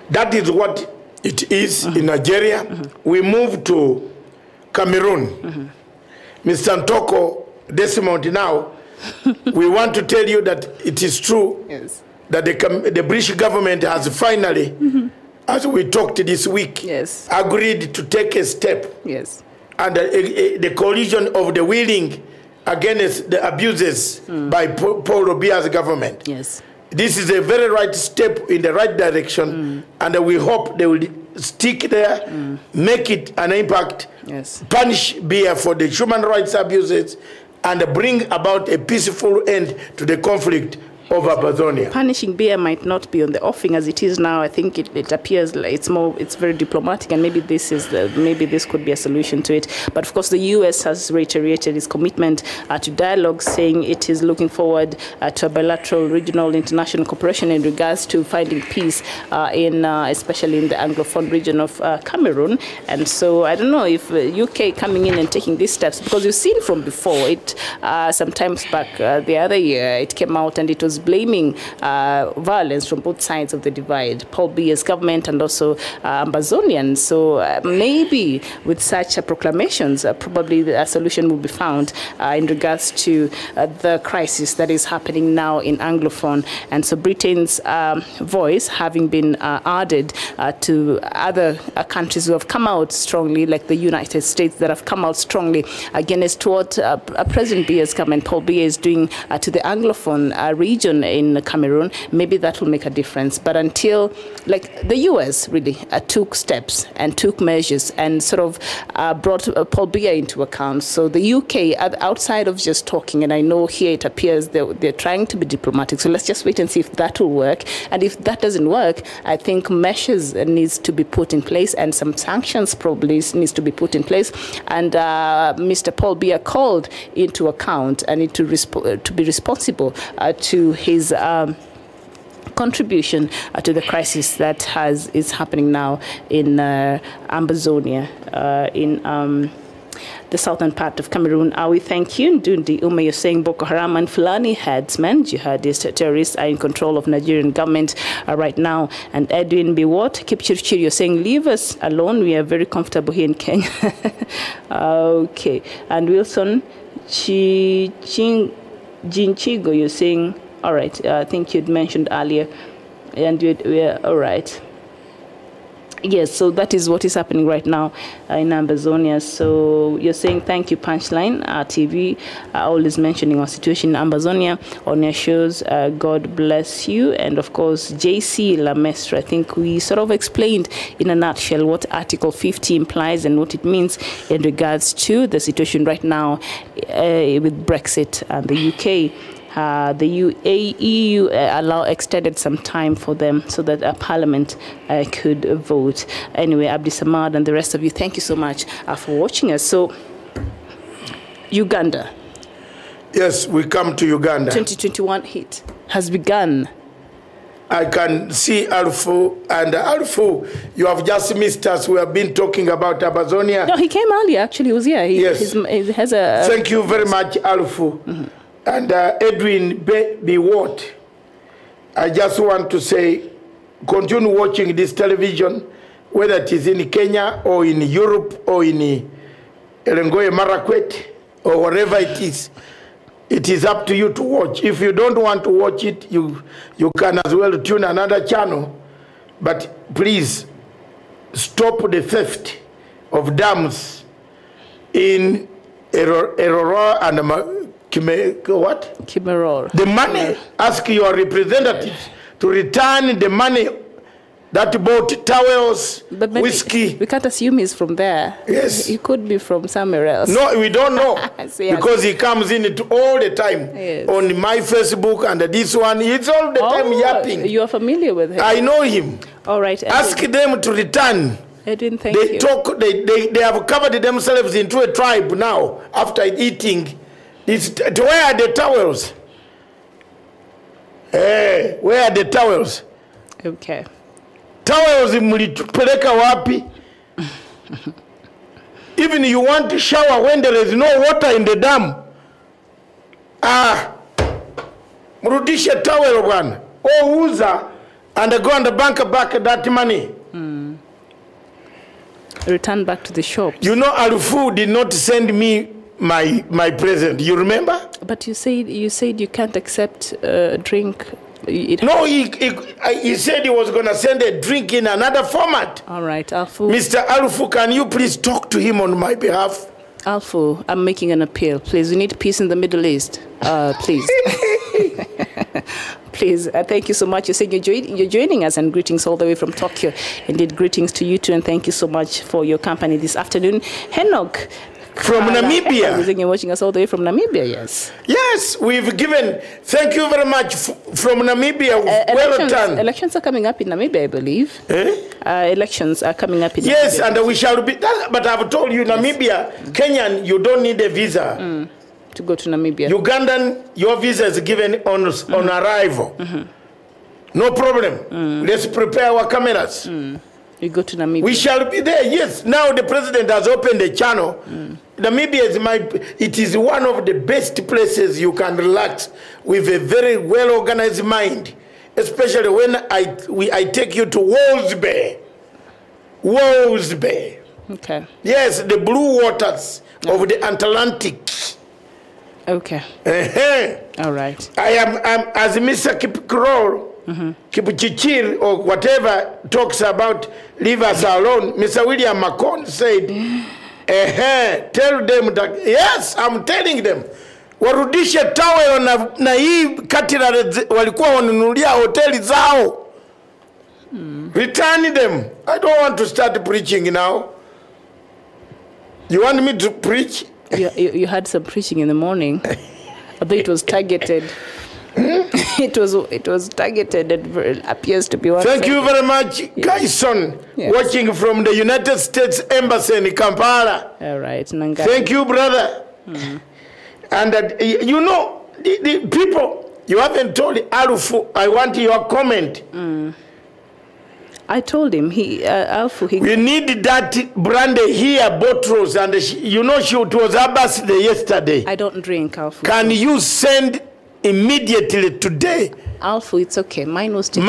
That is what it is in Nigeria. We move to Cameroon. Mr. Ntoko, Desmond, now, we want to tell you that it is true that the British government has finally, as we talked this week, agreed to take a step. And the coalition of the willing against the abuses by Paul Obia's government. This is a very right step in the right direction, and we hope they will stick there, make it an impact, punish Biya for the human rights abuses, and bring about a peaceful end to the conflict of Ambazonia. Punishing beer might not be on the offing as it is now. I think it appears like it's very diplomatic, and maybe this could be a solution to it. But of course, the U.S. has reiterated its commitment to dialogue, saying it is looking forward to a bilateral, regional, international cooperation in regards to finding peace especially in the Anglophone region of Cameroon. And so I don't know if UK coming in and taking these steps, because you've seen from before it sometimes back the other year it came out and it was blaming violence from both sides of the divide, Paul Biya's government and also Ambazonians. So maybe with such proclamations, probably a solution will be found in regards to the crisis that is happening now in Anglophone. And so Britain's voice having been added to other countries who have come out strongly, like the United States, that have come out strongly against what President Biya's government, Paul Biya, is doing to the Anglophone region in Cameroon. Maybe that will make a difference. But until, like, the US really took steps and took measures and sort of brought Paul Biya into account. So the UK, outside of just talking, and I know here it appears they're trying to be diplomatic, so let's just wait and see if that will work. And if that doesn't work, I think measures needs to be put in place, and some sanctions probably needs to be put in place. And Mr. Paul Biya called into account and to be responsible to his contribution to the crisis that is happening now in Ambazonia, in the southern part of Cameroon. We thank you. Ndundi Ume, you're saying Boko Haram and Fulani headsmen, jihadist terrorists, are in control of Nigerian government right now. And Edwin Biwot, Kipchirchir, you're saying leave us alone. We are very comfortable here in Kenya. Okay. And Wilson Jinchigo, you're saying, all right, I think you'd mentioned earlier. And we're all right. Yes, so that is what is happening right now in Ambazonia. So you're saying thank you, Punchline TV, always mentioning our situation in Ambazonia on your shows. God bless you. And of course, JC Lamestre, I think we sort of explained in a nutshell what Article 50 implies and what it means in regards to the situation right now with Brexit and the UK. The EU extended some time for them so that Parliament could vote. Anyway, Abdi Samad and the rest of you, thank you so much for watching us. So, Uganda. Yes, we come to Uganda. 2021 hit has begun. I can see Alfu, and Alfu, you have just missed us. We have been talking about Ambazonia. No, he came earlier, actually. He was here. He has a... Thank you very much, Alfu. Mm-hmm. And Edwin Biwot, I just want to say, continue watching this television, whether it is in Kenya or in Europe or in Elengoye Marakwet or wherever it is. It is up to you to watch. If you don't want to watch it, you can as well tune another channel. But please, stop the theft of dams in Erora and what? Cameroon. The money, ask your representatives to return the money that bought towels, whiskey. We can't assume he's from there. Yes. He could be from somewhere else. No, we don't know. Because he comes in all the time. Yes. On my Facebook and this one. He's all the time yapping. You are familiar with him? I know him. All right. Ask them to return. Edwin, thank you. They have covered themselves into a tribe now after eating. Where are the towels? Where are the towels? Okay. Towels mulitupeleka wapi? Even you want to shower when there is no water in the dam. Mrudishe towel bwana. Uza and go on the bank back that money. Return back to the shop. You know, Alufu did not send me my present. You remember? But you said you can't accept a drink. No, he said he was going to send a drink in another format. All right, Alfu. Mr. Alfu, can you please talk to him on my behalf? Alfu, I'm making an appeal. Please, we need peace in the Middle East. Please. Please, thank you so much. You said you're joining us, and greetings all the way from Tokyo. Indeed, greetings to you too, and thank you so much for your company this afternoon. Henok from Namibia. I think you're watching us all the way from Namibia, yes. Yes, we've given, thank you very much from Namibia. Well done. Elections are coming up in Namibia, I believe. Elections are coming up in Namibia. And we shall be, but I've told you, Namibia, yes. Kenyan, you don't need a visa. To go to Namibia. Ugandan, your visa is given on arrival. No problem. Let's prepare our cameras. We go to Namibia. We shall be there, yes. Now the president has opened a channel. Namibia is one of the best places you can relax with a very well-organized mind, especially when I take you to Walls Bay. Walls Bay. Okay. Yes, the blue waters of the Atlantic. Okay. All right. I am as Mr. Kipkrol, Kipchichir, or whatever talks about leave us alone. Mr. William Macron said, tell them that, yes, I'm telling them, warudishe tawe na hii katira walikuwa wanunulia hoteli zao. Return them. I don't want to start preaching now. You want me to preach? You had some preaching in the morning. Although it was targeted. It was targeted and appears to be one. Thank you very much, Gaison, watching from the United States Embassy in Kampala. All right. Thank you, brother. And you know, the people, you haven't told Alfu, I want your comment. I told him, Alfu, we need that brandy here, bottles, and you know, it was her birthday yesterday. I don't drink, Alfu. Can you send immediately today? Alfu, it's okay. Mine was taken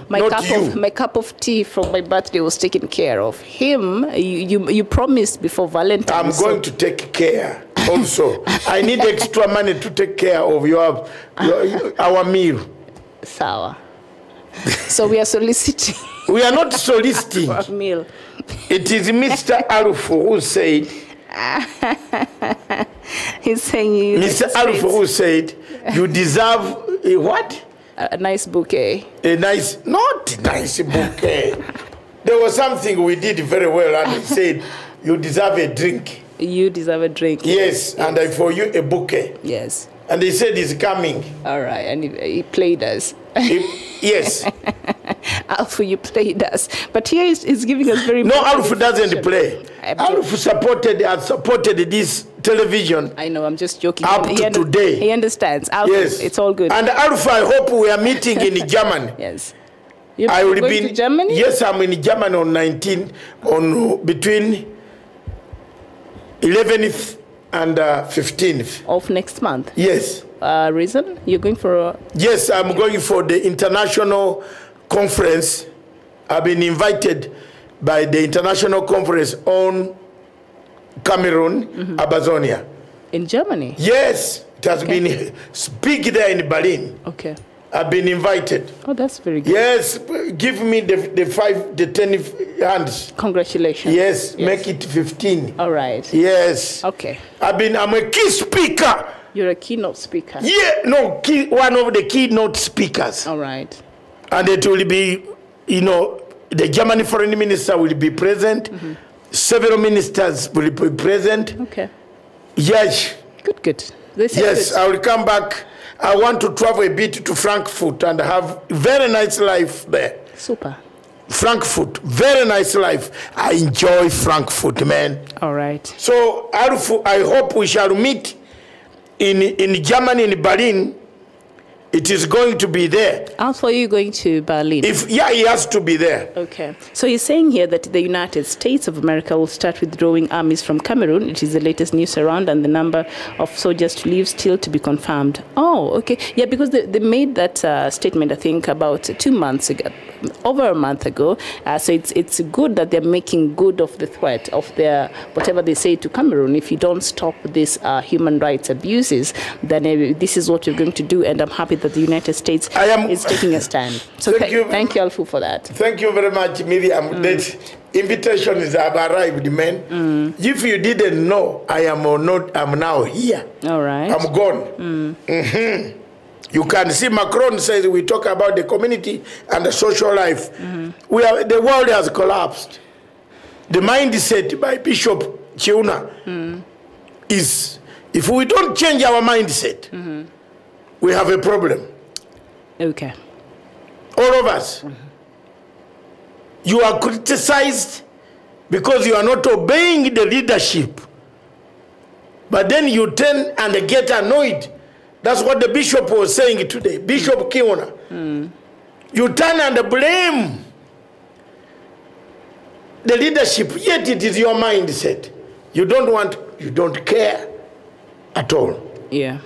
my cup of tea from my birthday was taken care of. Him, you promised before Valentine's. I'm going to take care also. I need extra money to take care of our meal. Sawa. So we are soliciting. We are not soliciting. Our meal. It is Mr. Alfu who said. He's saying you. Mr. Alfu who said you deserve a what? A nice bouquet. Not a nice bouquet. There was something we did very well, and he said you deserve a drink. You deserve a drink. Yes, and I for you a bouquet. Yes. And he said he's coming. All right, and he played us. Yes. Alfu, you played us. But here he's giving us very... No, Alfu doesn't play. Alfu supported this television. I know, I'm just joking. Up to today. He understands. Alfu, yes. It's all good. And Alfu, I hope we are meeting in Germany. Yes. I will be in Germany? Yes, I'm in Germany between 11th and 15th. Of next month? Yes. Reason? You're going for a... Yes, I'm going for the international conference. I've been invited by the international conference on Cameroon, Ambazonia. In Germany? Yes. It has been big there in Berlin. Okay. I've been invited. Oh, that's very good. Yes, give me the 10 hands. Congratulations. Yes, make it 15. All right. Yes. Okay. I'm a key speaker. You're a keynote speaker. Yeah, no, one of the keynote speakers. All right. And it will be, the German foreign minister will be present. Several ministers will be present. Okay. Yes. Good. Yes, I will come back. I want to travel a bit to Frankfurt and have very nice life there. Super. Frankfurt, very nice life. I enjoy Frankfurt, man. All right. So, Alfu, I hope we shall meet in Germany, in Berlin. It is going to be there. Alfu, are you going to Berlin? He has to be there. Okay. So he's saying here that the United States of America will start withdrawing armies from Cameroon. It is the latest news around, and the number of soldiers to leave still to be confirmed. Oh, okay. Yeah, because they made that statement, I think, about 2 months ago, over a month ago. So it's good that they're making good of the threat of their, whatever they say to Cameroon. If you don't stop these human rights abuses, then this is what you're going to do, and I'm happy that the United States is taking a stand. So thank you, Alfu, for that. Thank you very much, Miriam. That invitation have arrived, man. If you didn't know, I'm now here. All right. I'm gone. You can see Macron says we talk about the community and the social life. The world has collapsed. The mindset by Bishop Chiuna is, if we don't change our mindset, we have a problem. Okay. All of us. You are criticized because you are not obeying the leadership. But then you turn and get annoyed. That's what the bishop was saying today, Bishop Kiona. You turn and blame the leadership, yet it is your mindset. You don't care at all. Yeah.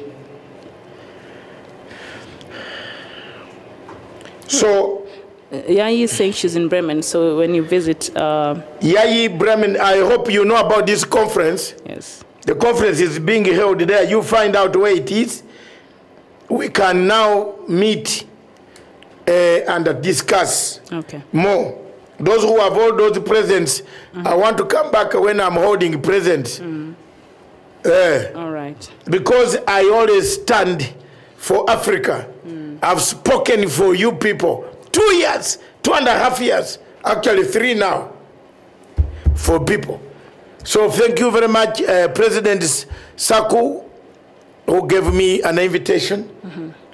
So, Yayi is saying she's in Bremen, so when you visit... Yayi, Bremen, I hope you know about this conference. Yes. The conference is being held there. You find out where it is. We can now meet and discuss more. Those who have all those presents, I want to come back when I'm holding presents. All right. Because I always stand for Africa. I've spoken for you people. 2 years, 2.5 years, actually 3 now, for people. So thank you very much, President Saku, who gave me an invitation,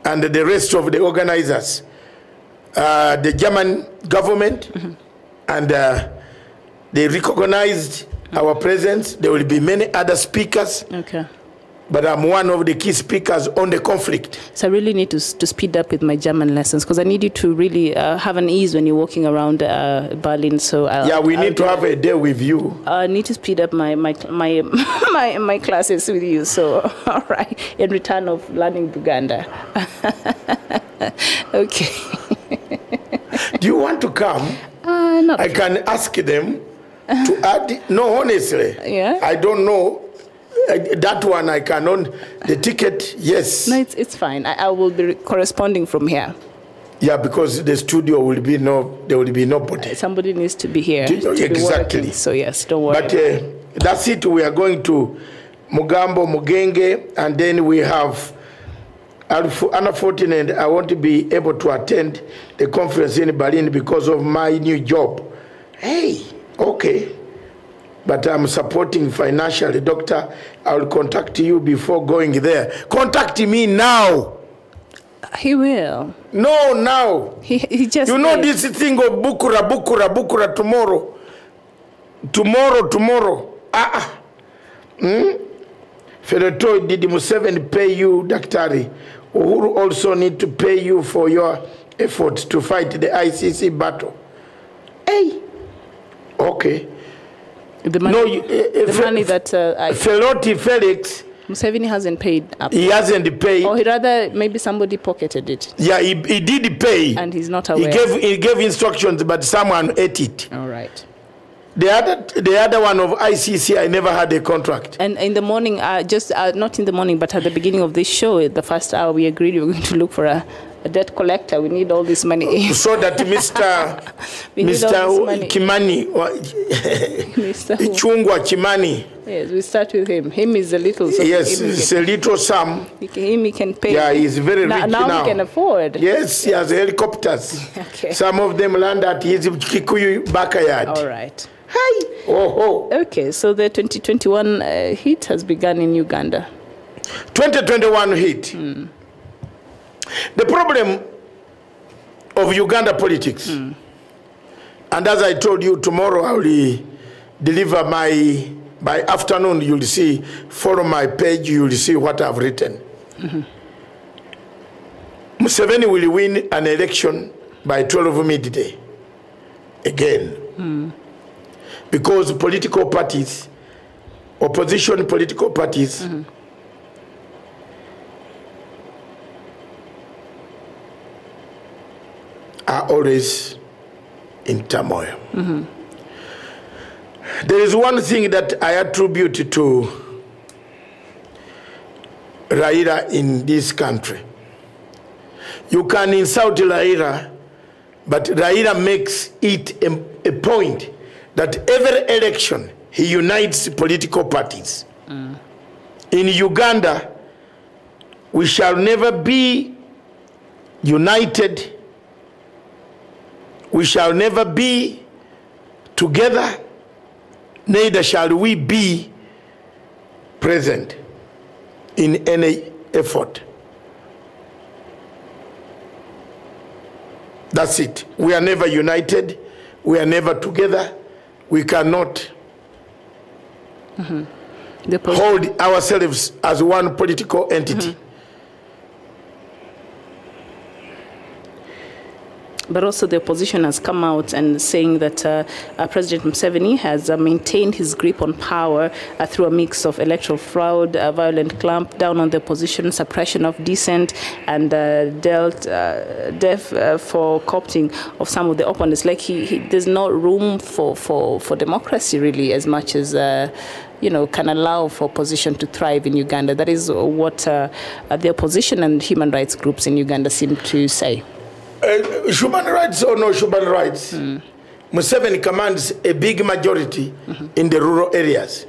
and the rest of the organizers, the German government, and they recognized our presence. There will be many other speakers. Okay. But I'm one of the key speakers on the conflict. So I really need to speed up with my German lessons, because I need you to really have an ease when you're walking around Berlin. So we need to have a day with you. I need to speed up my classes with you. So all right, in return of learning Uganda. Okay. Do you want to come? Not I can ask them to add. No, honestly. Yeah. I don't know. That one I cannot. The ticket, yes. No, it's fine. I will be corresponding from here. Yeah, because the studio will be there will be nobody. Somebody needs to be here. Exactly. Be so yes, don't worry. But that's it. We are going to Mugambo, Mugenge, and then we have. Unfortunately, I want to be able to attend the conference in Berlin because of my new job. Hey, okay. But I'm supporting financially. Doctor, I will contact you before going there. Contact me now. He will. No, now. He just... You know this thing of Bukura tomorrow. Tomorrow. Fereto, did Museveni pay you, Daktari? Uhuru also need to pay you for your efforts to fight the ICC battle. Hey. Okay. The money, the money that Feloti Felix Museveni hasn't paid up. He hasn't paid. Or he rather, maybe somebody pocketed it. Yeah, he did pay. And he's not aware. He gave instructions, but someone ate it. All right. The other one of ICC, I never had a contract. And in the morning, not in the morning, but at the beginning of this show, the first hour, we agreed we were going to look for a debt collector. We need all this money. So that Mr. Kimani, Chungwa Chimani. Yes, we start with him. Him is a little. So yes, it's a little sum. He can pay. Yeah, he's very rich now. Now he can afford. Yes, he has helicopters. Okay. Some of them land at his Kikuyu backyard. All right. Hi. Oh. Okay, so the 2021 heat has begun in Uganda. 2021 heat. The problem of Uganda politics, and as I told you, tomorrow I will deliver by afternoon, you'll see, follow my page, you'll see what I've written. Museveni will win an election by 12 midday, again. Because political parties, opposition political parties, are always in turmoil. There is one thing that I attribute to Raila in this country. You can insult Raila, but Raila makes it a point that every election he unites political parties. In Uganda, we shall never be united. We shall never be together, neither shall we be present in any effort. That's it. We are never united. We are never together. We cannot hold ourselves as one political entity. But also the opposition has come out and saying that President Museveni has maintained his grip on power through a mix of electoral fraud, violent clampdown on the opposition, suppression of dissent, and deaf for co-opting of some of the opponents. Like there's no room for democracy really, as much as can allow for opposition to thrive in Uganda. That is what the opposition and human rights groups in Uganda seem to say. Human rights or no human rights, Museveni commands a big majority in the rural areas.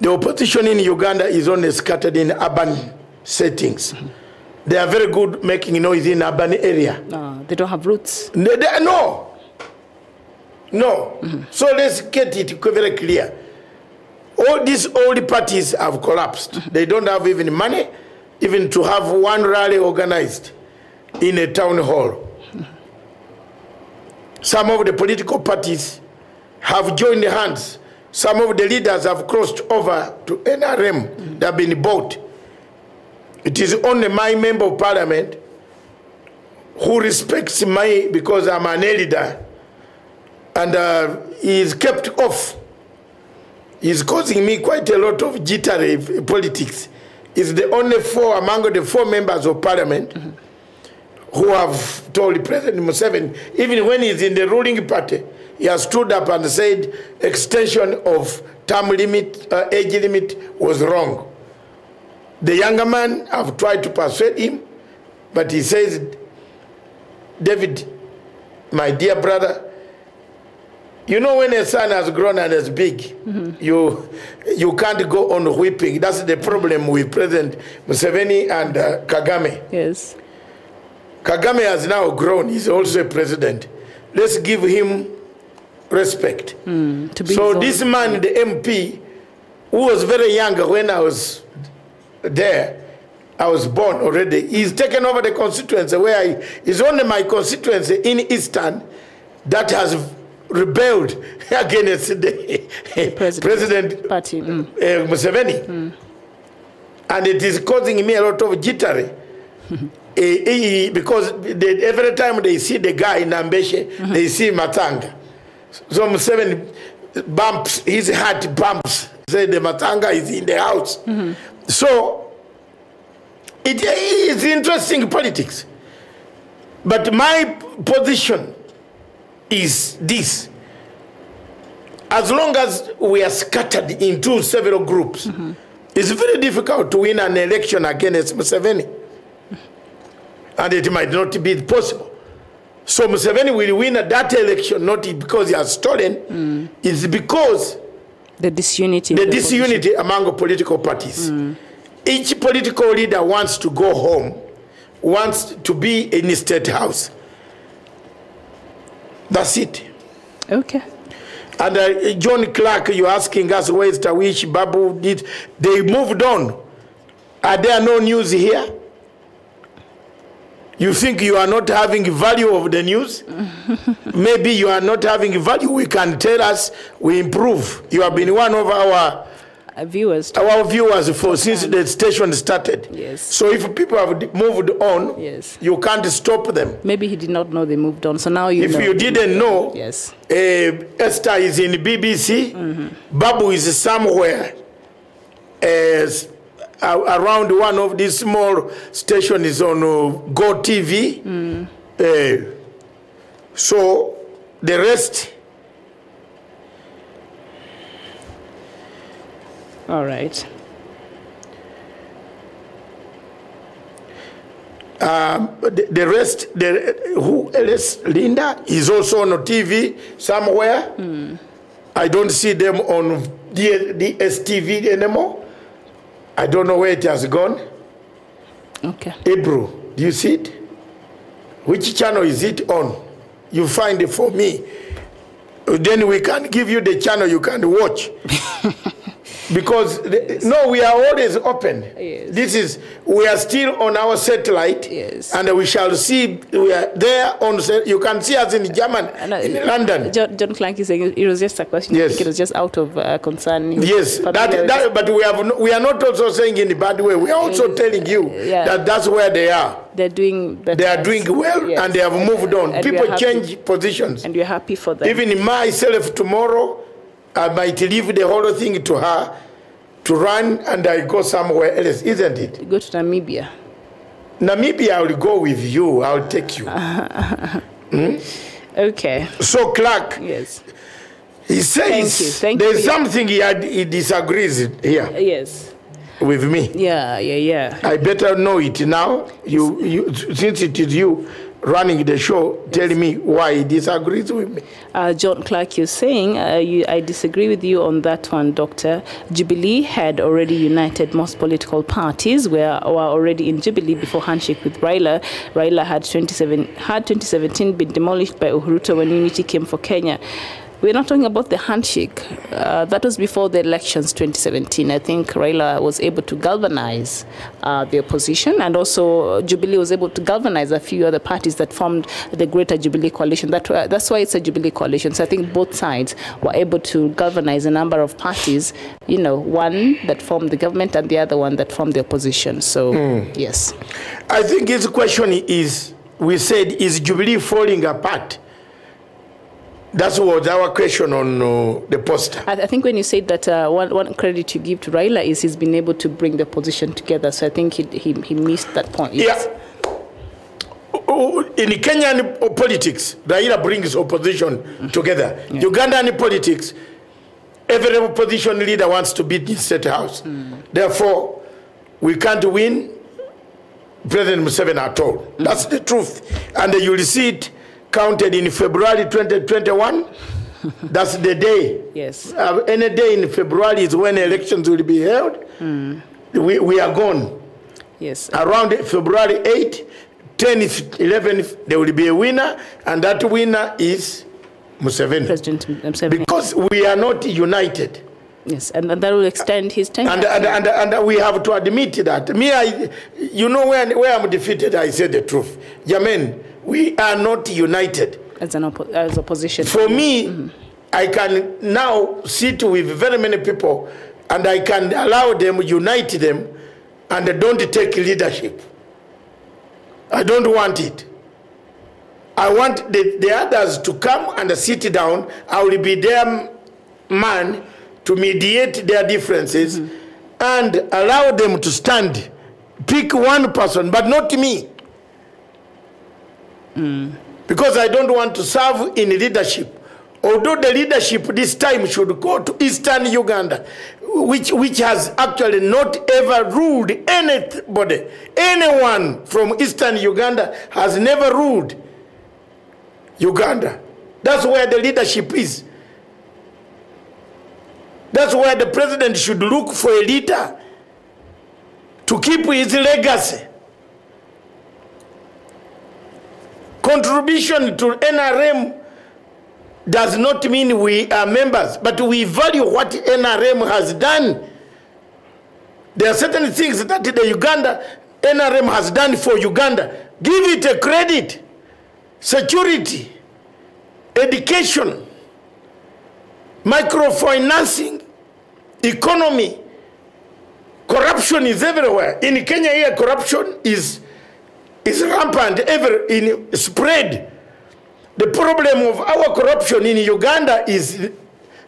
The opposition in Uganda is only scattered in urban settings. They are very good making noise in urban area. They don't have roots. No. So let's get it very clear. All these old parties have collapsed. They don't have even money, even to have one rally organized in a town hall. Some of the political parties have joined hands. Some of the leaders have crossed over to NRM. They have been bought. It is only my member of parliament who respects me because I'm an elder, and he is kept off. He's causing me quite a lot of jittery politics. He's the only four among the four members of parliament who have told President Museveni, even when he's in the ruling party, he has stood up and said extension of term limit, age limit was wrong. The younger man have tried to persuade him, but he says, David, my dear brother, you know when a son has grown and is big, you can't go on whipping. That's the problem with President Museveni and Kagame. Yes. Kagame has now grown. He's also a president. Let's give him respect. So this man, the MP, who was very young when I was there, I was born already, he's taken over the constituency where it's only my constituency in Eastern that has rebelled against the President Party. Museveni. And it is causing me a lot of jittery. Because every time they see the guy in Ambeshe, they see Matanga. So Museveni bumps, his heart bumps, say the Matanga is in the house. So it is interesting politics. But my position is this. As long as we are scattered into several groups, it's very difficult to win an election against Museveni. And it might not be possible. So Museveni will win that election not because he has stolen, it's because the disunity among political parties. Each political leader wants to go home, wants to be in the state house. That's it. Okay. And John Clark, you're asking us where is Tawish, Babu did. They moved on. Are there no news here? You think you are not having value of the news? Maybe you are not having value. We can tell us, we improve. You have been one of our viewers since the station started. Yes. So if people have moved on, yes, you can't stop them. Maybe he did not know they moved on. So now you know. If you didn't know, yes, Esther is in BBC, Babu is somewhere around one of these small stations on Go TV. So the rest. All right. The rest, who else? Linda is also on TV somewhere. I don't see them on the STV anymore. I don't know where it has gone. Okay. Ebro, do you see it? Which channel is it on? You find it for me. Then we can give you the channel you can watch. Because no, we are always open. Yes. We are still on our satellite. Yes. And we shall see, we are there on, you can see us in Germany, in London. John Clark is saying it was just a question. Yes. I think it was just out of concern. Yes, but we are not also saying in a bad way. We are also telling you that that's where they are. They're doing better. They are doing well, and they have moved on. People change positions. And we're happy for them. Even myself tomorrow, I might leave the whole thing to her to run, and I go somewhere else, isn't it? You go to Namibia. Namibia, I will go with you. I'll take you. Okay. So Clark, yes, he says there's something he disagrees here. Yes. With me. Yeah. I better know it now. You since it is you running the show, tell me why he disagrees with me. John Clark, you're saying, I disagree with you on that one, Doctor. Jubilee had already united most political parties, were already in Jubilee before handshake with Raila. Raila had 2017 been demolished by Uhuru when unity came for Kenya. We're not talking about the handshake. That was before the elections 2017. I think Raila was able to galvanize the opposition, and also Jubilee was able to galvanize a few other parties that formed the greater Jubilee coalition. That's why it's a Jubilee coalition. So I think both sides were able to galvanize a number of parties, you know, one that formed the government and the other one that formed the opposition. So, yes. I think his question is, we said, is Jubilee falling apart? That was our question on the poster. I think when you said that one credit you give to Raila is he's been able to bring the opposition together. So I think he missed that point. Yes. Yeah. In Kenyan politics, Raila brings opposition together. Yeah. Ugandan politics, every opposition leader wants to beat the state house. Therefore, we can't win President Museveni at all. That's the truth. And you will see it counted in February 2021. That's the day. Yes. Any day in February is when elections will be held. We are gone. Yes. Around February 8th, 10th, 11th, there will be a winner, and that winner is Museveni. President Museveni. Because we are not united. Yes, and that will extend his tenure. And we have to admit that. You know, where I'm defeated, I say the truth. Jamen, we are not united. As opposition. For me, I can now sit with very many people, and I can allow them, unite them, and don't take leadership. I don't want it. I want the others to come and sit down. I will be their man to mediate their differences and allow them to stand. Pick one person, but not me. Because I don't want to serve in leadership. Although the leadership this time should go to Eastern Uganda, which has actually not ever ruled anybody. Anyone from Eastern Uganda has never ruled Uganda. That's where the leadership is. That's where the president should look for a leader to keep his legacy. Contribution to NRM does not mean we are members, but we value what NRM has done. There are certain things that the Uganda NRM has done for Uganda. Give it a credit. Security, education, microfinancing, economy. Corruption is everywhere. In Kenya here, corruption is rampant, spread. The problem of our corruption in Uganda is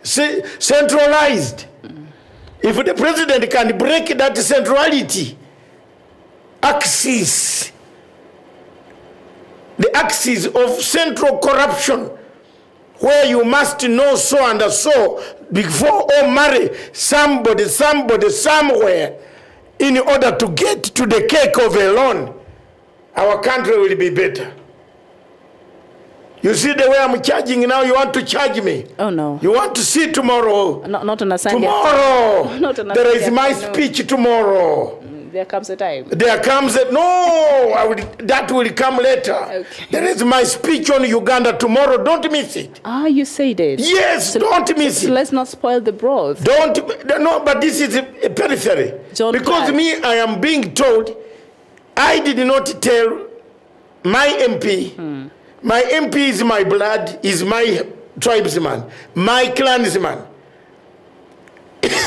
centralized. If the president can break that centrality, the axis of central corruption, where you must know so and so before or marry somebody somewhere in order to get to the cake of a loan, our country will be better. You see the way I'm charging now, you want to charge me? Oh no. You want to see tomorrow? Not on a Sunday. Tomorrow. Not on a there is Sunday my afternoon. speech tomorrow. There comes a time. There comes a... No! That will come later. Okay. There is my speech on Uganda tomorrow. Don't miss it. Ah, you said it. Yes, so, don't miss it. So let's not spoil the broth. No, but this is a periphery. Because me, I am being told, I did not tell my MP. My MP is my blood, is my tribesman, my clansman.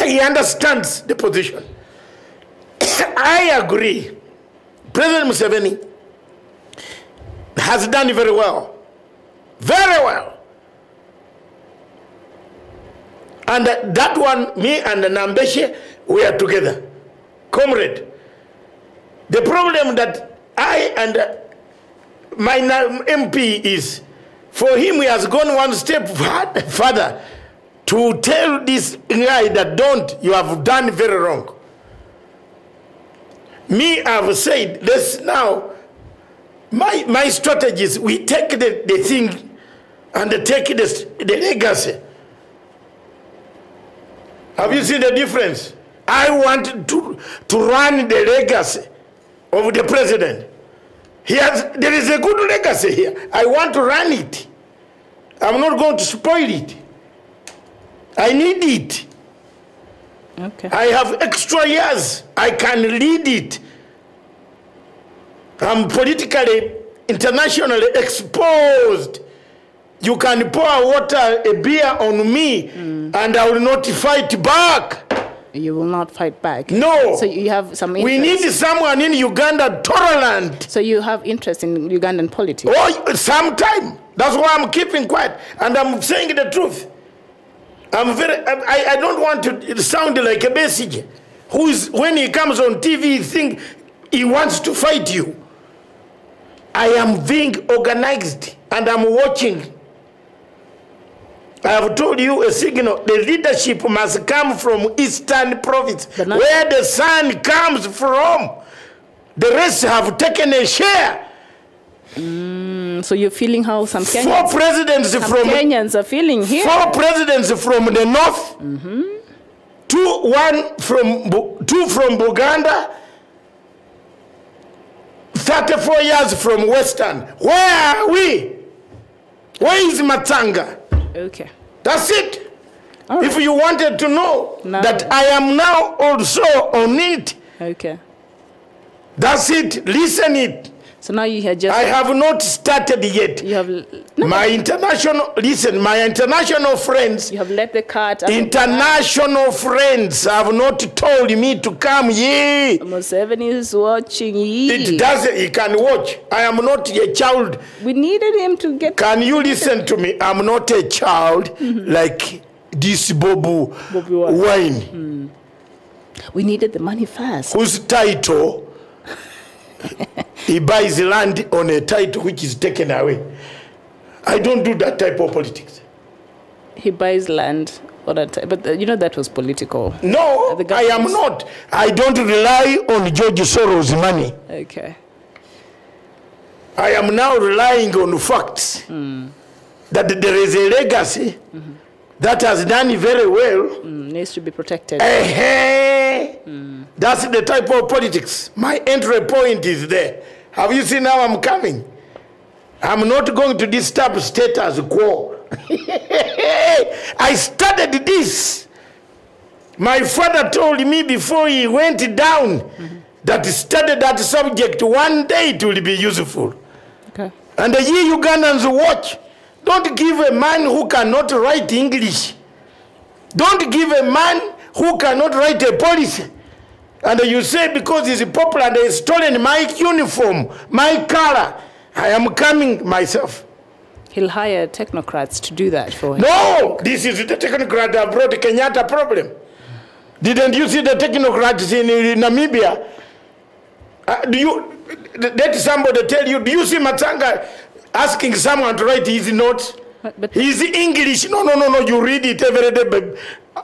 He understands the position. I agree. President Museveni has done very well. Very well. And that one, me and Nambeshe, we are together. Comrade. The problem that I and my MP is, for him, he has gone one step further to tell this guy that you have done very wrong. Me, I have said, let's now, my strategies, we take the thing and take the legacy. Have you seen the difference? I want to run the legacy of the president. There is a good legacy here. I want to run it. I'm not going to spoil it. I need it. Okay. I have extra years. I can lead it. I'm politically, internationally exposed. You can pour a beer on me and I will not fight back. You will not fight back? No. So you have some interest. We need someone in Uganda tolerant. So you have interest in Ugandan politics? Oh, sometime. That's why I'm keeping quiet. And I'm saying the truth. I don't want to sound like a message. When he comes on TV, he thinks he wants to fight you. I am being organized and I'm watching. I have told you a signal. The leadership must come from Eastern Province, where the sun comes from. The rest have taken a share. So you're feeling how some Kenyans are feeling here. 4 presidents from the north, 2 from Buganda, 34 years from Western. Where are we? Where is Matanga? Okay. That's it. Right. If you wanted to know that I am now also on it. Okay. That's it. Listen it. So now you have just... I have not started yet. You have... my international friends... You have let the cat... International friends have not told me to come here. Museveni is watching you. It doesn't... He can watch. I am not a child. We needed him to get... Can you listen to me? I'm not a child like this Bobu wine. We needed the money first. Whose title... He buys land on a title which is taken away. I don't do that type of politics. He buys land on a but you know that was political. No, I am not. I don't rely on George Soros' money. Okay. I am now relying on facts. That there is a legacy that has done very well. Needs to be protected. That's the type of politics. My entry point is there. Have you seen how I'm coming? I'm not going to disturb status quo. I started this. My father told me before he went down that he studied that subject. One day it will be useful. Okay. And the Ugandans watch. Don't give a man who cannot write English. Don't give a man who cannot write a policy. And you say because he's popular and he's stolen my uniform, my color, I am coming myself. He'll hire technocrats to do that for him. No, this is the technocrat that brought the Kenyatta problem. Didn't you see the technocrats in Namibia? Let somebody tell you, do you see Matanga asking someone to write his notes? But he's English. No, you read it every day.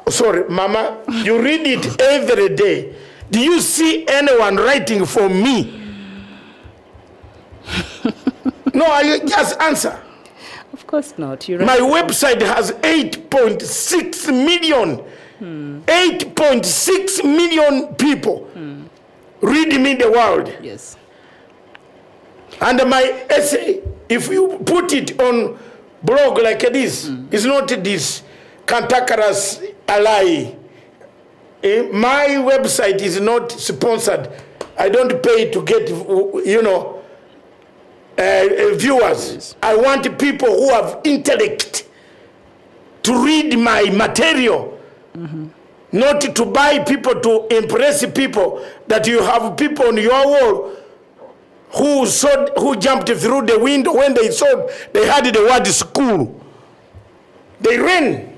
Sorry, Mama, you read it every day. Do you see anyone writing for me? No, I just answer. Of course not. My website has 8.6 million. 8.6 million people. Read me the world. Yes. And my essay, if you put it on blog like this, it's not this cantankerous ally. My website is not sponsored. I don't pay to get, you know, viewers. I want people who have intellect to read my material, not to buy people to impress people, that you have people on your wall who jumped through the window when they saw they had the word school. They ran.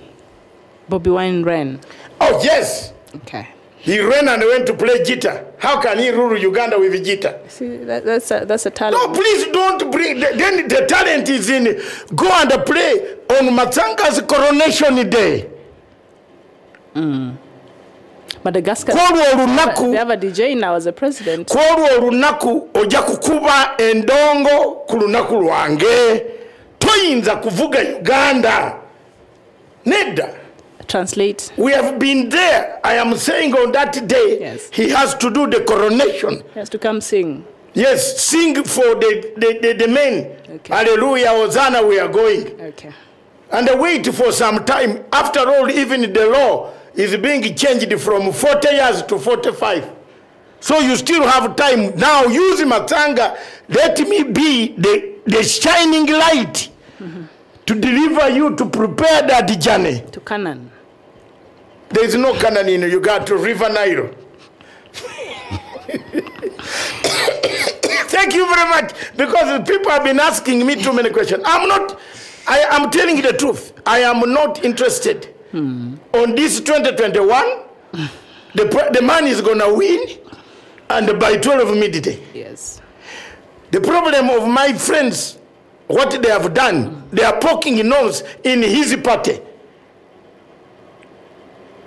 Bobby Wine ran. Oh, yes. Okay. He ran and went to play guitar. How can he rule Uganda with guitar? See, that's a talent. No, please don't bring. Then the talent is in. Go and play on Matsanga's coronation day. Madagascar. They have a DJ now as a president. Kwolwo olunaku ojja kukuba endongo ku lunaku lwange. Toyinza kuvuga Uganda. Nedda. Translate. We have been there. I am saying on that day, yes, he has to do the coronation. He has to come sing. Yes, sing for the men. Okay. Hallelujah, Hosanna, we are going. Okay. And wait for some time. After all, even the law is being changed from 40 years to 45. So you still have time. Now use Matanga. Let me be the shining light to deliver you, to prepare that journey. To Canaan. There is no Canaan in Uganda, to River Nile. Thank you very much, because people have been asking me too many questions. I am telling you the truth. I am not interested. On this 2021, the man is going to win, and by 12 midday. Yes. The problem of my friends, what they have done, they are poking nose in his party.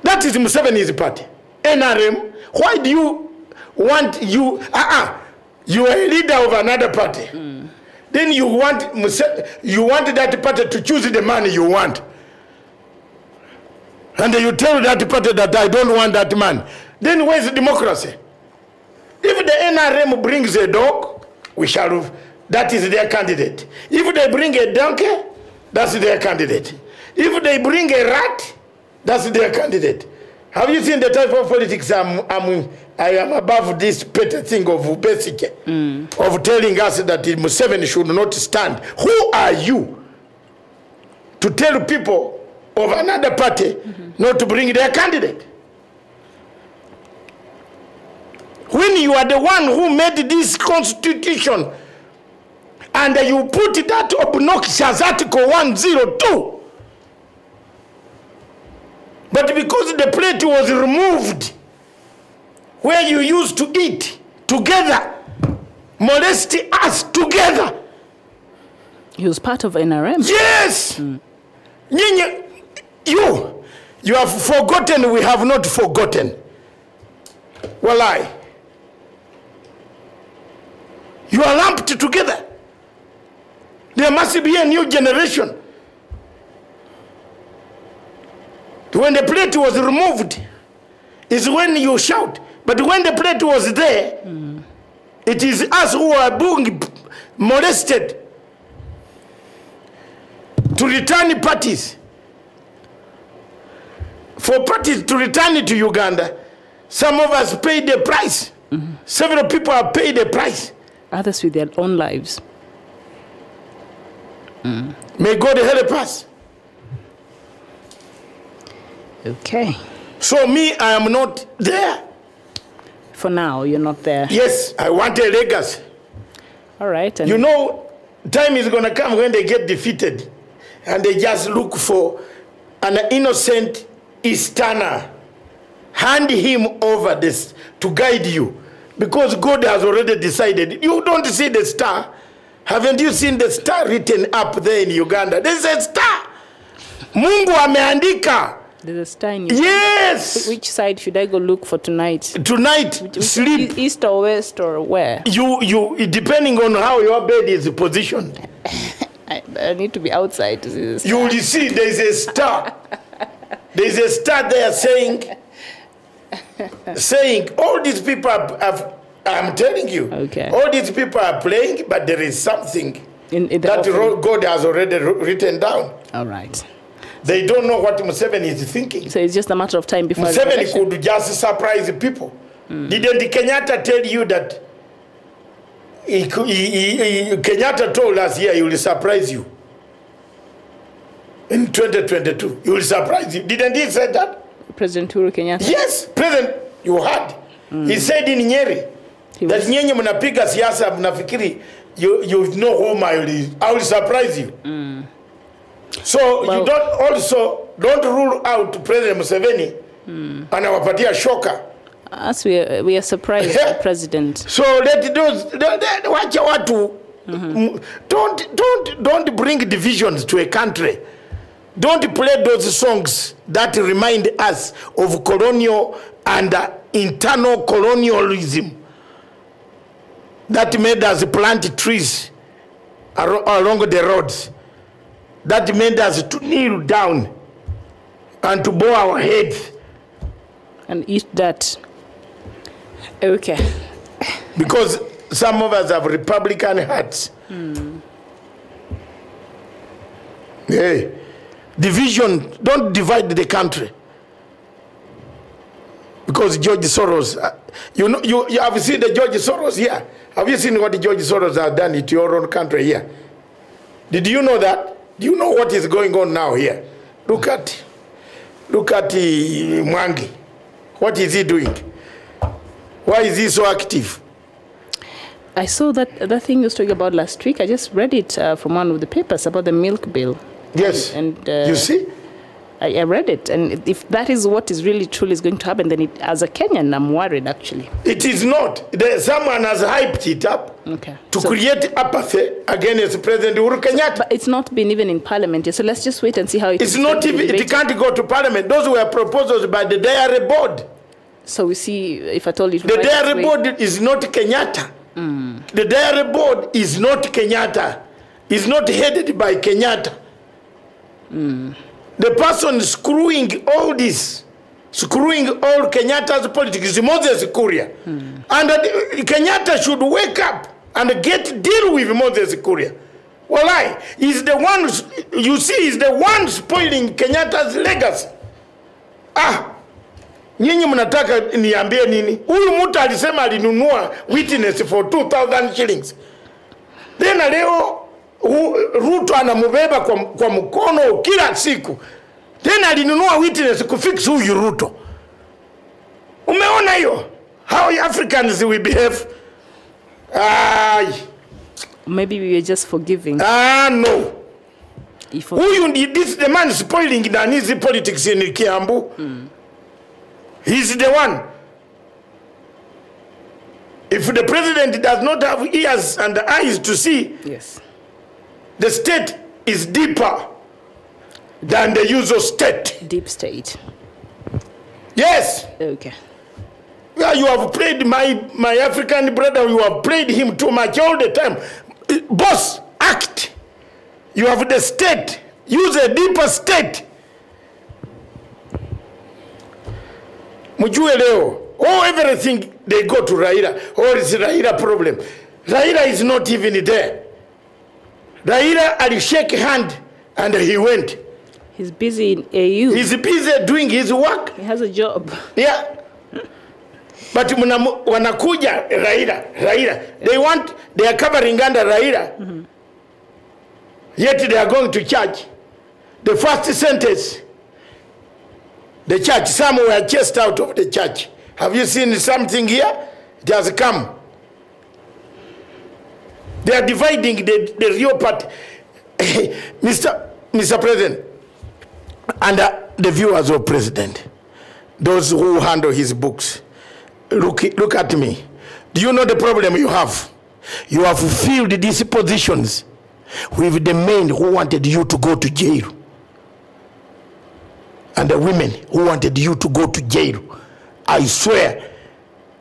That is Museveni's party. NRM, why do you want you are a leader of another party. Then you want that party to choose the man you want. And you tell that party that I don't want that man. Then where's democracy? If the NRM brings a dog, that is their candidate. If they bring a donkey, that's their candidate. If they bring a rat, that's their candidate. Have you seen the type of politics I am above this petty thing of basic, of telling us that Museveni should not stand? Who are you to tell people of another party not to bring their candidate? When you are the one who made this constitution and you put that obnoxious Article 102, but because the plate was removed where you used to eat together, molest us together. He was part of NRM. Yes! You have forgotten, we have not forgotten. Wallahi. You are lumped together. There must be a new generation. When the plate was removed is when you shout. But when the plate was there, it is us who are being molested to return parties. For parties to return it to Uganda, some of us paid the price. Several people have paid the price. Others with their own lives. May God help us. Okay. So me, I am not there. For now, you're not there. Yes, I want a legacy. All right. You know, time is going to come when they get defeated and they just look for an innocent Easterner. Hand him over this to guide you, because God has already decided. You don't see the star. Haven't you seen the star written up there in Uganda? There's a star. Mungu ameandika. There's a star in Uganda. Yes. Which side should I go look for tonight? Tonight, sleep. East or west or where? You depending on how your bed is positioned. I need to be outside to see the star. You will see there's a star. There's a star there saying all these people have I'm telling you. Okay. All these people are playing, but there is something in that God has already written down. All right. They don't know what Museveni is thinking. So it's just a matter of time before Museveni could just surprise people. Didn't Kenyatta tell you that Kenyatta told us here he will surprise you in 2022? He will surprise you. Didn't he say that? President Uhuru Kenyatta? Yes, President, you heard. He said in Nyeri that nyenye mnapiga siasa mnafikiri you know whom I will surprise you. So you don't rule out President Museveni anawapatia shoka. As we are surprised, President. So let those watch watu don't bring divisions to a country. Don't play those songs that remind us of colonial and internal colonialism that made us plant trees along the roads, that made us to kneel down and to bow our heads and eat that. Okay. Because some of us have Republican hearts. Hey, division, don't divide the country. Because George Soros, you have seen the George Soros here. Have you seen what the George Soros has done to your own country here? Did you know that? Do you know what is going on now here? Look at Mwangi. What is he doing? Why is he so active? I saw that thing you was talking about last week. I just read it from one of the papers about the milk bill. Yes. And you see? I read it, and if that is what is really truly is going to happen, then as a Kenyan, I'm worried actually. It is not. Someone has hyped it up to create apathy against President Uhuru Kenyatta. But it's not been even in Parliament yet, so let's just wait and see how it's not even. It can't go to Parliament. Those were proposals by the Diary Board. So we see if I told you. The Diary Board is not Kenyatta. The Diary Board is not Kenyatta. It's not headed by Kenyatta. The person screwing all this, screwing all Kenyatta's politics is Moses Kuria. And Kenyatta should wake up and deal with Moses Kuria. Walai, he's the one, you see, he's the one spoiling Kenyatta's legacy. Nyinyi mnataka niambie nini? Huyu mtu alisema alinunua witness for 2,000 shillings. Tena leo Ruto anamubeba kwa mkono kila siku. Tena alinunua witness kufix huyu Ruto. Umeona hiyo? How Africans will behave? Maybe we are just forgiving. No. This the man spoiling Danizi politics in Kiambu. He's the one. If the president does not have ears and eyes to see, yes, the state is deeper than the usual state. Deep state. Yes. Okay. Yeah, you have played my African brother. You have played him too much all the time. Boss, act. You have the state. Use a deeper state. Mujue leo. Everything they go to Raila. It's Raila problem. Raila is not even there. Raila ali shake hand and he went. He's busy in AU. He's busy doing his work. He has a job. Yeah. But wanakuja Raila. They are covering under Raila. Yet they are going to church. The first sentence, the church, some were chased out of the church. Have you seen something here? It has come. They are dividing the real party. Mr. President, and the viewers of President, those who handle his books, look at me. Do you know the problem you have? You have filled these positions with the men who wanted you to go to jail, and the women who wanted you to go to jail. I swear.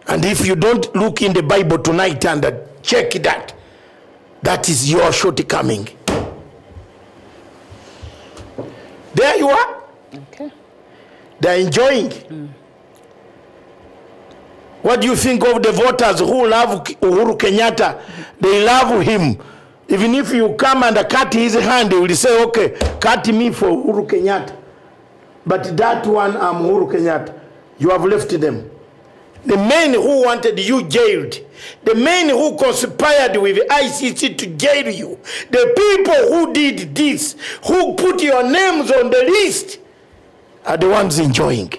And if you don't look in the Bible tonight and check that, that is your shortcoming. There you are. Okay. They're enjoying. What do you think of the voters who love Uhuru Kenyatta? They love him. Even if you come and cut his hand, they will say, okay, cut me for Uhuru Kenyatta. But that one, I'm Uhuru Kenyatta. You have left them. The men who wanted you jailed, the men who conspired with ICC to jail you, the people who did this, who put your names on the list, are the ones enjoying.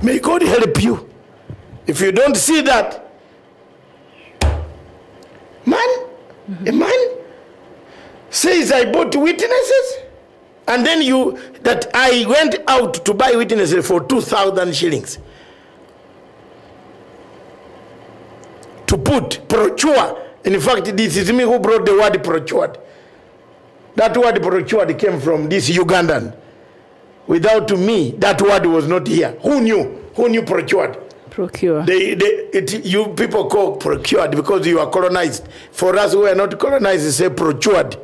May God help you. If you don't see that, a man says, I bought witnesses, and then that I went out to buy witnesses for 2,000 shillings. To put procure. In fact, this is me who brought the word procured. That word procured came from this Ugandan. Without me, that word was not here. Who knew? Who knew procured? Procure. You people call procured because you are colonized. For us who are not colonized, they say procured.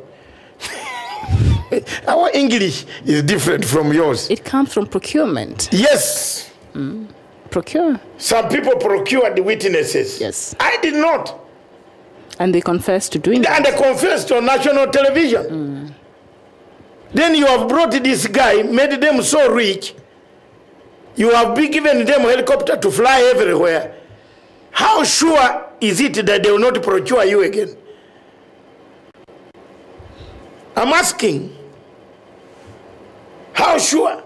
Our English is different from yours. It comes from procurement. Yes. Procure. Some people procured the witnesses. Yes. I did not. And they confessed to doing that. And they confessed on national television. Then you have brought this guy, made them so rich. You have been given them a helicopter to fly everywhere. How sure is it that they will not procure you again? I'm asking. How sure?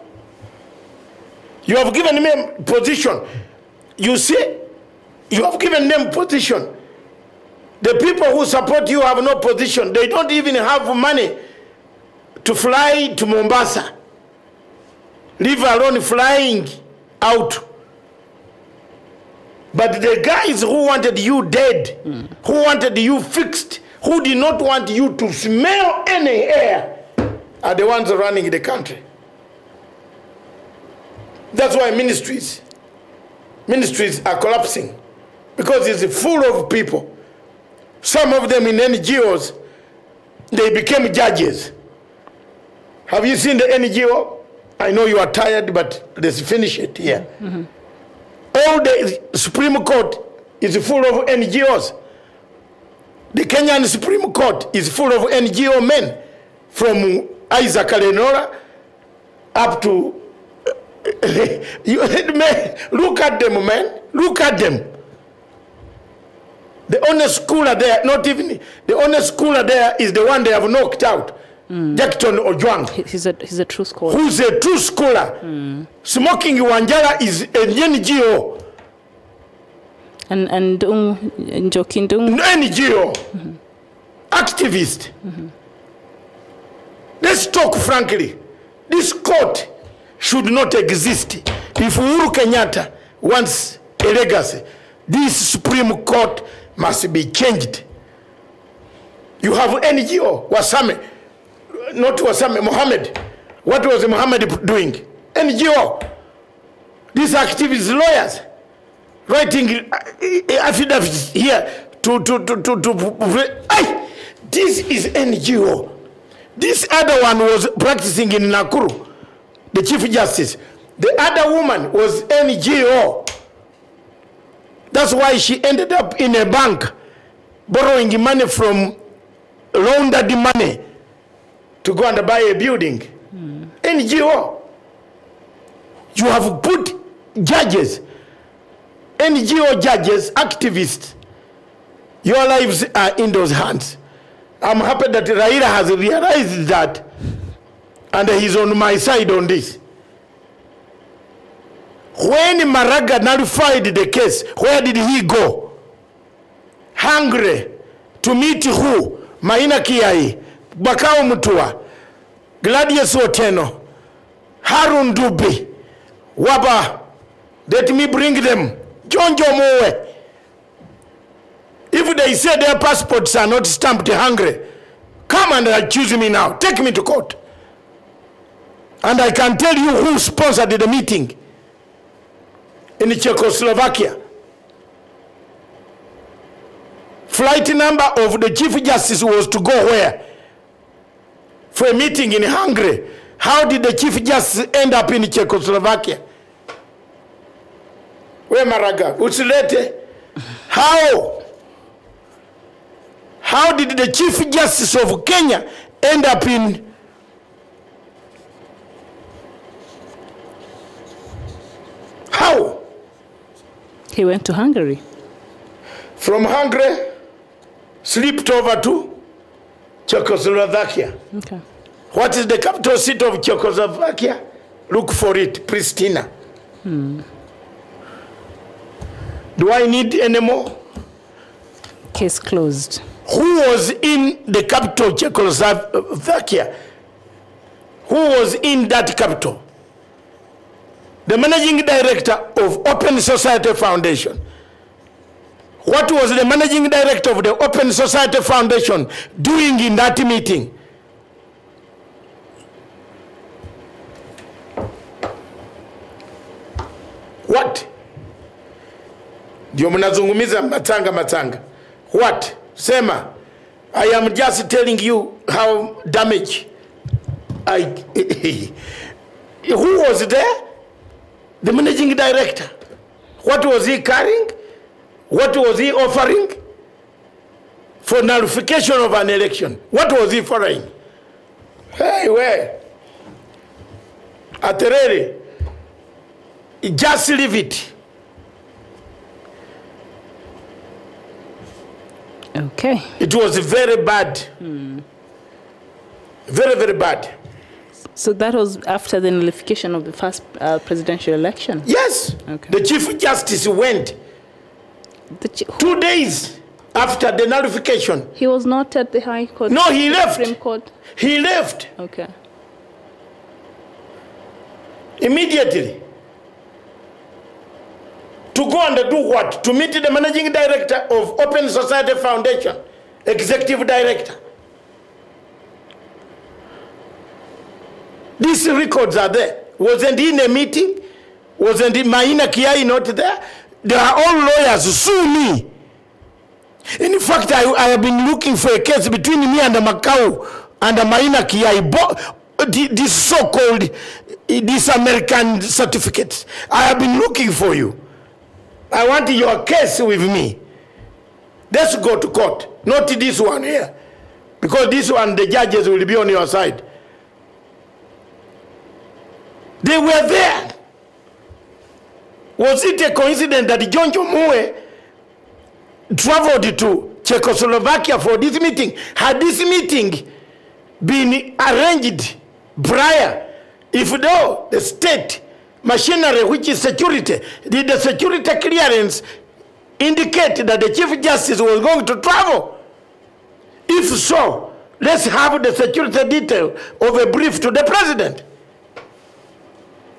You have given them position. You see, you have given them position. The people who support you have no position. They don't even have money to fly to Mombasa. Leave alone flying out. But the guys who wanted you dead, who wanted you fixed, who did not want you to smell any air, are the ones running the country. That's why ministries are collapsing, because it's full of people. Some of them in NGOs, they became judges. Have you seen the NGO? I know you are tired, but let's finish it here. All the Supreme Court is full of NGOs. The Kenyan Supreme Court is full of NGO men, from Isaac Alenora up to look at them, man. Look at them. The only schooler there, not even the only schooler there, is the one they have knocked out. Jackton Ojwang. He's a true scholar. Who's a true scholar? Smoking Wanjala is an NGO. And Njokindung. NGO. Activist. Let's talk frankly. This court should not exist. If Uhuru Kenyatta wants a legacy, this Supreme Court must be changed. You have NGO, Wasame, not Wasame, Mohammed. What was Mohammed doing? NGO. These activist lawyers writing affidavits here this is NGO. This other one was practicing in Nakuru, the Chief Justice. The other woman was NGO. That's why she ended up in a bank borrowing money from laundered money to go and buy a building. NGO. You have put judges, NGO judges, activists. Your lives are in those hands. I'm happy that Raila has realized that, and he's on my side on this. When Maraga nullified the case, where did he go? Hungry. To meet who? Maina Kiai, Bakao Mutua, Gladius Oteno, Harun Dubi, Waba. Let me bring them. John Jomowe. If they say their passports are not stamped hungry, come and accuse me now. Take me to court. And I can tell you who sponsored the meeting in Czechoslovakia. Flight number of the Chief Justice was to go where? For a meeting in Hungary. How did the Chief Justice end up in Czechoslovakia? Where Maraga? Usilete. How did the Chief Justice of Kenya end up in how? He went to Hungary. From Hungary, slipped over to Czechoslovakia. Okay. What is the capital city of Czechoslovakia? Look for it, Pristina. Do I need any more? Case closed. Who was in the capital Czechoslovakia? Who was in that capital? The managing director of Open Society Foundation. What was the managing director of the Open Society Foundation doing in that meeting? What? Ndio mnazungumiza matanga. What? Sema. I am just telling you how damaged who was there? The managing director. What was he carrying? What was he offering? For nullification of an election. What was he offering? Hey, where? Aterere. Just leave it. Okay. It was very bad. Very, very bad. So that was after the nullification of the first presidential election? Yes. Okay. The Chief Justice went 2 days after the nullification. He was not at the High Court? No, he left. Supreme Court? He left. Okay. Immediately. To go and do what? To meet the managing director of Open Society Foundation, executive director. These records are there. Wasn't he in a meeting? Wasn't Maina Kiai not there? They are all lawyers. Sue me. In fact, I have been looking for a case between me and Macau and Maina Kiai. This so-called, these American certificates. I have been looking for you. I want your case with me. Let's go to court. Not this one here. Because this one, the judges will be on your side. They were there. Was it a coincidence that John Jomue traveled to Czechoslovakia for this meeting? Had this meeting been arranged prior, if though the state machinery, which is security, did the security clearance indicate that the Chief Justice was going to travel? If so, let's have the security detail of a brief to the president.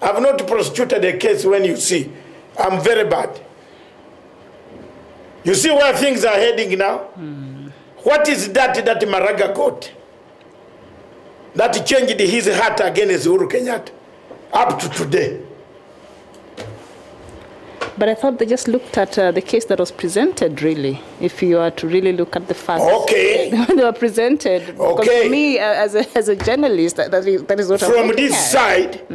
I've not prosecuted a case when you see. I'm very bad. You see where things are heading now? What is that Maraga got? That changed his heart against Uhuru Kenyatta up to today. But I thought they just looked at the case that was presented, really, if you are to really look at the facts. Okay. They were presented. Okay. For me, as a journalist, that is what I'm From looking this at. side,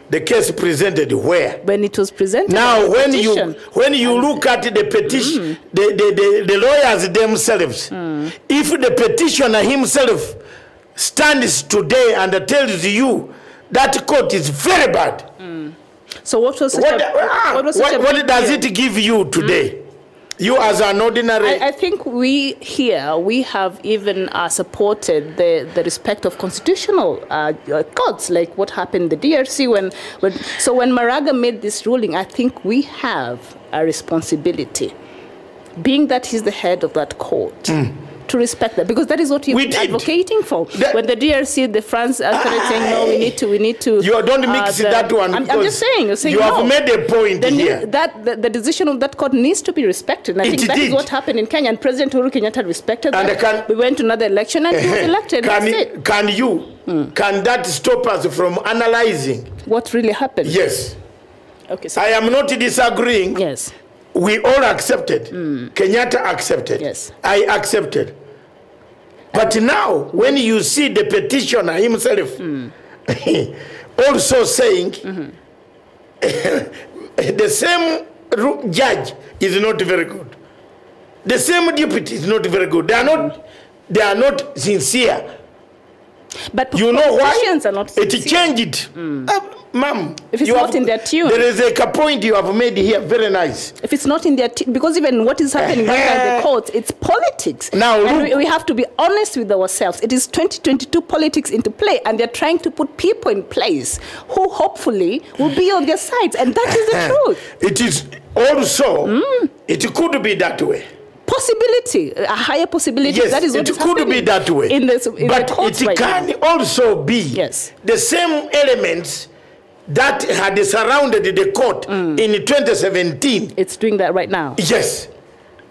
the case presented where? When it was presented. Now, when you look at the petition, the lawyers themselves, if the petitioner himself stands today and tells you that court is very bad, so what was such what does it give you today? You as an ordinary... I think we have even supported the respect of constitutional courts, like what happened in the DRC when Maraga made this ruling. I think we have a responsibility, being that he's the head of that court, to respect that, because that is what you've been advocating for. When the DRC, the France started saying, no, we need to... You don't mix that one. I'm just saying. You're saying you have made a point here. The decision of that court needs to be respected. And I think that is what happened in Kenya. And President Uhuru Kenyatta respected that. We went to another election and he was elected. Can that stop us from analyzing what really happened? Yes. Okay. So I am not disagreeing. Yes. We all accepted. Kenyatta accepted. Yes. I accepted. But now, when you see the petitioner himself also saying the same judge is not very good. The same deputy is not very good. They are not sincere. But you know why? Are not sincere. It changed. Ma'am, if it's not in their tune. There is a point you have made here, very nice. If it's not in their tune, because even what is happening right now in the courts, it's politics. Now, and we have to be honest with ourselves. It is 2022 politics into play, and they're trying to put people in place who hopefully will be on their sides, and that is the truth. It is also, it could be that way. Possibility, a higher possibility. Yes, that is what it could be that way. But it can also be the same elements that had surrounded the court in 2017. It's doing that right now. Yes.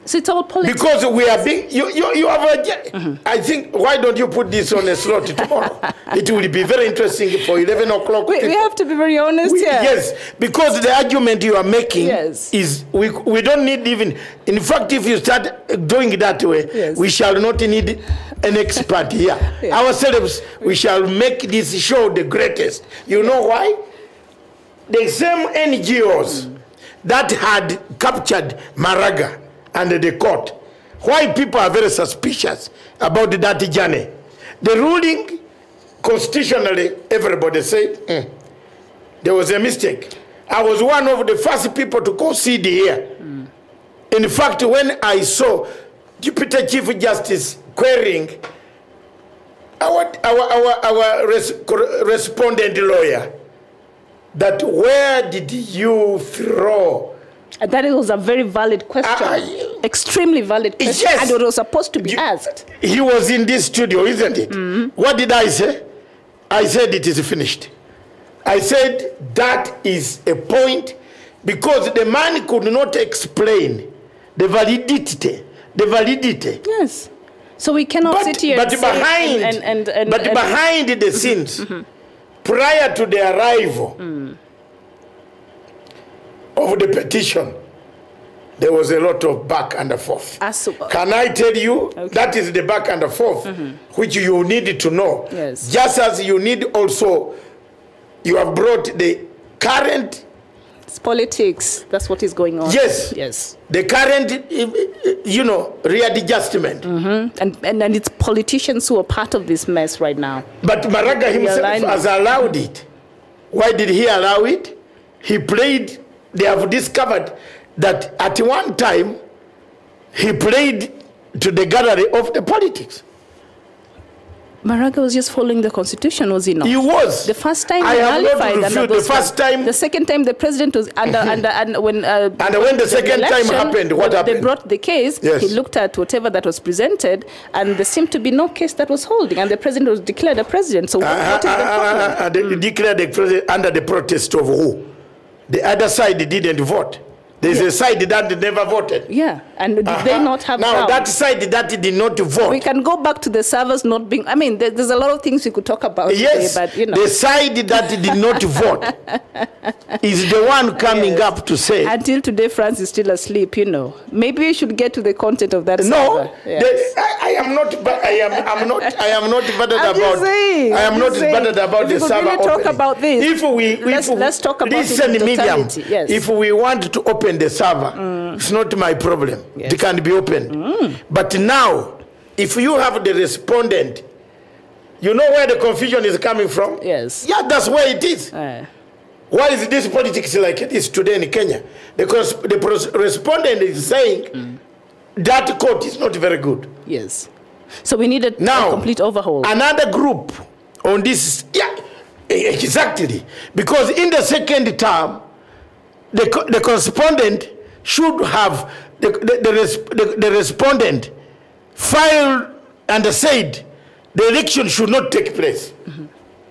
So it's all politics. Because we are being, you have a, I think, why don't you put this on a slot tomorrow? It will be very interesting for 11 o'clock. We have to be very honest here. Yes, because the argument you are making is, we don't need even, in fact, if you start doing it that way, we shall not need an expert here. Ourselves, we shall make this show the greatest. You know why? The same NGOs that had captured Maraga and the court, why people are very suspicious about that journey. The ruling, constitutionally, everybody said, there was a mistake. I was one of the first people to concede here. In fact, when I saw Deputy Chief Justice querying our respondent lawyer, that where did you throw? And that was a very valid question, extremely valid question, and it was supposed to be asked. He was in this studio, isn't it? What did I say? I said it is finished. I said that is a point, because the man could not explain the validity. Yes. So we cannot sit here but behind the scenes, prior to the arrival of the petition, there was a lot of back and forth. Can I tell you, that is the back and forth, which you need to know. Yes. Just as you need also, you have brought the current... It's politics. That's what is going on. Yes. Yes. The current, readjustment. And it's politicians who are part of this mess right now. But Maraga himself has allowed it. Why did he allow it? He played... They have discovered that at one time, he played to the gallery of the politics. Maraga was just following the constitution, was he not? He was. The first time I have not reviewed the first time. The second time the president was when the second time happened, what happened? They brought the case. He looked at whatever that was presented, and there seemed to be no case that was holding, and the president was declared a president. So what is the problem? They declared the president under the protest of who? The other side didn't vote. There's a side that never voted. Yeah, and did they not have now that side that did not vote? We can go back to the servers not being... I mean, there's a lot of things we could talk about today, but, the side that did not vote is the one coming up to say... Until today, France is still asleep, Maybe we should get to the content of that server. I am not bothered about... I am not bothered about the server really talk about this. Let's talk about listen, medium. If we want to open the server, it's not my problem. It can be opened. But now, if you have the respondent, you know where the confusion is coming from? Yes. Yeah, that's where it is. Why is this politics like this today in Kenya? Because the respondent is saying that court is not very good. Yes. So we need a complete overhaul. Another group on this, exactly. Because in the second term, the correspondent should have the respondent filed and said the election should not take place.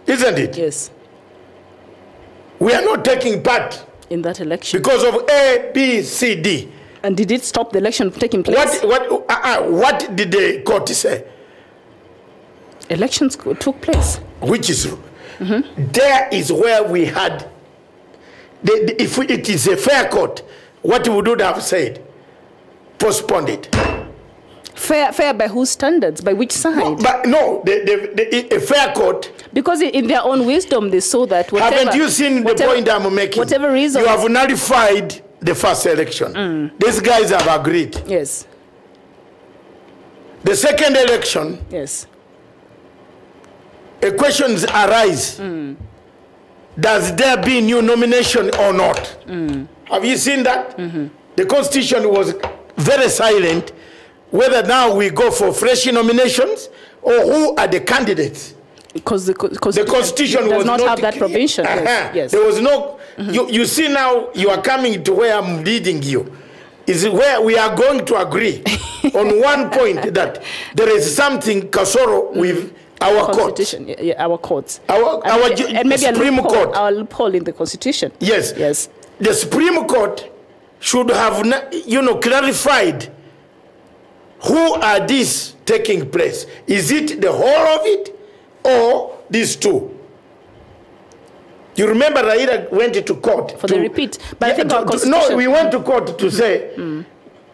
Isn't it? Yes. We are not taking part in that election because of A, B, C, D. And did it stop the election from taking place? What did the court say? Elections took place. Which is there is where we had... if it is a fair court, what we would have said, postponed it. Fair by whose standards? By which side? A fair court. Because in their own wisdom, they saw that whatever... Haven't you seen the point I'm making? Whatever reason... You have nullified the first election. These guys have agreed. Yes. The second election, yes, a questions arise. Does there be new nomination or not? Have you seen that? The constitution was very silent whether now we go for fresh nominations or who are the candidates. Because the constitution does was not have that provision. Yes. There was no. You see now you are coming to where I'm leading you. Is where we are going to agree on one point that there is something Kasoro with our courts. Our courts. And maybe Supreme Court. Our loophole in the constitution. Yes. Yes. The Supreme Court should have, clarified who are these taking place. Is it the whole of it or these two? You remember Raila went to court for the repeat, but I think our no, we went to court to say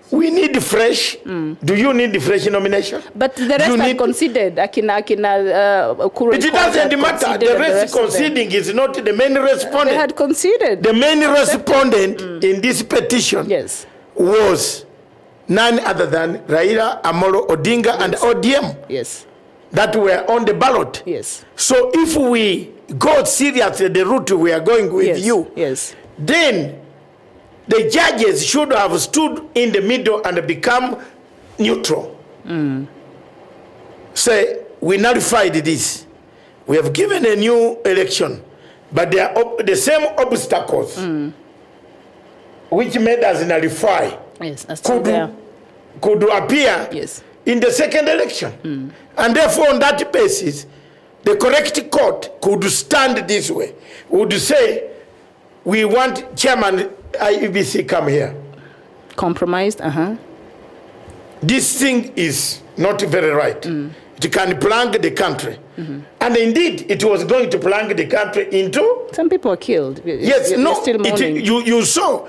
we need fresh. Do you need the fresh nomination? But the rest are considered. It doesn't matter. The rest conceding is not the main respondent. They had conceded. The main respondent in this petition was none other than Raila, Amolo Odinga, and ODM. Yes. That were on the ballot. Yes. So if we go seriously the route we are going with you, then the judges should have stood in the middle and become neutral. Say, we nullified this. We have given a new election, but they are the same obstacles which made us nullify could appear in the second election. And therefore, on that basis, the correct court could stand this way, would say, we want Chairman IEBC come here. Compromised, This thing is not very right. It can plunge the country. And indeed, it was going to plunge the country into... Some people are killed. Yes, you saw.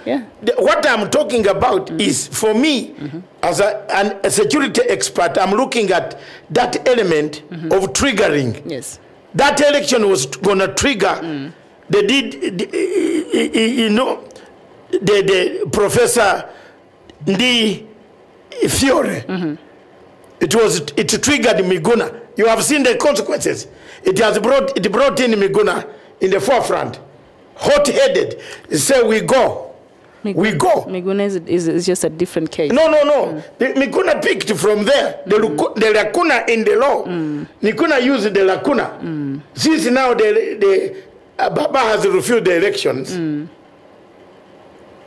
What I'm talking about is, for me, as a security expert, I'm looking at that element of triggering. Yes. That election was going to trigger the Professor Ndi Fiore. It triggered Miguna. You have seen the consequences. It brought in Miguna in the forefront, hot-headed. Say we go. We go. Miguna is just a different case. No. Miguna picked from there the lacuna in the law. Miguna used the lacuna. Since now the Baba has refused the elections.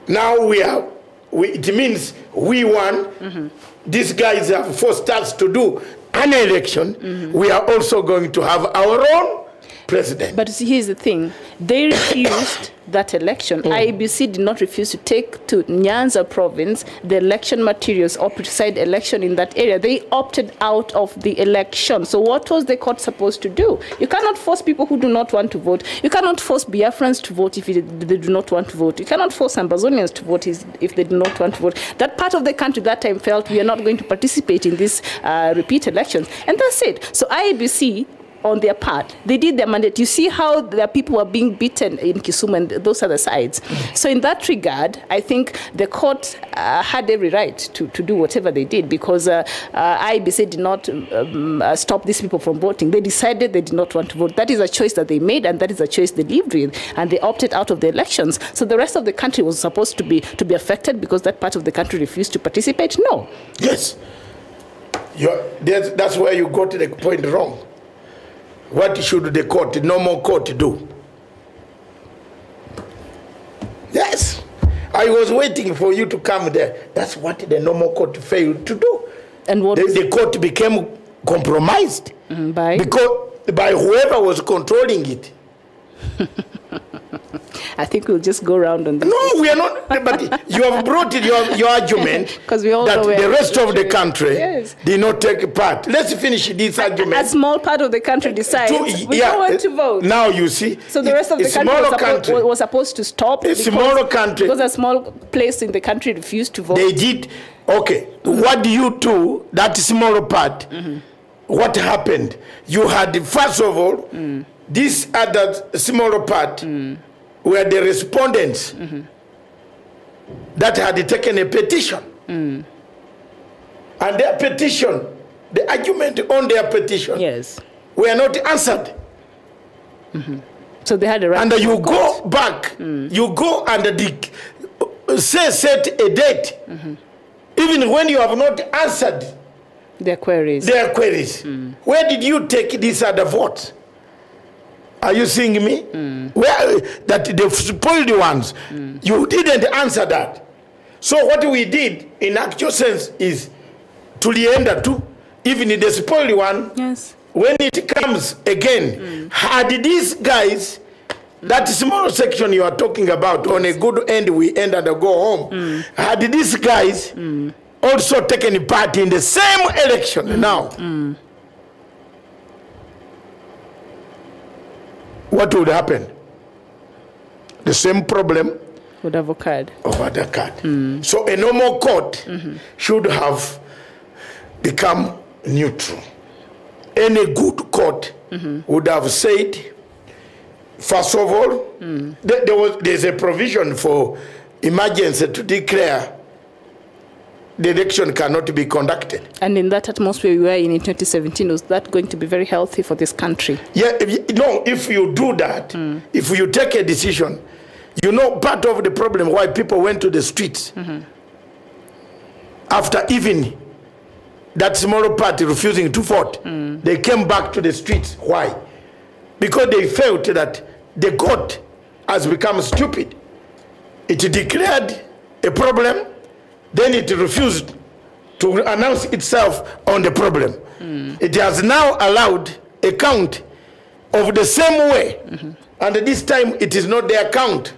Now it means we won. These guys have forced us to do an election. We are also going to have our own president. But see, here's the thing. They refused that election. IEBC did not refuse to take to Nyanza province the election materials or preside election in that area. They opted out of the election. So what was the court supposed to do? You cannot force people who do not want to vote. You cannot force Biafrans to vote if they do not want to vote. You cannot force Ambazonians to vote if they do not want to vote. That part of the country that time felt we are not going to participate in these repeat elections. And that's it. So IEBC, on their part, they did their mandate. You see how the people were being beaten in Kisumu and those other sides. So in that regard, I think the court had every right to do whatever they did, because IEBC did not stop these people from voting. They decided they did not want to vote. That is a choice that they made, and that is a choice they lived with, and they opted out of the elections. So the rest of the country was supposed to be affected because that part of the country refused to participate? No. Yes. That's where you got the point wrong. What should the court, the normal court, do? Yes. I was waiting for you to come there. That's what the normal court failed to do. And what the court became compromised by whoever was controlling it. I think we'll just go around on this. No, we are not. But you have brought it, your argument we all that know the rest of the country did not take part. Let's finish this argument. A small part of the country decides we don't want to vote. Now you see. So the rest of the country was supposed to stop. A smaller country. Because a small place in the country refused to vote. They did. Okay. What do you do, that smaller part? What happened? You had, first of all, this other smaller part were the respondents that had taken a petition. And their petition, the argument on their petition, were not answered. So they had a right. And you go back, you go and set a date, even when you have not answered their queries. Where did you take these other votes? Are you seeing me? Where that the spoiled ones, you didn't answer that. So what we did in actual sense is to lienda to, even in the spoiled one, when it comes again, had these guys, that small section you are talking about, on a good end we end and go home, had these guys also taken part in the same election now, what would happen? The same problem would have occurred. So a normal court should have become neutral. Any good court would have said, first of all, there's a provision for emergency to declare the election cannot be conducted. And in that atmosphere we were in 2017, was that going to be very healthy for this country? Yeah, if you do that, if you take a decision, you know, part of the problem why people went to the streets after even that small party refusing to vote, they came back to the streets. Why? Because they felt that the court has become stupid. It declared a problem, then it refused to announce itself on the problem. It has now allowed a count of the same way, and this time it is not their count.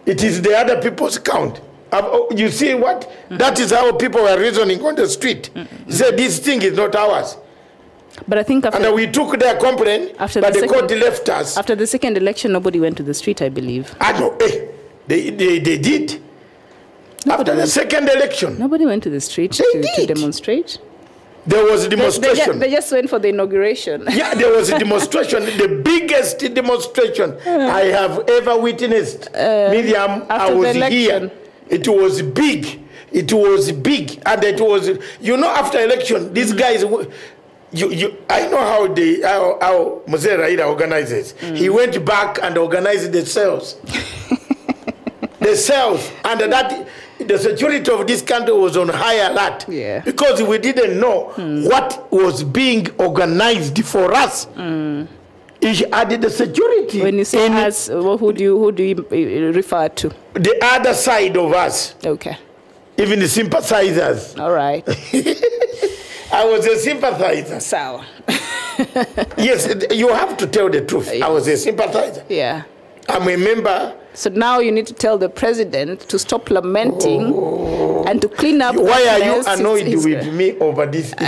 It is the other people's count. You see what? That is how people were reasoning on the street. They said this thing is not ours. But I think after, and we took their complaint, but the court left us. After the second election, nobody went to the street, I believe. No, they did. After the second election. Nobody went to the street to demonstrate. There was a demonstration. They just went for the inauguration. Yeah, there was a demonstration, the biggest demonstration I have ever witnessed. Miriam, I was here. It was big. It was big. And it was, you know, after election, these guys, I know how Mzee Raila organizes. He went back and organized the cells. The cells. And that the security of this country was on high alert. Because we didn't know what was being organized for us. He added the security. When you say us, who do you refer to? The other side of us. Okay. Even the sympathizers. All right. I was a sympathizer. So. Yes, you have to tell the truth. I was a sympathizer. Yeah. I'm a member. So now you need to tell the president to stop lamenting and to clean up. Why are you annoyed with me over this issue?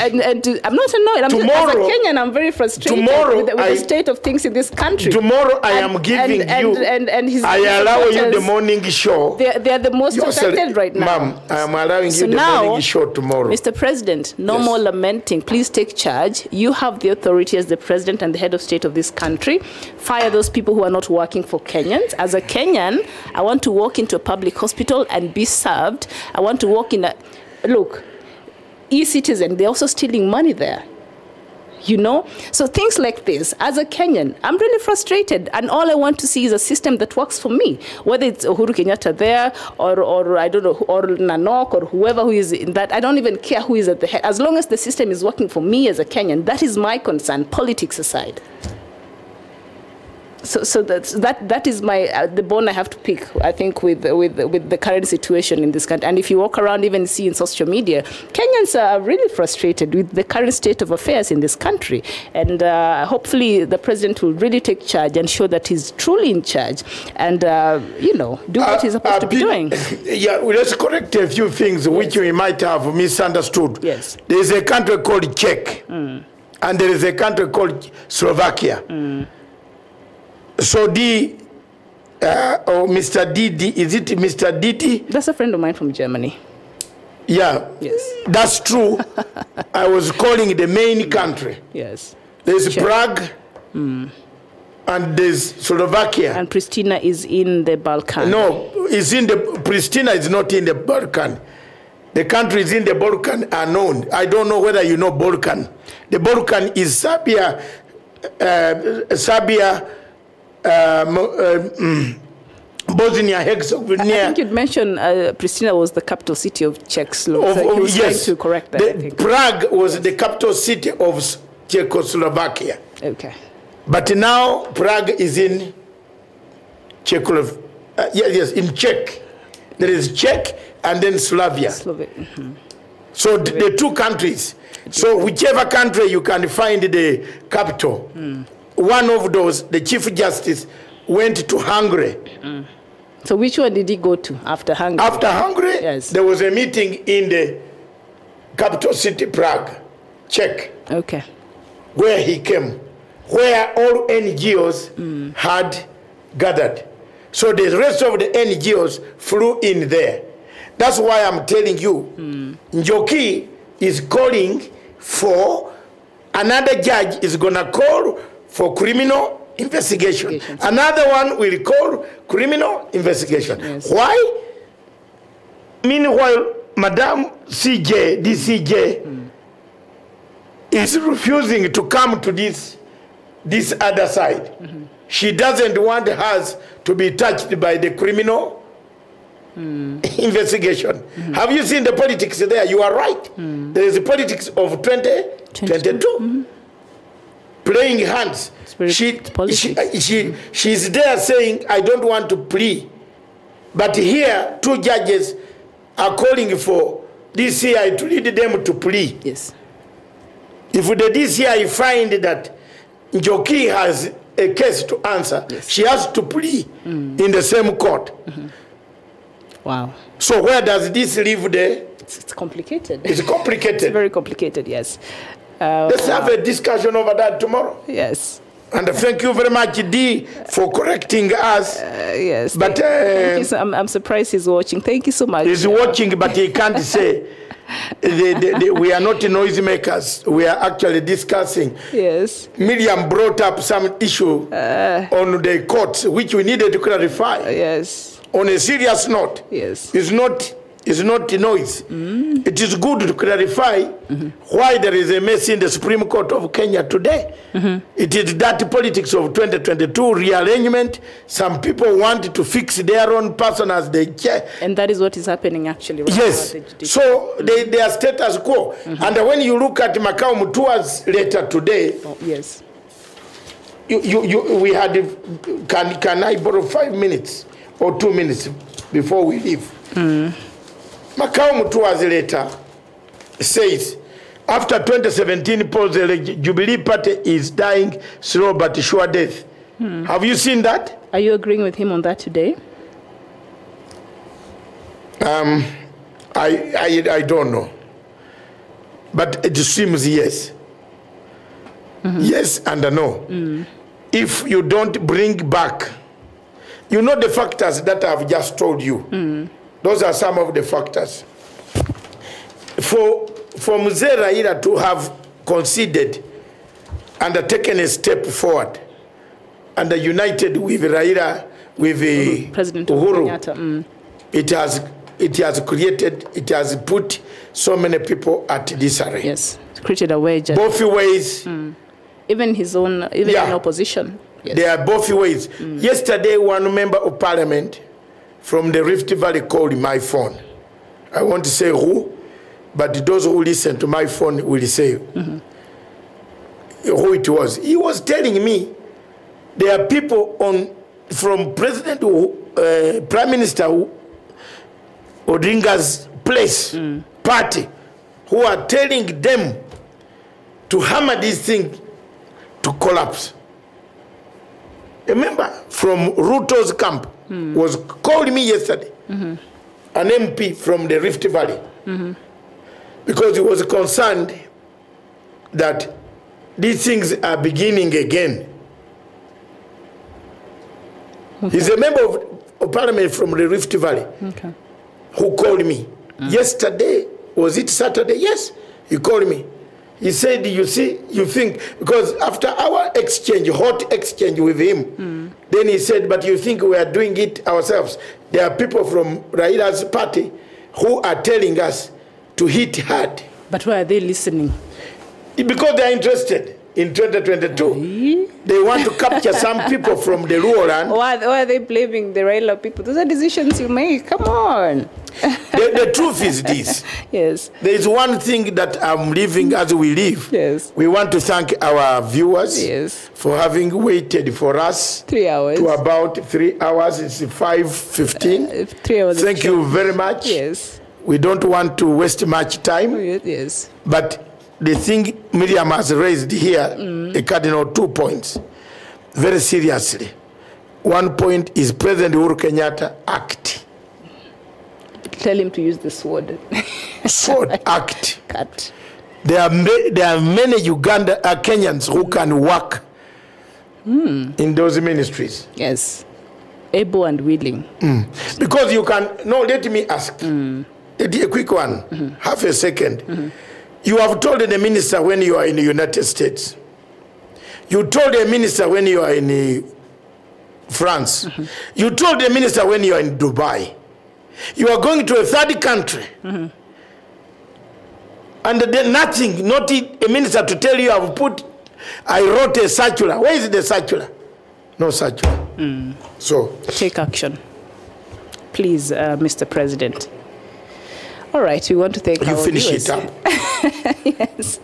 I'm not annoyed. As a Kenyan, I'm very frustrated with the state of things in this country. Tomorrow I am giving you. I allow you the morning show. They are the most affected right now. Ma'am, I am allowing you the morning show tomorrow. Mr. President, no more lamenting. Please take charge. You have the authority as the president and the head of state of this country. Fire those people who are not working for Kenyans. As a Kenyan, I want to walk into a public hospital and be served. I want to walk in a... Look, e-citizen, they're also stealing money there. You know? So things like this, as a Kenyan, I'm really frustrated. And all I want to see is a system that works for me. Whether it's Uhuru Kenyatta there, or I don't know, or Nanok, or whoever who is in that. I don't even care who is at the head. As long as the system is working for me as a Kenyan, that is my concern, politics aside. So that is my the bone I have to pick, I think, with the current situation in this country. And if you walk around, even see in social media, Kenyans are really frustrated with the current state of affairs in this country. And hopefully the president will really take charge and show that he's truly in charge and, you know, do what he's supposed to be doing. Yeah, well, let's correct a few things which we might have misunderstood. Yes. There is a country called Czech, and there is a country called Slovakia. So Mr. Didi, is it Mr. Didi? That's a friend of mine from Germany. Yeah. Yes. That's true. I was calling the main country. Yes. There's Prague, and there's Slovakia. And Pristina is in the Balkans. No, is in the Pristina is not in the Balkan. The countries in the Balkan are known. I don't know whether you know Balkan. The Balkan is Serbia, Bosnia-Herzegovina. I think you'd mentioned Pristina was the capital city of Czechoslovakia. Yes. To correct that. Prague was the capital city of Czechoslovakia. Okay. But now Prague is in Czechoslovakia. Yes, in Czech. There is Czech and then Slavia. So the two countries. So whichever country you can find the capital, one of those, the Chief Justice, went to Hungary. So which one did he go to after Hungary? After Hungary, yes. There was a meeting in the capital city, Prague, Czech. Okay. Where he came, where all NGOs had gathered. So the rest of the NGOs flew in there. That's why I'm telling you, Njoki is calling for, another judge is going to call for criminal investigation. Another one will call criminal investigation. Yes. Why? Meanwhile, Madam CJ, DCJ, is refusing to come to this other side. She doesn't want hers to be touched by the criminal investigation. Have you seen the politics there? You are right. There is a politics of 2022. Playing hands. She's there saying, I don't want to plea. But here, two judges are calling for DCI to lead them to plea. Yes. If the DCI find that Njoki has a case to answer, yes, she has to plea in the same court. Wow. So where does this leave the... It's complicated. It's complicated. It's very complicated, yes. Let's have a discussion over that tomorrow. Yes. And thank you very much, Dee, for correcting us. Yes. But thank you so, I'm surprised he's watching. Thank you so much. He's watching, but he can't say. We are not noisemakers. We are actually discussing. Yes. Miriam brought up some issue on the courts, which we needed to clarify. Yes. On a serious note. Yes. It's not noise. It is good to clarify why there is a mess in the Supreme Court of Kenya today. It is that politics of 2022 rearrangement. Some people want to fix their own person as they chair. And that is what is happening actually. Right yes. So they are status quo. And when you look at Macau Mutua's letter today, yes. We had, can I borrow 5 minutes or 2 minutes before we leave? Macau Mutua's letter says, after 2017 polls, the Jubilee Party is dying slow but sure death. Have you seen that? Are you agreeing with him on that today? I don't know. But it seems yes. Yes and no. If you don't bring back, you know the factors that I've just told you. Those are some of the factors. For Mzee Raila to have conceded and taken a step forward and united with Raila, with President Uhuru, it has put so many people at disarray. Yes, it's created a wedge. Both ways. Even his own, in opposition. Yes. They are both ways. Yesterday, one member of parliament from the Rift Valley called my phone. I want to say who, but those who listen to my phone will say who it was. He was telling me there are people from President, Prime Minister Odinga's place, party, who are telling them to hammer this thing to collapse. A member from Ruto's camp was called me yesterday, an MP from the Rift Valley, because he was concerned that these things are beginning again. He's a member of parliament from the Rift Valley who called me. Yesterday, was it Saturday? Yes, he called me. He said, you see, you think, because after our exchange, hot exchange with him, Then he said, but you think we are doing it ourselves? There are people from Raila's party who are telling us to hit hard. But why are they listening? Because they are interested in 2022. They want to capture some people from the rural land. Why are they blaming the Raila people? Those are decisions you make. Come on. The truth is this. Yes. There is one thing that I'm living as we live. Yes. We want to thank our viewers. Yes. For having waited for us. 3 hours. To about 3 hours. It's 5:15. 3 hours. Thank you very much. Yes. We don't want to waste much time. Yes. But the thing Miriam has raised here, the cardinal 2 points, very seriously. 1 point is President Uhuru Kenyatta act. Tell him to use the sword. Sword act. Cut. There are many Kenyans who can work in those ministries. Yes. Able and willing. Because you can, no, let me ask. A quick one, half a second. You have told the minister when you are in the United States. You told the minister when you are in France. You told the minister when you are in Dubai. You are going to a third country. And then nothing, not a minister to tell you I wrote a circular. Where is the circular? No circular. So take action. Please, Mr. President. All right, we want to thank our viewers. You finish it up. Yes.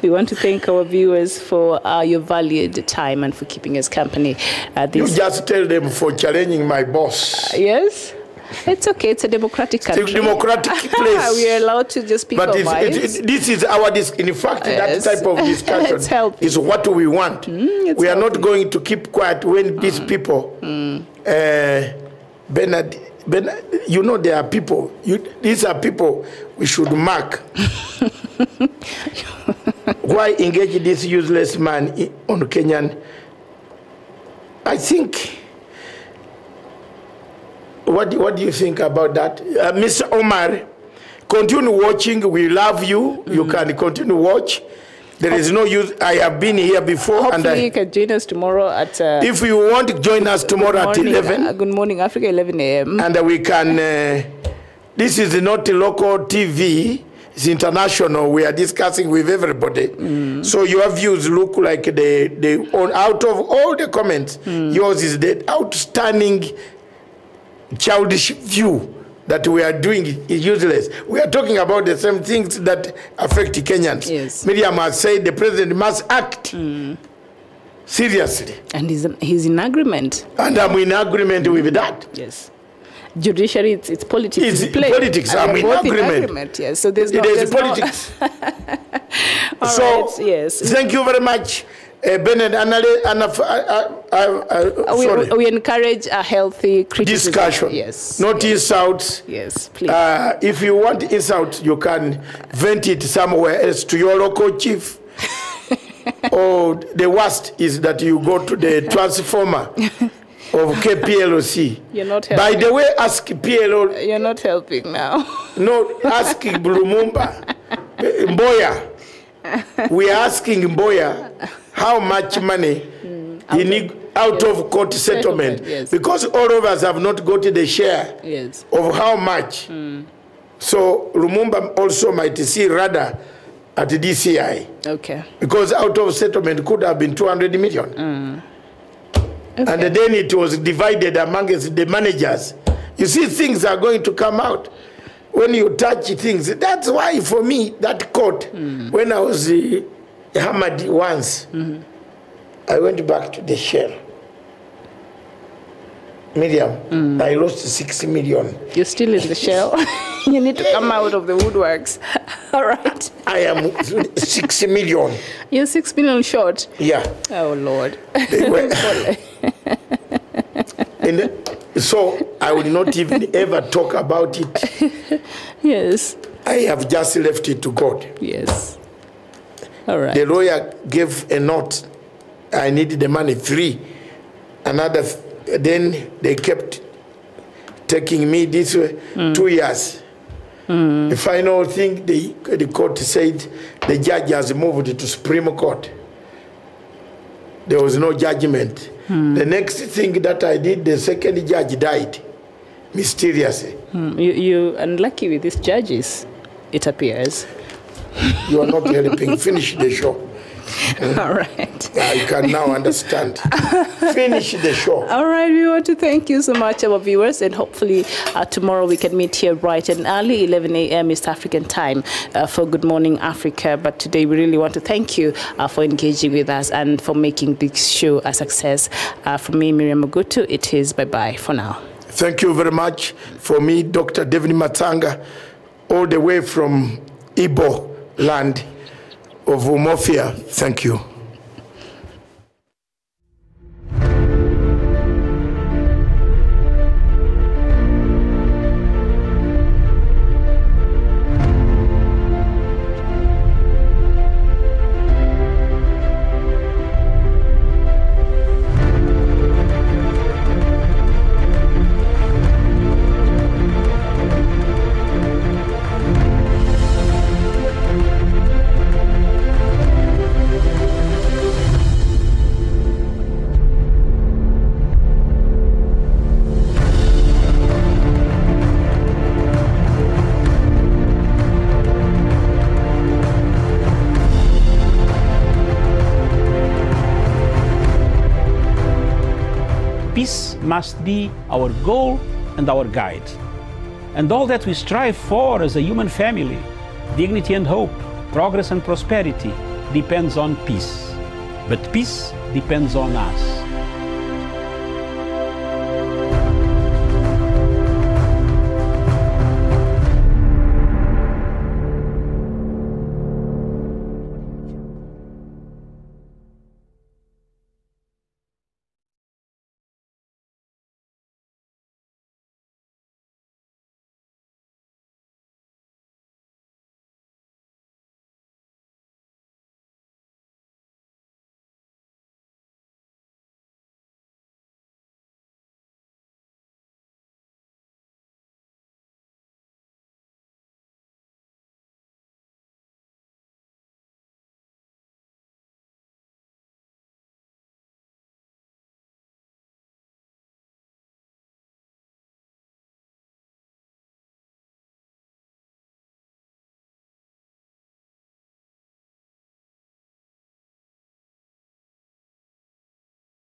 We want to thank our viewers for your valued time and for keeping us company. You just tell them for challenging my boss. Yes? It's okay. It's a democratic country. It's a democratic place. We are allowed to just speak our minds. This is our, in fact, that type of discussion is what we want. We are not going to keep quiet when these people, Bernard, you know, there are people, these are people we should mark. Why engage this useless man on Kenyan? I think, what do you think about that? Mr. Omar, continue watching. We love you. You can continue watch. There is no use. I have been here before. Hopefully you can join us tomorrow at... if you want to join us tomorrow at 11. Good morning, Africa, 11 a.m. And we can... this is not a local TV. It's international. We are discussing with everybody. So your views look like out of all the comments, yours is the outstanding childish view that we are doing is useless. We are talking about the same things that affect Kenyans. Yes. Miriam has said the president must act seriously. And he's in agreement. And I'm in agreement with that. Yes. Judiciary, it's politics. It's politics. I'm in agreement. Yes. So there's politics. All right, yes. Thank you very much. Bernard, we encourage a healthy criticism. Discussion. Yes. Not insults. Yes, please. If you want insult, you can vent it somewhere else to your local chief. Or the worst is that you go to the transformer of KPLC. You're not helping. By the way, ask PLO. You're not helping now. No, ask Lumumba. Mboya. We are asking Mboya how much money he need out of court settlement. Yes. Because all of us have not got the share of how much. So Lumumba also might see rather at the DCI. Okay. Because out of settlement could have been 200 million. Okay. And then it was divided amongst the managers. You see, things are going to come out. When you touch things, that's why for me, that court, when I was hammered once, I went back to the shell. Miriam, I lost 6 million. You're still in the shell? You need to come out of the woodworks. All right. I am 6 million. You're 6 million short? Yeah. Oh, Lord. So I will not even ever talk about it. Yes. I have just left it to God. Yes. All right. The lawyer gave a note. I needed the money, 3. Another, then they kept taking me this way, 2 years. The final thing, the court said the judge has moved to Supreme Court. There was no judgment. The next thing that I did, the second judge died mysteriously. You're unlucky with these judges, it appears. You are not helping. Finish the show. All right. I can now understand. Finish the show. All right, we want to thank you so much, our viewers, and hopefully tomorrow we can meet here bright and early, 11 a.m. East African time for Good Morning Africa. But today we really want to thank you for engaging with us and for making this show a success. From me, Miriam Mogutu, it is bye-bye for now. Thank you very much. For me, Dr. David Matanga, all the way from Igbo land of Umofia. Thank you. Peace must be our goal and our guide. And all that we strive for as a human family, dignity and hope, progress and prosperity, depends on peace. But peace depends on us.